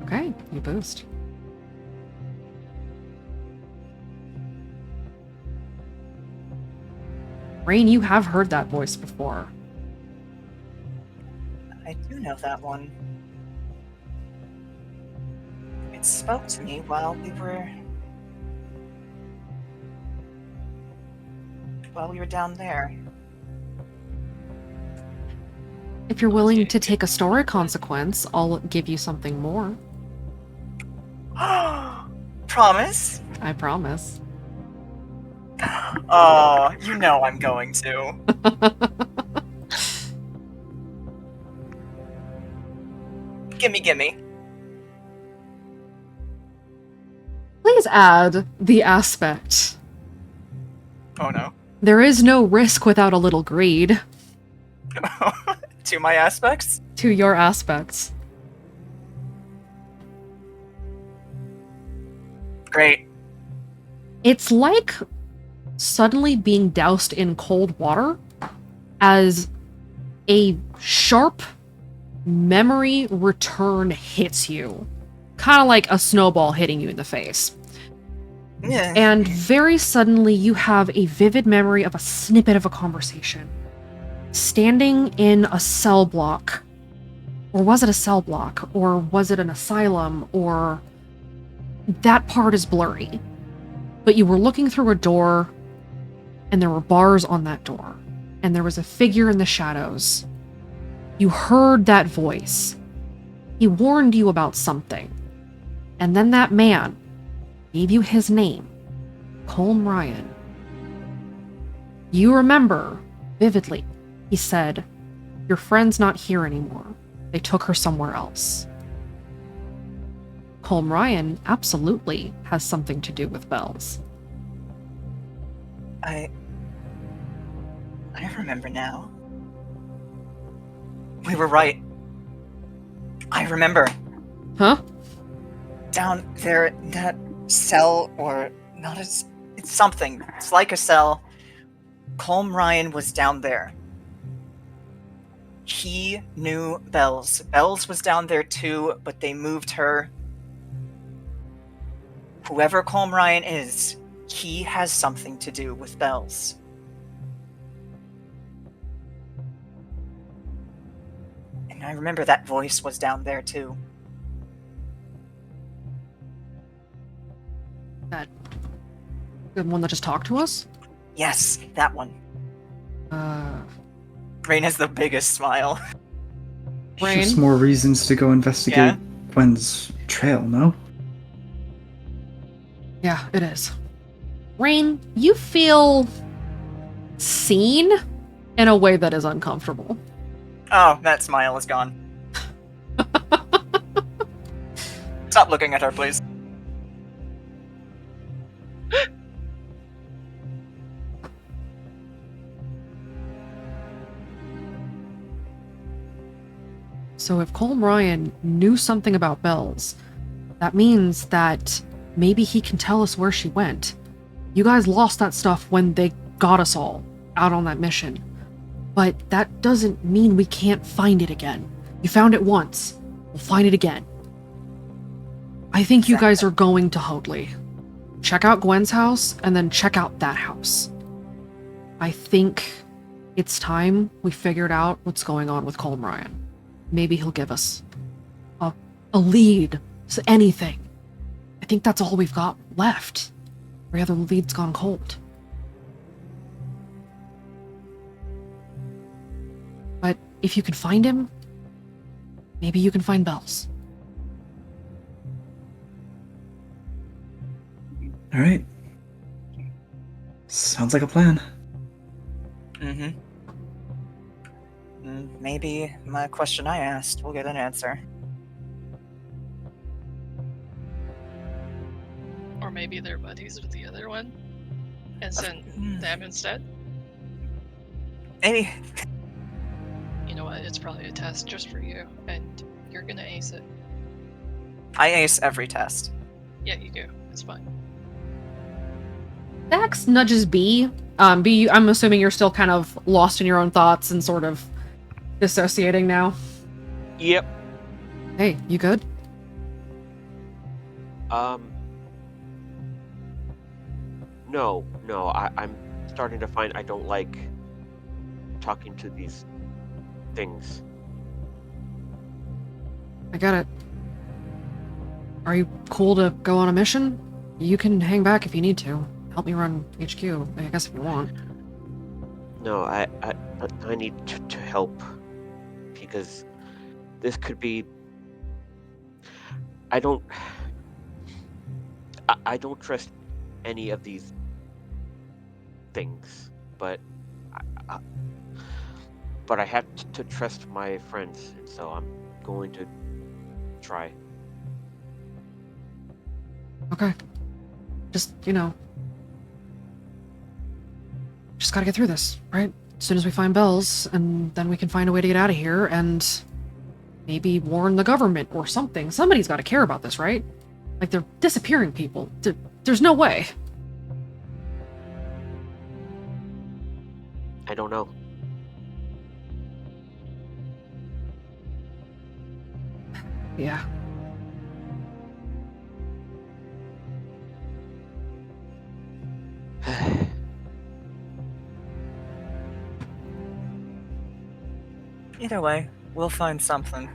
Speaker 1: Okay, you boost. Rain, you have heard that voice before.
Speaker 2: I do know that one. It spoke to me while we were down there.
Speaker 1: If you're willing to take a story consequence, I'll give you something more.
Speaker 2: Promise?
Speaker 1: I promise.
Speaker 2: Oh, you know I'm going to. Gimme.
Speaker 1: Please add the aspect.
Speaker 2: Oh no.
Speaker 1: There is no risk without a little greed
Speaker 2: To my aspects?
Speaker 1: to your aspects.
Speaker 2: Great.
Speaker 1: It's like suddenly being doused in cold water as a sharp memory return hits you. Kind of like a snowball hitting you in the face.
Speaker 2: Yeah.
Speaker 1: And very suddenly you have a vivid memory of a snippet of a conversation. Standing in a cell block. Or was it a cell block? Or was it an asylum? Or that part is blurry. But you were looking through a door, and there were bars on that door. And there was a figure in the shadows. You heard that voice. He warned you about something. And then that man gave you his name, Colm Ryan. You remember vividly. He said, "Your friend's not here anymore. They took her somewhere else." Colm Ryan absolutely has something to do with bells.
Speaker 2: I remember now. We were right. I remember.
Speaker 1: Huh?
Speaker 2: Down there, that cell, or not as... It's something. It's like a cell. Colm Ryan was down there. He knew Bells. Bells was down there too, but they moved her. Whoever Colm Ryan is, he has something to do with Bells. And I remember that voice was down there too.
Speaker 1: That the one that just talked to us?
Speaker 2: Yes, that one. Rain has the biggest smile.
Speaker 1: Rain?
Speaker 5: Just more reasons to go investigate
Speaker 2: Yeah?
Speaker 5: Gwen's trail, no?
Speaker 1: Yeah, it is. Rain, you feel seen in a way that is uncomfortable.
Speaker 2: Oh, that smile is gone. Stop looking at her, please.
Speaker 1: So if Colm Ryan knew something about Bells, that means that maybe he can tell us where she went. You guys lost that stuff when they got us all out on that mission. But that doesn't mean we can't find it again. You found it once. We'll find it again. I think you guys
Speaker 2: Exactly.
Speaker 1: are going to Hoadley. Check out Gwen's house, and then check out that house. I think it's time we figured out what's going on with Colm Ryan. Maybe he'll give us a lead, anything. I think that's all we've got left. Every other lead's gone cold. But if you can find him, maybe you can find Bells.
Speaker 5: All right. Sounds like a plan.
Speaker 2: Mm-hmm. Maybe my question I asked will get an answer.
Speaker 4: Or maybe they're buddies with the other one and send them instead.
Speaker 2: Maybe.
Speaker 4: You know what? It's probably a test just for you, and you're gonna ace it.
Speaker 2: I ace every test.
Speaker 4: Yeah, you do. It's fine.
Speaker 1: Dax nudges B. B, I'm assuming you're still kind of lost in your own thoughts and sort of dissociating now.
Speaker 6: Yep.
Speaker 1: Hey, you good?
Speaker 6: No. I'm starting to find I don't like talking to these things.
Speaker 1: I get it. Are you cool to go on a mission? You can hang back if you need to. Help me run HQ, I guess if you want.
Speaker 6: No, I need to help because this could be. I don't trust any of these things, but I have to trust my friends, and so I'm going to try.
Speaker 1: Okay. Just, just gotta get through this, right? As soon as we find Bells, and then we can find a way to get out of here, and maybe warn the government or something. Somebody's gotta care about this, right? Like, they're disappearing people. There's no way.
Speaker 6: I don't know.
Speaker 1: Yeah.
Speaker 2: Either way, we'll find something.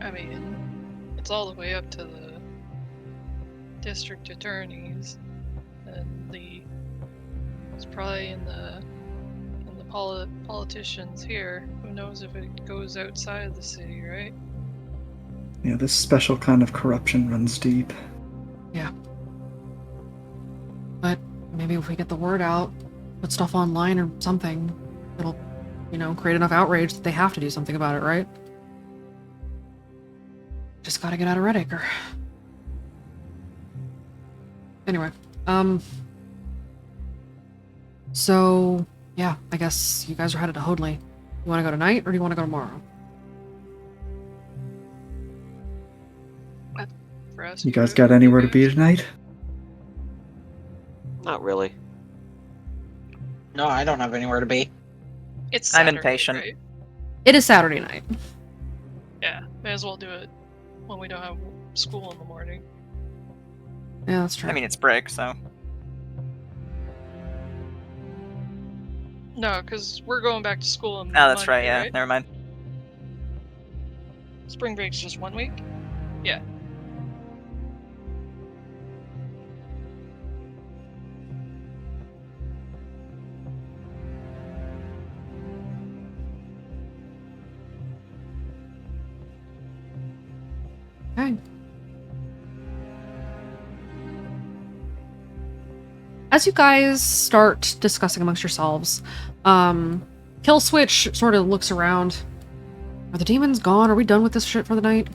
Speaker 4: I mean, it's all the way up to the district attorneys, and it's probably in the politicians here. Who knows if it goes outside of the city, right?
Speaker 5: Yeah, this special kind of corruption runs deep.
Speaker 1: Yeah. But maybe if we get the word out, put stuff online or something, it'll, create enough outrage that they have to do something about it, right? Just gotta get out of Redacre. Anyway, so, yeah, I guess you guys are headed to Hoadley. You want to go tonight, or do you want to go tomorrow?
Speaker 4: For us,
Speaker 5: You guys got anywhere to be tonight?
Speaker 6: Not really.
Speaker 3: No, I don't have anywhere to be.
Speaker 4: It's
Speaker 2: I'm
Speaker 4: Saturday,
Speaker 2: impatient.
Speaker 4: right?
Speaker 1: It is Saturday night.
Speaker 4: Yeah, may as well do it when we don't have school in the morning.
Speaker 1: Yeah, that's true.
Speaker 2: I mean, it's break, so.
Speaker 4: No, because we're going back to school on
Speaker 2: Oh, that's
Speaker 4: Monday,
Speaker 2: right, yeah.
Speaker 4: right?
Speaker 2: Never mind.
Speaker 4: Spring break's just 1 week? Yeah.
Speaker 1: Okay. As you guys start discussing amongst yourselves, Killswitch sort of looks around. Are the demons gone? Are we done with this shit for the night?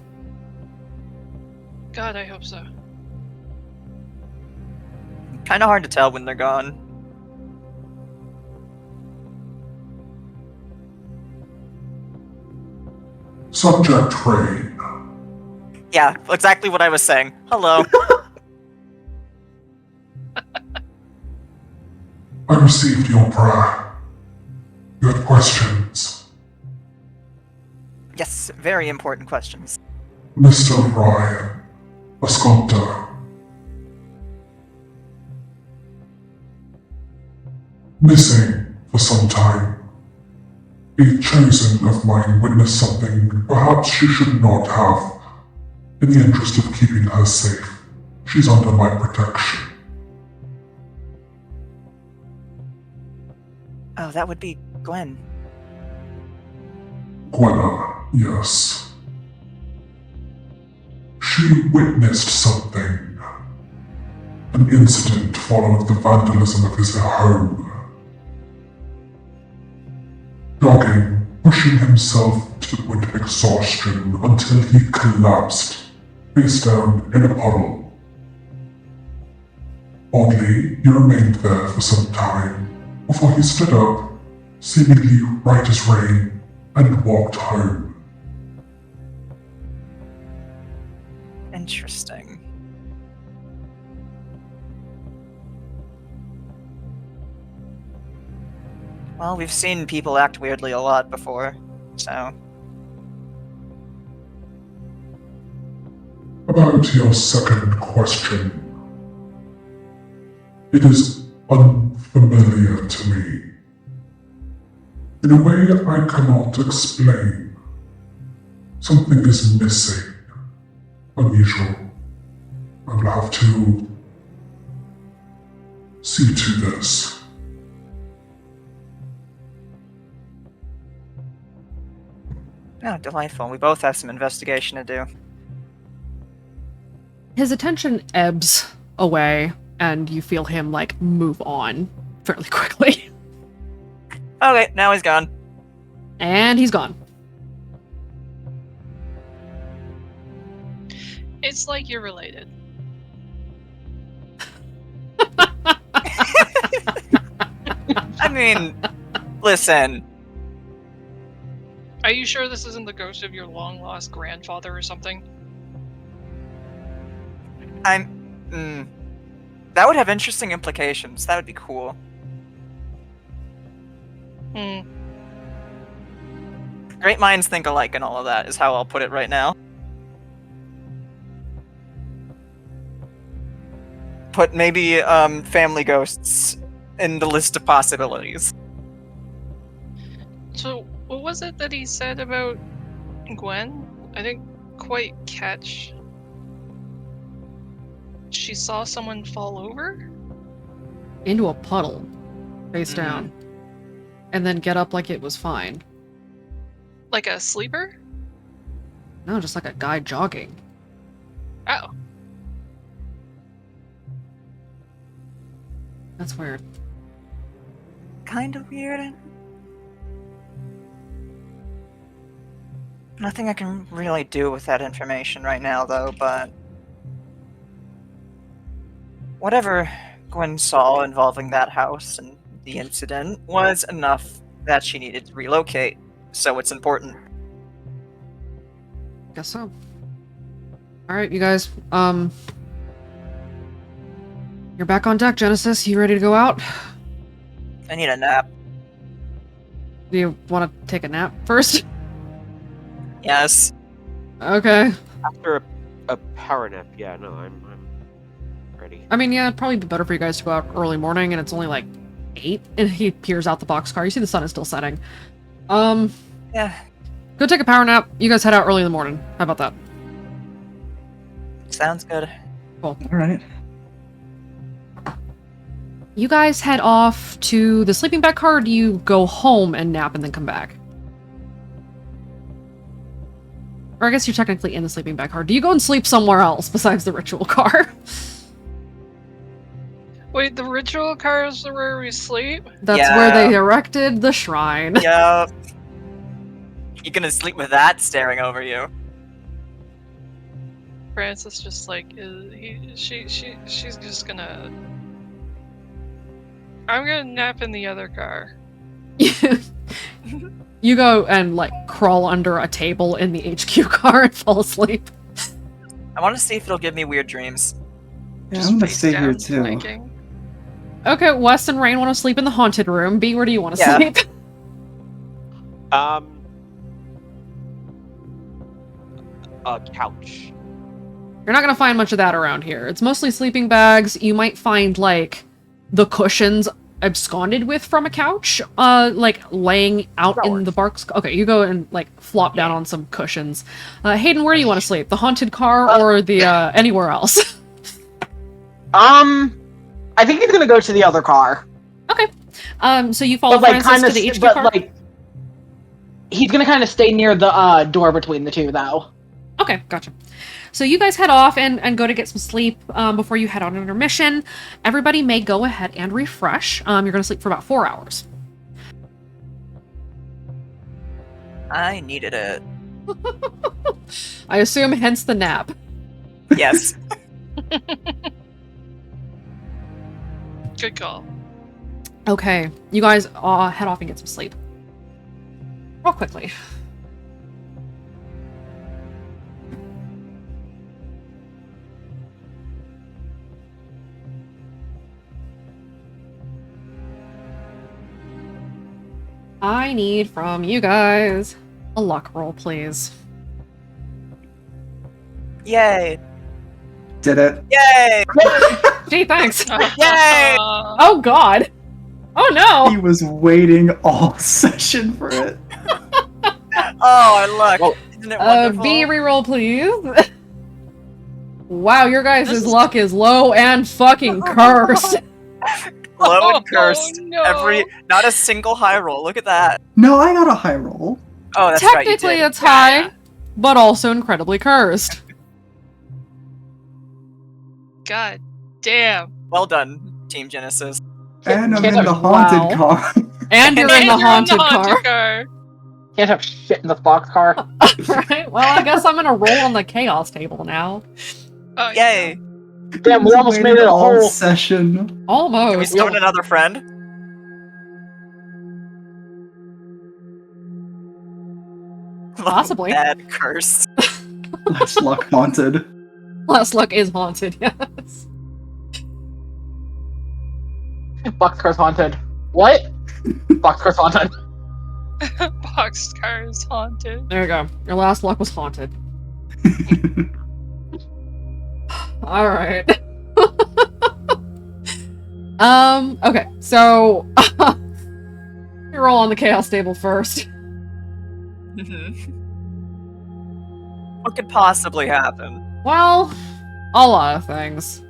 Speaker 4: God, I hope so.
Speaker 2: Kind of hard to tell when they're gone.
Speaker 8: Subject Rain.
Speaker 2: Yeah, exactly what I was saying. Hello.
Speaker 8: I received your prayer. You had questions.
Speaker 2: Yes. these very important questions.
Speaker 8: Mr. Ryan, a sculptor. Missing for some time. A chosen of mine witnessed something perhaps she should not have. In the interest of keeping her safe, she's under my protection.
Speaker 2: Oh, that would be Gwen.
Speaker 8: Gwenna, yes. She witnessed something. An incident followed the vandalism of his home. Dogging, pushing himself to the point of exhaustion until he collapsed, face down in a puddle. Oddly, he remained there for some time before he stood up, seemingly right as rain, and walked home.
Speaker 2: Interesting. Well, we've seen people act weirdly a lot before, so...
Speaker 8: About your second question. It is unfamiliar to me. In a way I cannot explain. Something is missing. Unusual. I will have to see to this.
Speaker 2: Oh, delightful. We both have some investigation to do.
Speaker 1: His attention ebbs away, and you feel him, like, move on fairly quickly.
Speaker 2: Okay, now he's gone.
Speaker 1: And he's gone.
Speaker 4: It's like you're related.
Speaker 2: I mean, listen.
Speaker 4: Are you sure this isn't the ghost of your long-lost grandfather or something?
Speaker 2: That would have interesting implications. That would be cool. Great minds think alike and all of that is how I'll put it right now. Put maybe family ghosts in the list of possibilities.
Speaker 4: So, what was it that he said about Gwen? I didn't quite catch. She saw someone fall over?
Speaker 1: Into a puddle, face down. And then get up like it was fine.
Speaker 4: Like a sleeper?
Speaker 1: No, just like a guy jogging.
Speaker 4: Oh.
Speaker 1: That's weird.
Speaker 2: Kind of weird. Nothing I can really do with that information right now, though, but... whatever Gwen saw involving that house and the incident was enough that she needed to relocate, so it's important.
Speaker 1: Guess so. Alright, you guys, you're back on deck, Genesis. You ready to go out?
Speaker 2: I need a nap.
Speaker 1: Do you want to take a nap first?
Speaker 2: Yes.
Speaker 1: Okay.
Speaker 6: After a power nap, yeah, no, I'm ready.
Speaker 1: I mean, yeah, it'd probably be better for you guys to go out early morning, and it's only like 8, and he peers out the boxcar. You see the sun is still setting.
Speaker 2: Yeah.
Speaker 1: Go take a power nap. You guys head out early in the morning. How about that?
Speaker 2: Sounds good.
Speaker 5: All right.
Speaker 1: You guys head off to the sleeping bag car, or do you go home and nap and then come back? Or I guess you're technically in the sleeping bag car. Do you go and sleep somewhere else besides the ritual car?
Speaker 4: Wait, the ritual car is where we sleep?
Speaker 1: That's
Speaker 2: Yeah.
Speaker 1: where they erected the shrine.
Speaker 2: Yup. You gonna sleep with that staring over you?
Speaker 4: Francis just like she's just gonna. I'm gonna nap in the other car.
Speaker 1: You go and, like, crawl under a table in the HQ car and fall asleep.
Speaker 2: I want to see if it'll give me weird dreams.
Speaker 5: Yeah,
Speaker 4: Just
Speaker 5: I'm gonna
Speaker 4: face
Speaker 5: stay here
Speaker 4: down,
Speaker 5: too.
Speaker 4: blinking.
Speaker 1: Okay, Wes and Rain want to sleep in the haunted room. B, where do you want to
Speaker 2: Yeah.
Speaker 1: sleep?
Speaker 6: a couch.
Speaker 1: You're not gonna find much of that around here. It's mostly sleeping bags. You might find, like, the cushions absconded with from a couch, like, laying out in the bark. Okay, you go and, like, flop down on some cushions. Hayden, where do you want to sleep? The haunted car or the, anywhere else?
Speaker 3: I think he's gonna go to the other car.
Speaker 1: Okay. So you follow
Speaker 3: But, like,
Speaker 1: Francis
Speaker 3: kind
Speaker 1: to the
Speaker 3: of,
Speaker 1: HQ
Speaker 3: but
Speaker 1: car?
Speaker 3: like, he's gonna kind of stay near the door between the two, though.
Speaker 1: Okay, gotcha. So you guys head off and go to get some sleep before you head on intermission. Everybody may go ahead and refresh. You're going to sleep for about 4 hours.
Speaker 2: I needed it.
Speaker 1: I assume hence the nap.
Speaker 2: Yes.
Speaker 4: Good call.
Speaker 1: Okay, you guys head off and get some sleep. Real quickly. I need from you guys a luck roll, please.
Speaker 2: Yay.
Speaker 5: Did it?
Speaker 2: Yay.
Speaker 1: Gee, thanks.
Speaker 2: Yay.
Speaker 1: Oh god. Oh no.
Speaker 5: He was waiting all session for it.
Speaker 2: Oh, our luck.
Speaker 3: Well,
Speaker 2: Isn't it wonderful?
Speaker 1: B reroll, please. Wow, your guys'
Speaker 4: This is-
Speaker 1: luck is low and fucking cursed.
Speaker 2: Low and cursed.
Speaker 4: Oh, no.
Speaker 2: Not a single high roll. Look at that.
Speaker 5: No, I got a high roll.
Speaker 2: Oh, that's right. You
Speaker 1: Technically,
Speaker 2: did.
Speaker 1: it's high, but also incredibly cursed.
Speaker 4: God damn.
Speaker 2: Well done, Team Genesis.
Speaker 5: And I'm
Speaker 3: Can't
Speaker 5: in the
Speaker 3: have-
Speaker 5: haunted
Speaker 1: wow.
Speaker 5: car.
Speaker 1: And you're in
Speaker 4: And
Speaker 1: the
Speaker 4: you're
Speaker 1: haunted car.
Speaker 4: car.
Speaker 3: Can't have shit in the boxcar.
Speaker 1: Right? Well, I guess I'm gonna roll on the chaos table now.
Speaker 4: Oh,
Speaker 2: Yay.
Speaker 3: Damn, we
Speaker 5: He
Speaker 3: almost made
Speaker 5: waited
Speaker 3: it a
Speaker 5: all
Speaker 3: whole.
Speaker 5: session.
Speaker 2: Can we
Speaker 1: Almost.
Speaker 2: summon another friend?
Speaker 1: Possibly.
Speaker 2: Bad curse.
Speaker 5: Last luck haunted.
Speaker 1: Last luck is haunted, yes.
Speaker 3: Boxcar's haunted. What? Boxcar's haunted.
Speaker 4: Boxcar is haunted.
Speaker 1: There you go. Your last luck was haunted. Alright. Okay, so you roll on the chaos table first.
Speaker 2: What could possibly happen?
Speaker 1: Well, a lot of things.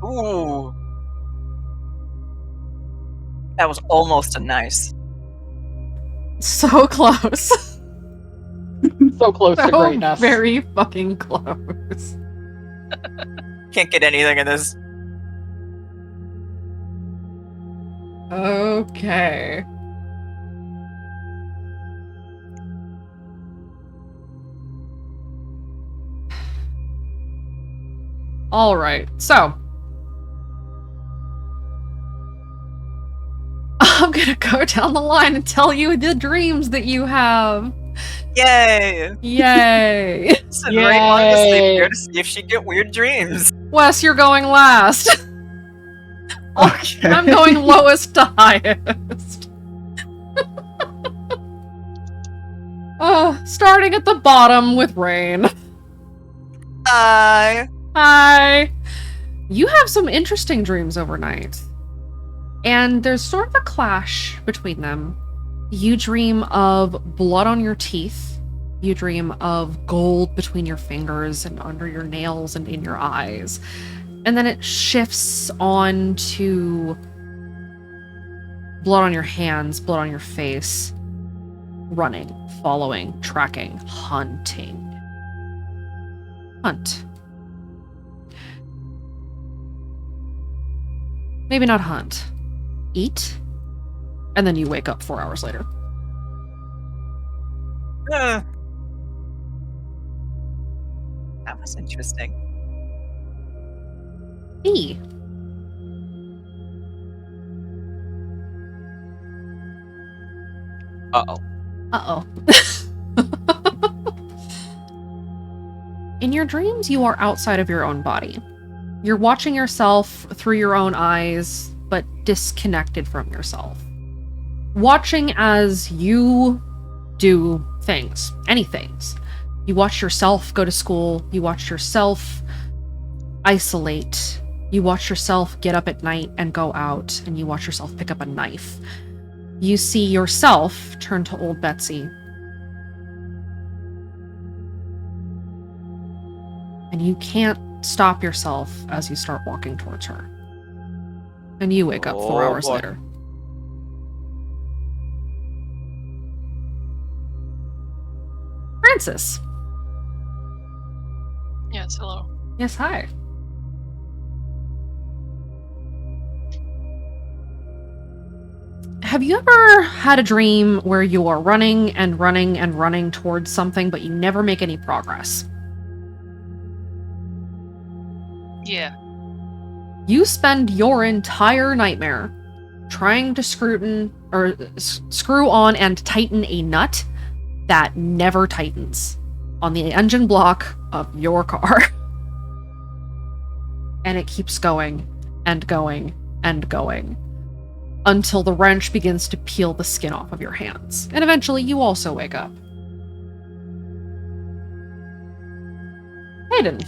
Speaker 2: Ooh. That was almost a nice.
Speaker 1: So close.
Speaker 3: So close to
Speaker 1: So
Speaker 3: greatness.
Speaker 1: very fucking close.
Speaker 2: Can't get anything in this.
Speaker 1: Okay. All right. So I'm going to go down the line and tell you the dreams that you have.
Speaker 2: Yay!
Speaker 1: Yay.
Speaker 2: Listen, Ray wanted to sleep
Speaker 3: Yay.
Speaker 2: here to see if she'd get weird dreams.
Speaker 1: Wes, you're going last.
Speaker 5: Okay.
Speaker 1: I'm going lowest to highest. Starting at the bottom with Rain.
Speaker 2: Hi.
Speaker 1: Hi. You have some interesting dreams overnight. And there's sort of a clash between them. You dream of blood on your teeth. You dream of gold between your fingers and under your nails and in your eyes. And then it shifts on to blood on your hands, blood on your face, running, following, tracking, hunting. Hunt. Maybe not hunt. Eat. And then you wake up 4 hours later.
Speaker 2: That was interesting.
Speaker 1: E.
Speaker 6: Uh-oh.
Speaker 1: Uh-oh. In your dreams, you are outside of your own body. You're watching yourself through your own eyes, disconnected from yourself. Watching as you do things, any things. You watch yourself go to school, you watch yourself isolate, you watch yourself get up at night and go out, and you watch yourself pick up a knife. You see yourself turn to old Betsy. And you can't stop yourself as you start walking towards her. And you wake up 4
Speaker 6: Oh,
Speaker 1: hours
Speaker 6: boy.
Speaker 1: later. Francis.
Speaker 4: Yes, hello.
Speaker 1: Yes, hi. Have you ever had a dream where you are running and running and running towards something, but you never make any progress?
Speaker 4: Yeah.
Speaker 1: You spend your entire nightmare trying to screw on and tighten a nut that never tightens on the engine block of your car. And it keeps going and going and going until the wrench begins to peel the skin off of your hands. And eventually you also wake up. Hayden.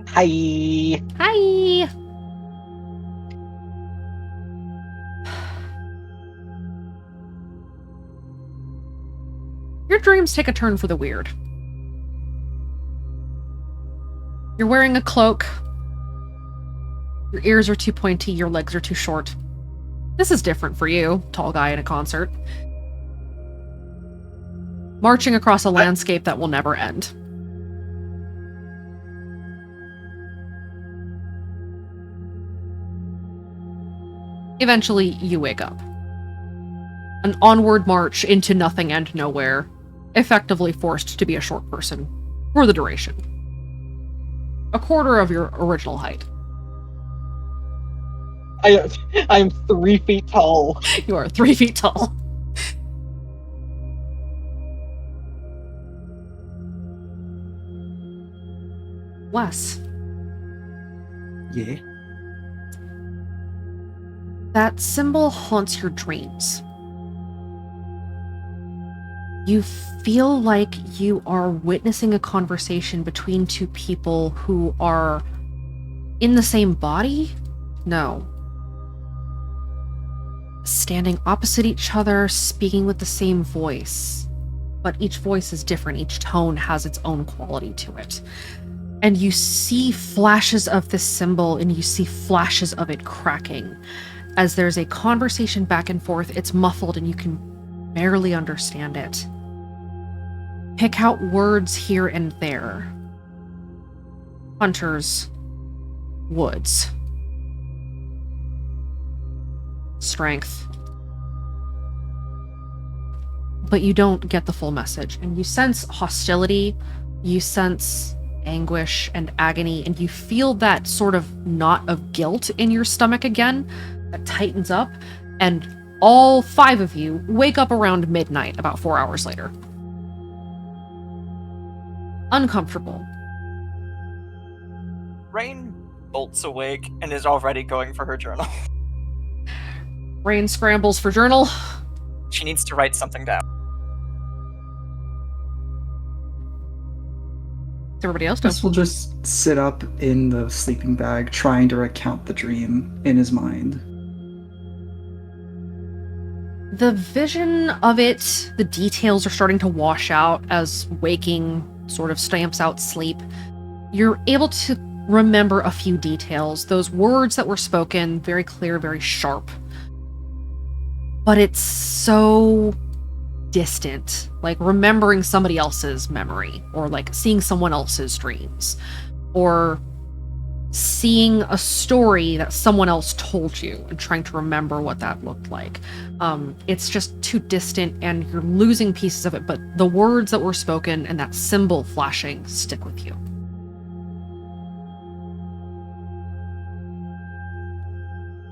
Speaker 3: Hi.
Speaker 1: Hi. Your dreams take a turn for the weird. You're wearing a cloak. Your ears are too pointy, your legs are too short. This is different for you, tall guy in a concert. Marching across a landscape that will never end. Eventually, you wake up. An onward march into nothing and nowhere, effectively forced to be a short person for the duration. A quarter of your original height.
Speaker 3: I'm 3 feet tall.
Speaker 1: You are 3 feet tall. Wes,
Speaker 5: Yeah.
Speaker 1: that symbol haunts your dreams. You feel like you are witnessing a conversation between two people who are in the same body? No. Standing opposite each other, speaking with the same voice. But each voice is different, each tone has its own quality to it. And you see flashes of this symbol, and you see flashes of it cracking. As there's a conversation back and forth, it's muffled and you can barely understand it. Pick out words here and there. Hunters. Woods. Strength. But you don't get the full message, and you sense hostility, you sense anguish and agony, and you feel that sort of knot of guilt in your stomach again that tightens up, and all 5 of you wake up around midnight about 4 hours later. Uncomfortable.
Speaker 2: Rain bolts awake and is already going for her journal.
Speaker 1: Rain scrambles for journal.
Speaker 2: She needs to write something down.
Speaker 1: What's everybody else doing?
Speaker 5: Wes will just sit up in the sleeping bag, trying to recount the dream in his mind.
Speaker 1: The vision of it, the details are starting to wash out as waking sort of stamps out sleep. You're able to remember a few details. Those words that were spoken, very clear, very sharp. But it's so distant, like remembering somebody else's memory, or like seeing someone else's dreams, or seeing a story that someone else told you and trying to remember what that looked like. It's just too distant and you're losing pieces of it, but the words that were spoken and that symbol flashing stick with you.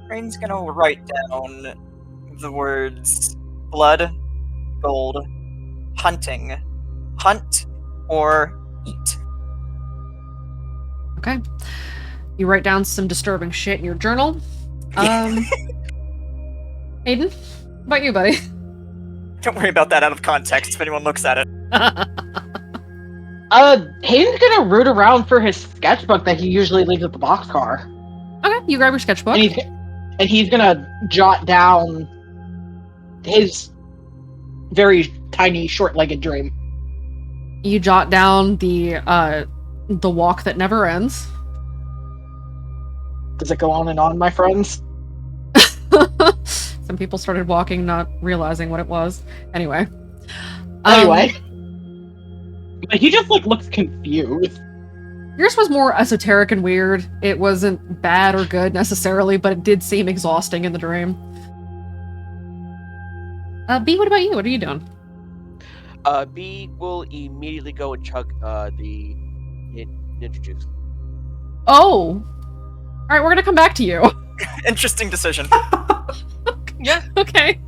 Speaker 2: Rain's gonna write down the words blood, gold, hunting, hunt, or eat.
Speaker 1: Okay. You write down some disturbing shit in your journal. Aiden, what about you, buddy?
Speaker 2: Don't worry about that out of context if anyone looks at it.
Speaker 3: Hayden's gonna root around for his sketchbook that he usually leaves at the boxcar.
Speaker 1: Okay, you grab your sketchbook.
Speaker 3: And he's gonna jot down his very tiny, short-legged dream.
Speaker 1: You jot down the walk that never ends.
Speaker 3: Does it go on and on, my friends?
Speaker 1: Some people started walking, not realizing what it was. Anyway.
Speaker 3: Anyway. But he just, looks confused.
Speaker 1: Yours was more esoteric and weird. It wasn't bad or good necessarily, but it did seem exhausting in the dream. B, what about you? What are you doing?
Speaker 6: B will immediately go and chug the ninja juice.
Speaker 1: Oh! Alright, we're gonna come back to you.
Speaker 2: Interesting decision.
Speaker 4: Yeah.
Speaker 1: Okay.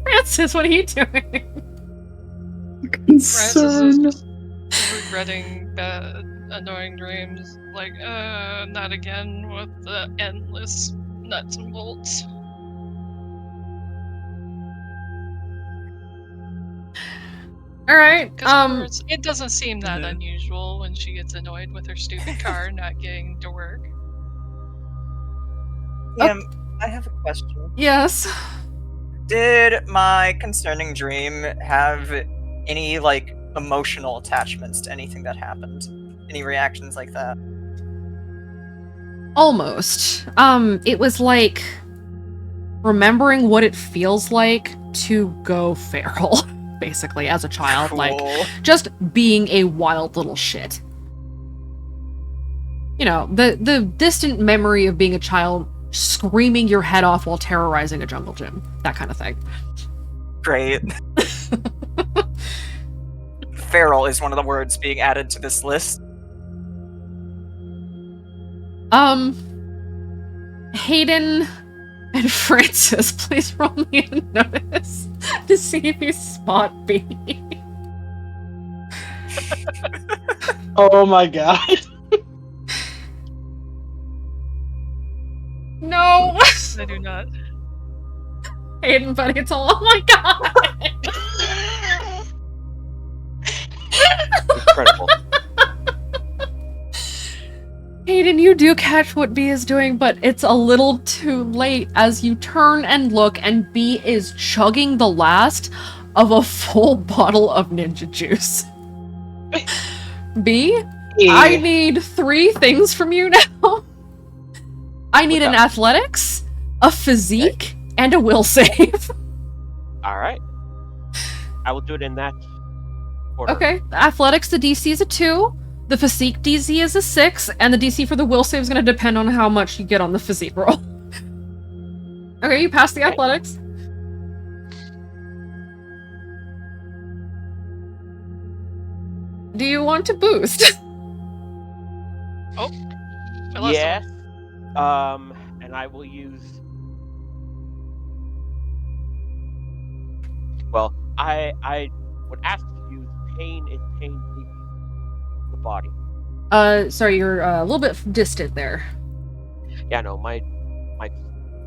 Speaker 1: Francis, what are you doing?
Speaker 4: Francis is
Speaker 5: Concern.
Speaker 4: just regretting bad, annoying dreams. Like, not again with the endless nuts and bolts.
Speaker 1: Alright,
Speaker 4: 'Cause it doesn't seem that
Speaker 2: Mhm.
Speaker 4: unusual when she gets annoyed with her stupid car not getting to work.
Speaker 2: I have a question.
Speaker 1: yes.
Speaker 2: Did my concerning dream have any, emotional attachments to anything that happened? Any reactions like that?
Speaker 1: Almost. It was like remembering what it feels like to go feral, basically, as a child. Like,
Speaker 2: Cool.
Speaker 1: just being a wild little shit. You know, the distant memory of being a child screaming your head off while terrorizing a jungle gym. That kind of thing.
Speaker 2: Great. Feral is one of the words being added to this list.
Speaker 1: Hayden and Francis, please roll me a notice to see if you spot B.
Speaker 3: Oh my god.
Speaker 1: No!
Speaker 4: I do not.
Speaker 1: Hayden, buddy, it's all. Oh my god!
Speaker 6: Incredible.
Speaker 1: Hayden, you do catch what B is doing, but it's a little too late as you turn and look, and B is chugging the last of a full bottle of ninja juice. B, I need 3 things from you now. I need an athletics, a physique, and a will save.
Speaker 6: Alright. I will do it in that order.
Speaker 1: Okay, the athletics, the DC is a 2, the physique DC is a 6, and the DC for the will save is going to depend on how much you get on the physique roll. Okay, you passed the athletics. Do you want to boost?
Speaker 4: I lost
Speaker 6: Yes. And I will use. Well, I would ask to use pain is pain leaving the body.
Speaker 1: Sorry, you're a little bit distant there.
Speaker 6: Yeah, no, my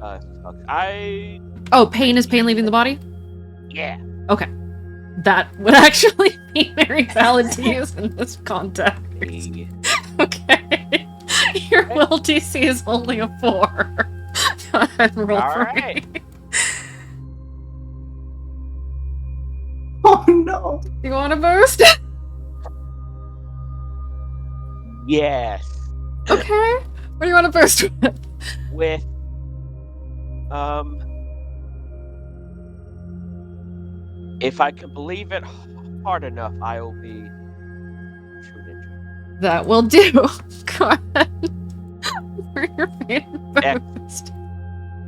Speaker 6: sucks.
Speaker 1: Oh, pain is pain leaving the body?
Speaker 6: Yeah.
Speaker 1: That would actually be very valid to use in this context.
Speaker 6: Yeah.
Speaker 1: Okay. Your will DC is only a 4. Go ahead and roll
Speaker 6: All
Speaker 1: for
Speaker 6: right.
Speaker 1: me.
Speaker 5: Oh no.
Speaker 1: You want to boost?
Speaker 6: Yes.
Speaker 1: Okay. What do you want to boost with?
Speaker 6: With if I can believe it hard enough, I will be true ninja.
Speaker 1: That will do. Go ahead. For your main boost.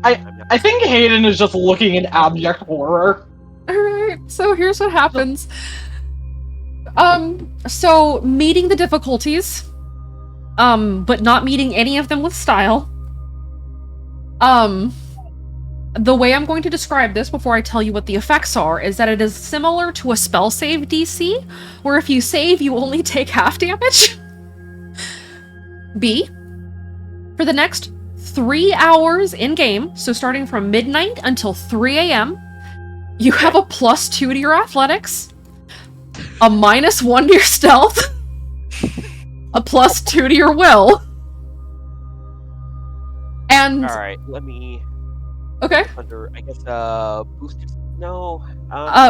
Speaker 3: I think Hayden is just looking in abject horror.
Speaker 1: Alright, so here's what happens. So meeting the difficulties, but not meeting any of them with style. The way I'm going to describe this before I tell you what the effects are is that it is similar to a spell save DC, where if you save, you only take half damage. B, for the next 3 hours in game, so starting from midnight until 3 a.m. You have a +2 to your athletics, a -1 to your stealth, a +2 to your will, and
Speaker 6: Alright, let me
Speaker 1: okay.
Speaker 6: under I guess boosted no.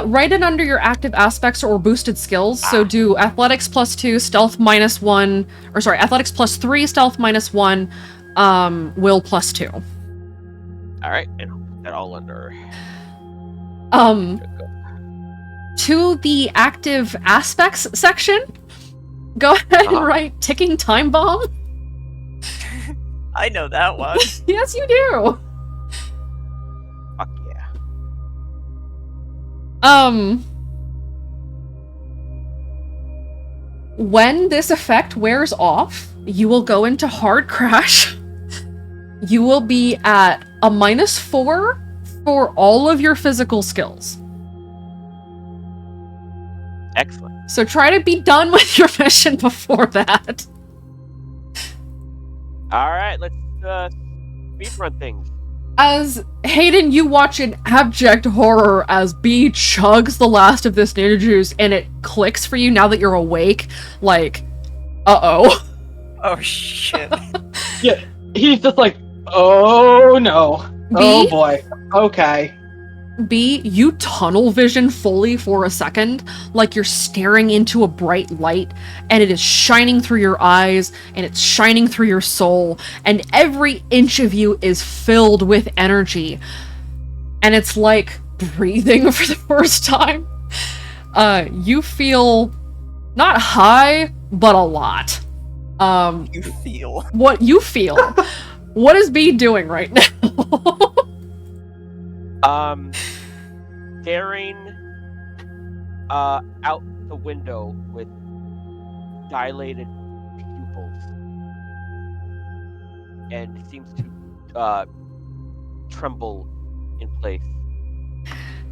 Speaker 1: Write it under your active aspects or boosted skills. So do athletics +2, stealth -1, or sorry, athletics +3, stealth -1, will +2.
Speaker 6: Alright, and I'll put that all under.
Speaker 1: To the active aspects section, go ahead and write ticking time bomb.
Speaker 2: I know that one.
Speaker 1: Yes, you do.
Speaker 6: Fuck yeah.
Speaker 1: When this effect wears off, you will go into hard crash. You will be at a -4 for all of your physical skills.
Speaker 6: Excellent.
Speaker 1: So try to be done with your mission before that.
Speaker 6: Alright, let's speedrun things.
Speaker 1: As Hayden, you watch in abject horror as B chugs the last of this ninja juice, and it clicks for you now that you're awake. Like, uh-oh.
Speaker 2: Oh shit.
Speaker 3: Yeah, he's just like, oh no. Oh
Speaker 1: B?
Speaker 3: boy. Okay.
Speaker 1: B, you tunnel vision fully for a second, like you're staring into a bright light, and it is shining through your eyes, and it's shining through your soul, and every inch of you is filled with energy. And it's like breathing for the first time. You feel not high, but a lot.
Speaker 2: You feel.
Speaker 1: What you feel. What is B doing right now?
Speaker 6: Staring out the window with dilated pupils, and seems to tremble in place.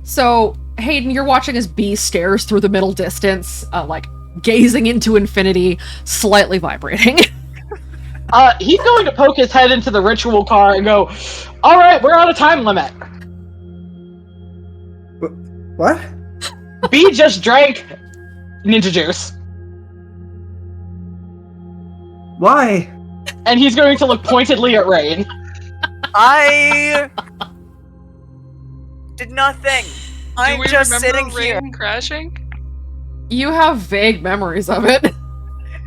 Speaker 1: So, Hayden, you're watching as B stares through the middle distance, like gazing into infinity, slightly vibrating.
Speaker 3: He's going to poke his head into the ritual car and go, alright, we're on a time limit.
Speaker 5: What?
Speaker 3: B just drank ninja juice.
Speaker 5: Why?
Speaker 3: And he's going to look pointedly at Rain.
Speaker 2: I did nothing.
Speaker 4: Do
Speaker 2: I'm
Speaker 4: we
Speaker 2: just
Speaker 4: remember
Speaker 2: sitting here.
Speaker 4: Rain crashing?
Speaker 1: You have vague memories of it.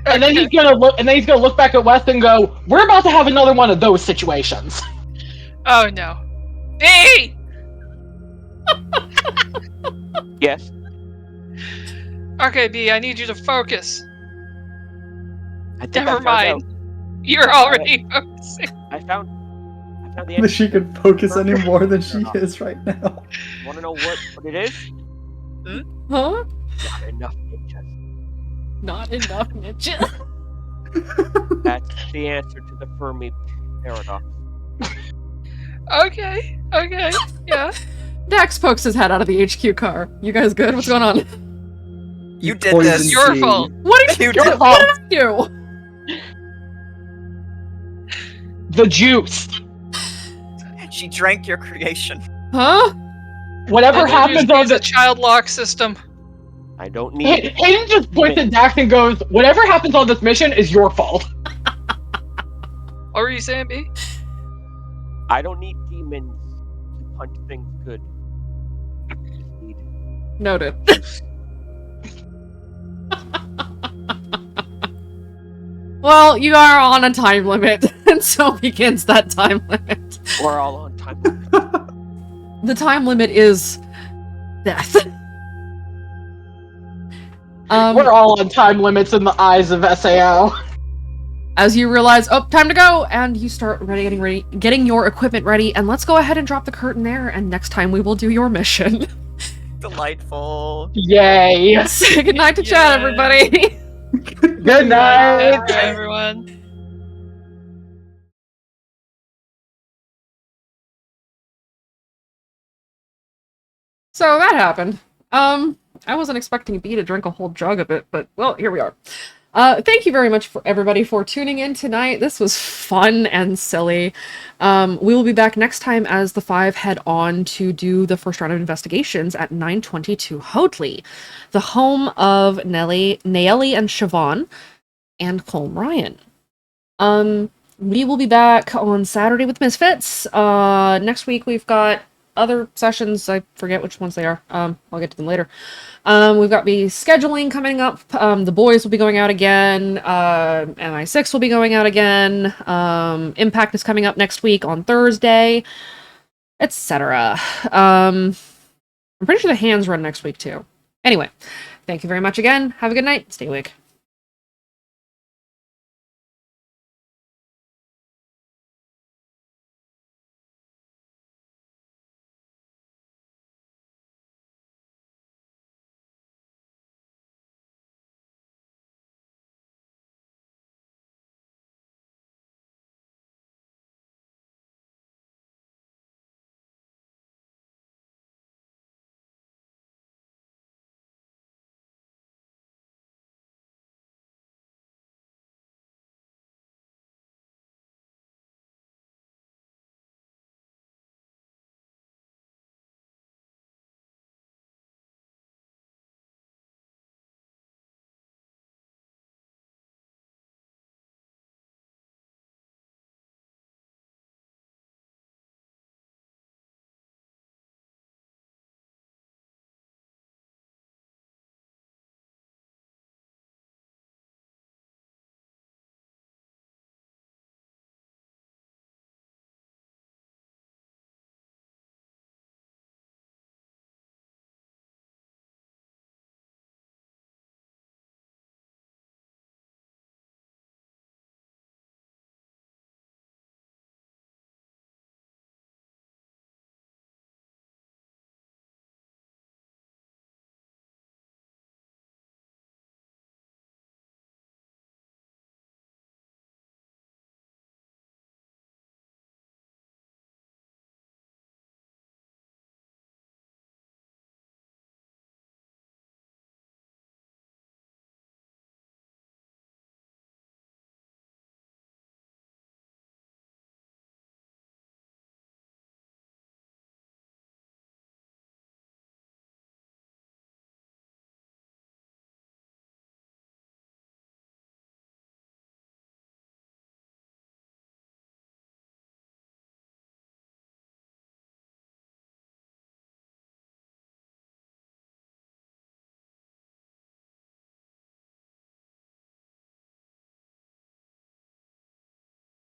Speaker 3: And then he's gonna look back at West and go, we're about to have another one of those situations.
Speaker 4: Oh no. B!
Speaker 6: Yes.
Speaker 4: Okay, B, I need you to focus.
Speaker 6: I think
Speaker 4: Never
Speaker 6: I found
Speaker 4: mind. You're already focusing.
Speaker 6: I found the
Speaker 5: That
Speaker 6: answer.
Speaker 5: she could focus any more than she is right now.
Speaker 6: Wanna know what it is?
Speaker 1: Huh?
Speaker 6: Not enough ninjas.
Speaker 1: Not enough ninja.
Speaker 6: That's the answer to the Fermi paradox.
Speaker 4: Okay, yeah.
Speaker 1: Dax pokes his head out of the HQ car. You guys good? What's going on?
Speaker 2: You did
Speaker 5: poison
Speaker 2: this.
Speaker 4: Your
Speaker 5: seed.
Speaker 4: fault.
Speaker 1: What did
Speaker 2: You
Speaker 1: you
Speaker 2: did.
Speaker 1: what did I do?
Speaker 3: The juice.
Speaker 2: She drank your creation.
Speaker 1: Huh?
Speaker 3: Whatever
Speaker 4: Ninja
Speaker 3: happens
Speaker 4: juice
Speaker 3: on
Speaker 4: needs a
Speaker 3: the
Speaker 4: child lock system.
Speaker 6: I don't need
Speaker 3: Hayden just points at Dax and goes, whatever happens on this mission is your fault.
Speaker 4: What were you saying, B?
Speaker 6: I don't need demons to punch things good. I just need
Speaker 1: Noted. Well, you are on a time limit, and so begins that time limit.
Speaker 6: We're all on time.
Speaker 1: The time limit is death.
Speaker 3: We're all on time limits in the eyes of SAO.
Speaker 1: As you realize, oh, time to go, and you start getting your equipment ready, and let's go ahead and drop the curtain there, and next time we will do your mission.
Speaker 2: Delightful.
Speaker 3: Yay.
Speaker 1: Say goodnight to chat,
Speaker 4: Yeah.
Speaker 1: everybody.
Speaker 3: Good night.
Speaker 4: Bye, everyone.
Speaker 1: So that happened. I wasn't expecting B to drink a whole jug of it, but well, here we are. Thank you very much for everybody for tuning in tonight. This was fun and silly. We will be back next time as the 5 head on to do the first round of investigations at 922 Hoadley, the home of Nayeli and Siobhan and Colm Ryan. We will be back on Saturday with Misfits. Next week we've got other sessions. I forget which ones they are. I'll get to them later. We've got the scheduling coming up. The boys will be going out again. MI6 will be going out again. Impact is coming up next week on Thursday, etc. I'm pretty sure the hands run next week too. Anyway, thank you very much again. Have a good night. Stay awake.